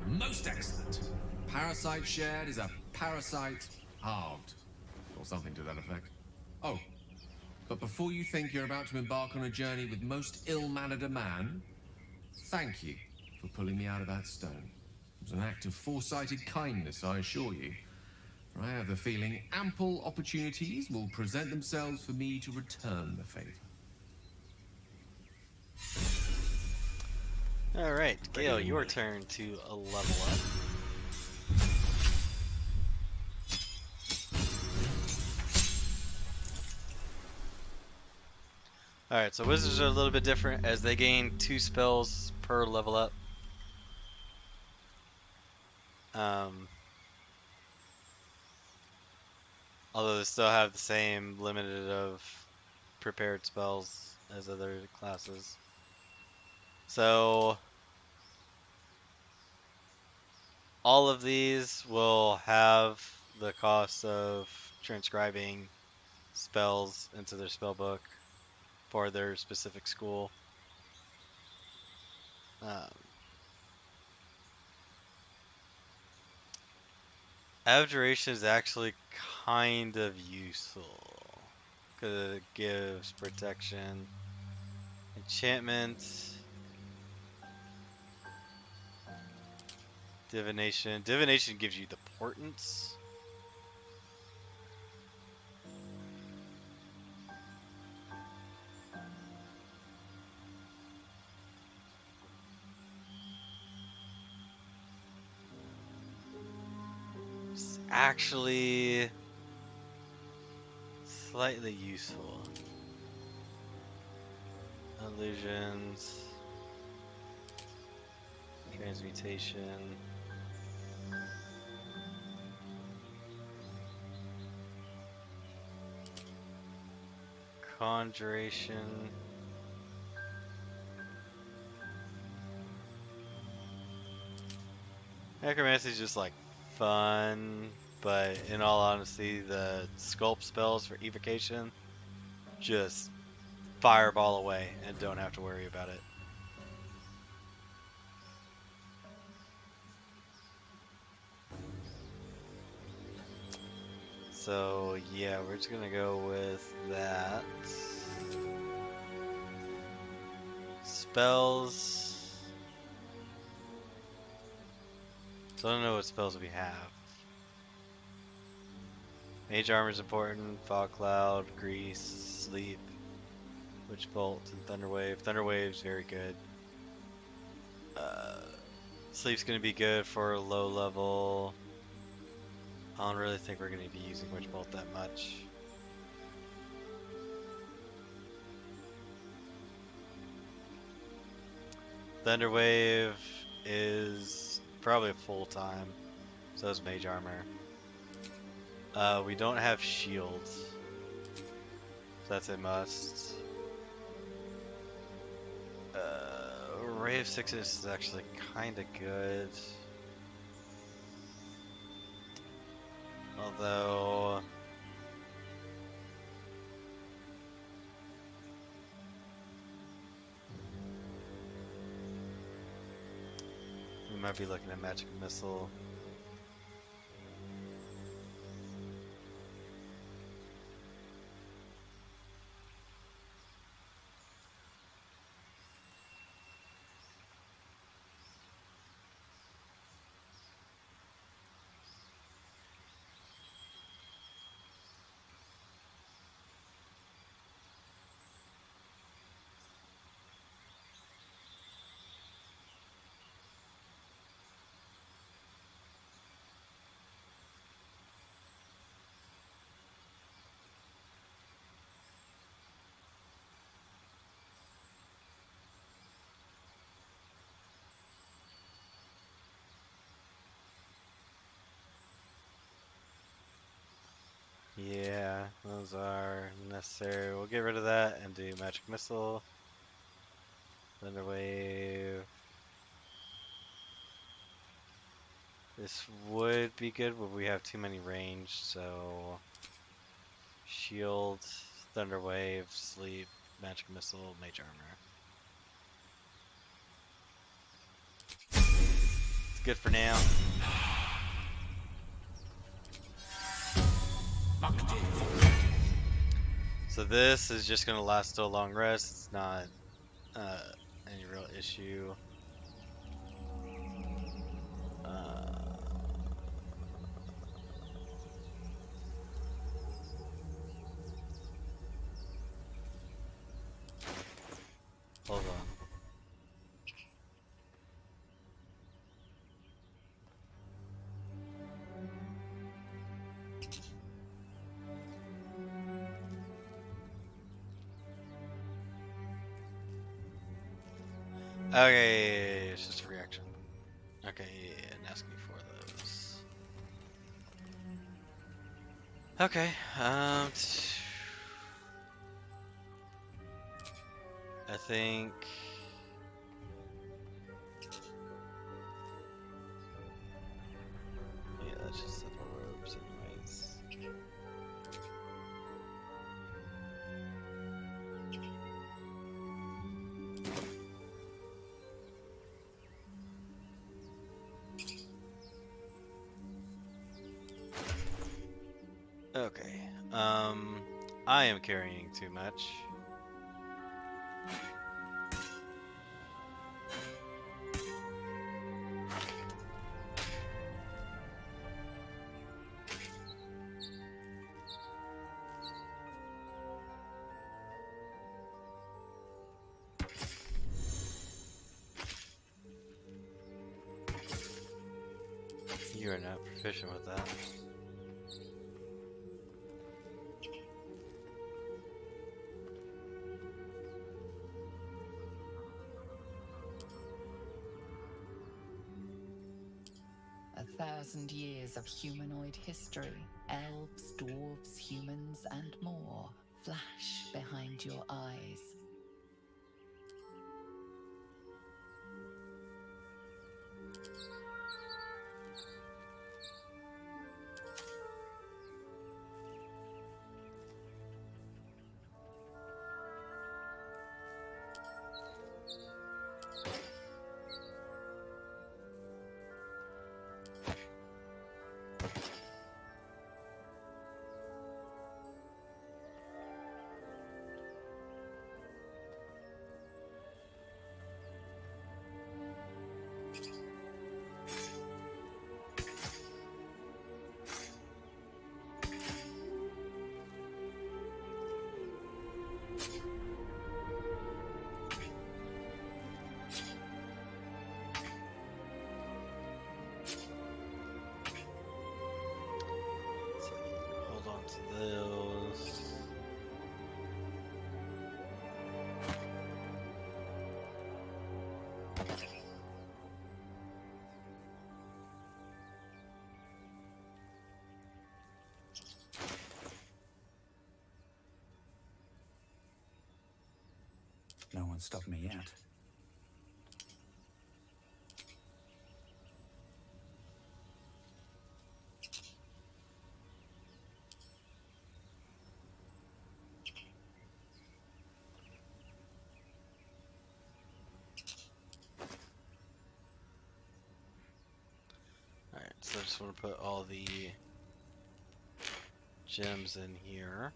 Most excellent. Parasite shared is a parasite halved, or something to that effect. Oh, but before you think you're about to embark on a journey with most ill-mannered a man, thank you for pulling me out of that stone. It was an act of foresighted kindness, I assure you. For I have the feeling ample opportunities will present themselves for me to return the favor. Alright, Gale, your turn to level up. Alright, so wizards are a little bit different as they gain 2 spells per level up. Although they still have the same limited of prepared spells as other classes. So all of these will have the cost of transcribing spells into their spell book for their specific school. Abjuration is actually kind of useful because it gives protection. Enchantment, divination. Divination gives you the portents. actually slightly useful. Illusions, transmutation. Conjuration. Necromancy is just like fun, but in all honesty, the sculpt spells for evocation just fireball away and don't have to worry about it. So yeah, we're just gonna go with that. Spells. So I don't know what spells we have. Mage armor is important. Fog cloud, grease, sleep, witch bolt, and thunder wave. Thunder wave's very good. Sleep's gonna be good for low level. I don't really think we're gonna be using witch bolt that much. Thunder wave is probably a full time. So is mage armor. We don't have shields, so that's a must. Ray of Sixes is actually kind of good. Although... we might be looking at Magic Missile. Yeah, those are necessary. We'll get rid of that and do Magic Missile. Thunder Wave. This would be good, but we have too many range, so... Shield, Thunder Wave, Sleep, Magic Missile, Mage Armor. It's good for now. So this is just going to last till a long rest. It's not any real issue. Hold on. Okay, it's just a reaction. Okay, yeah, and ask me for those. Okay, I think... yeah, let's just set the robes anyways. Okay, I am carrying too much. You are not proficient with that. 4,000 years of humanoid history, elves, dwarves, humans, and more, flash behind your eyes. Hold on to those. No one stopped me yet. Alright, so I just want to put all the gems in here.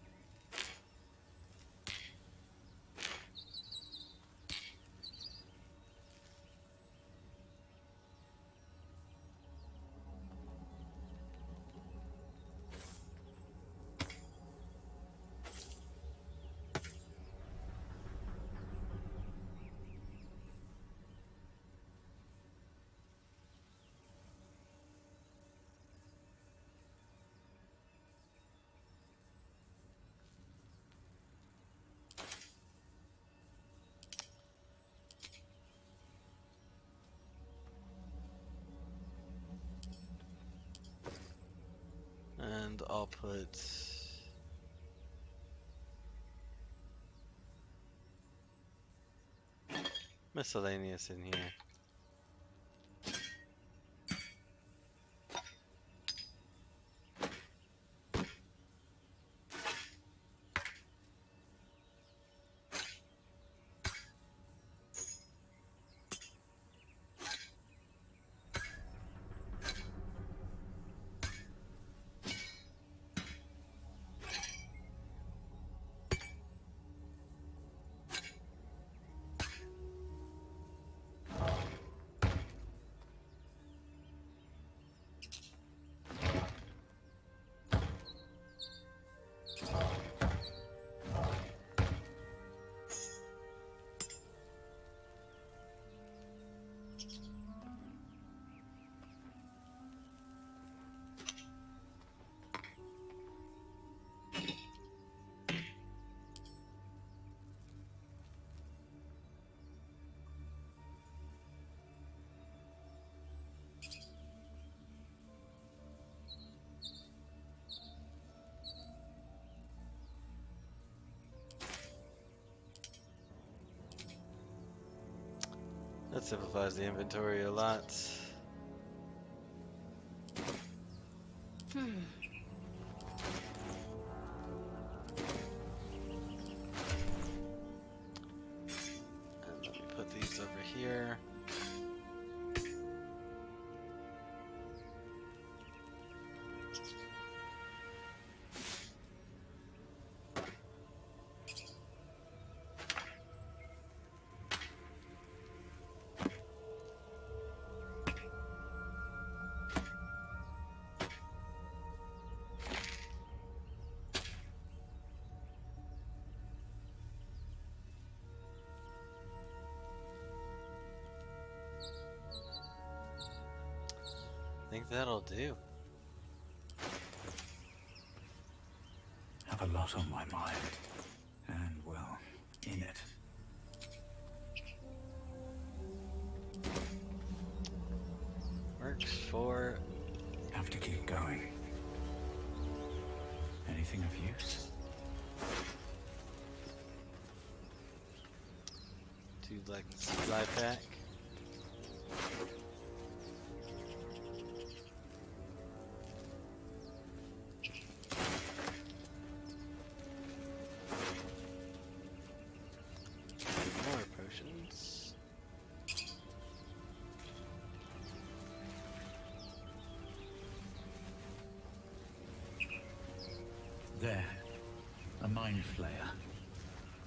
And I'll put miscellaneous in here. That simplifies the inventory a lot. And let me put these over here. I think that'll do. Have a lot on my mind. And, well, in it. Works for have to keep going. Anything of use? 2 black supply pack. More potions. There. A mind flayer.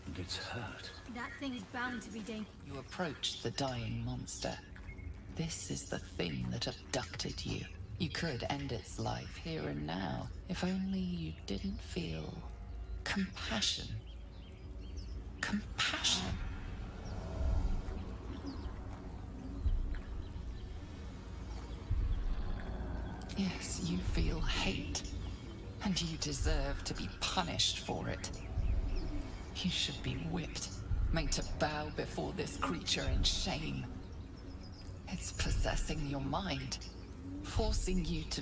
And it's hurt. That thing's bound to be dangerous. You approach the dying monster. This is the thing that abducted you. You could end its life here and now, if only you didn't feel compassion. Compassion. Yes, you feel hate, and you deserve to be punished for it. You should be whipped, made to bow before this creature in shame. It's possessing your mind, forcing you to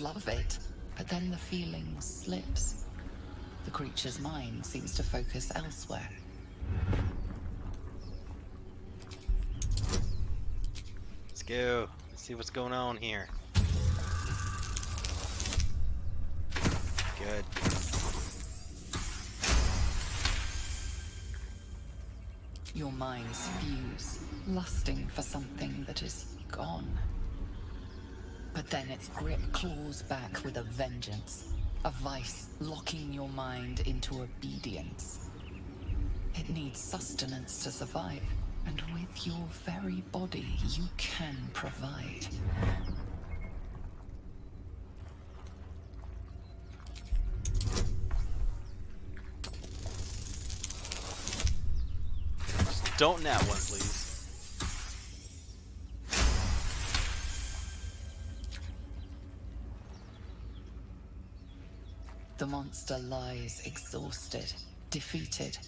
love it, but then the feeling slips. The creature's mind seems to focus elsewhere. Let's go. Let's see what's going on here. Good. Your minds fuse, lusting for something that is gone. But then its grip claws back with a vengeance, a vice locking your mind into obedience. It needs sustenance to survive, and with your very body you can provide. Don't nat one, please. The monster lies exhausted, defeated.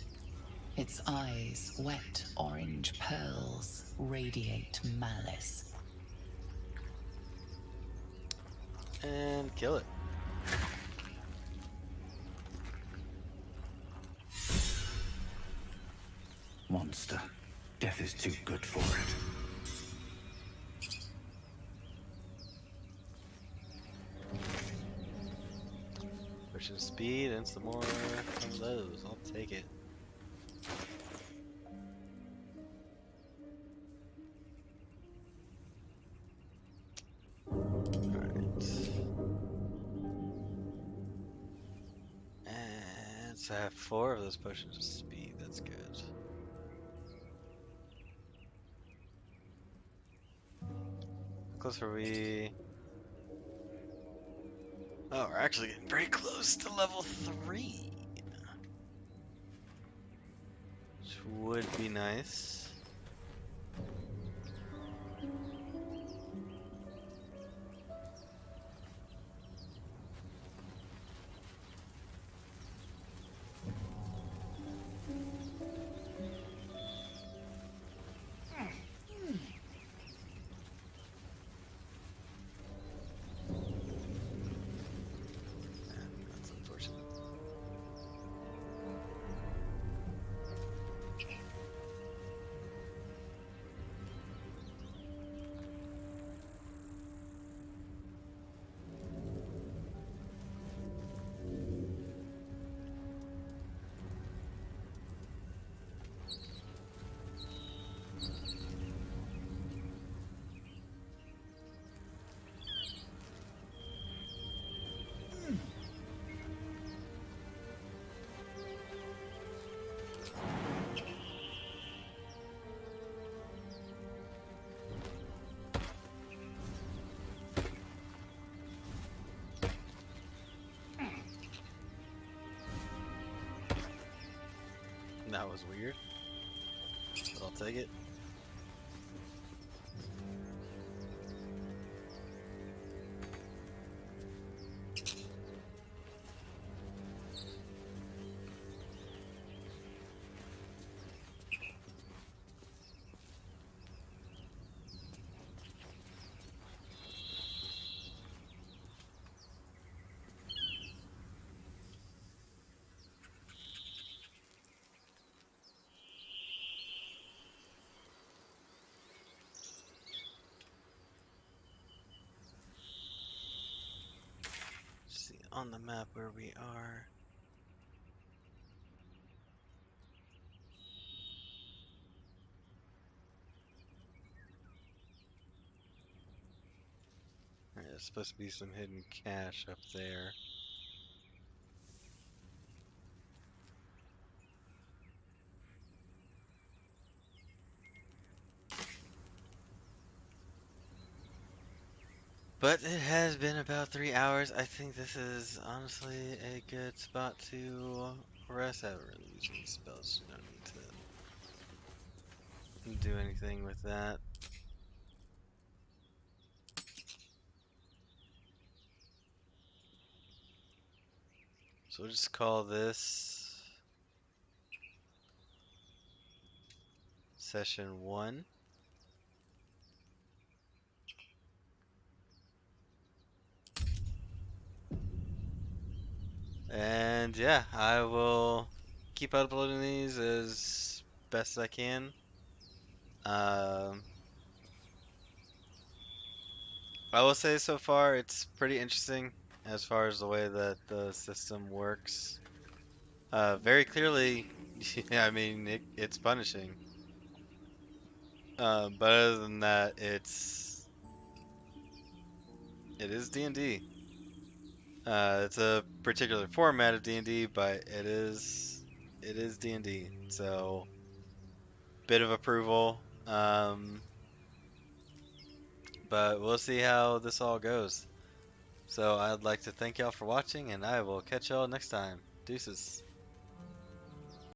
Its eyes, wet orange pearls, radiate malice. And kill it. Monster. Death is too good for it. Pushing speed and some more of those. I'll take it. Alright. And so I have 4 of those potions of speed. That's good. How close are we? Oh, we're actually getting very close to level 3. Which would be nice. That's unfortunate. That was weird, but I'll take it. on the map where we are. There's supposed to be some hidden cache up there. But it has been about 3 hours. I think this is honestly a good spot to rest. I haven't really used any spells. No need to do anything with that. So we'll just call this session 1. And yeah, I will keep uploading these as best as I can. Um, I will say so far it's pretty interesting as far as the way that the system works. Very clearly, I mean, it's punishing. But other than that, it is D&D. It's a particular format of D&D, but it is D&D. So bit of approval. But we'll see how this all goes. So I'd like to thank y'all for watching, and I will catch y'all next time. Deuces.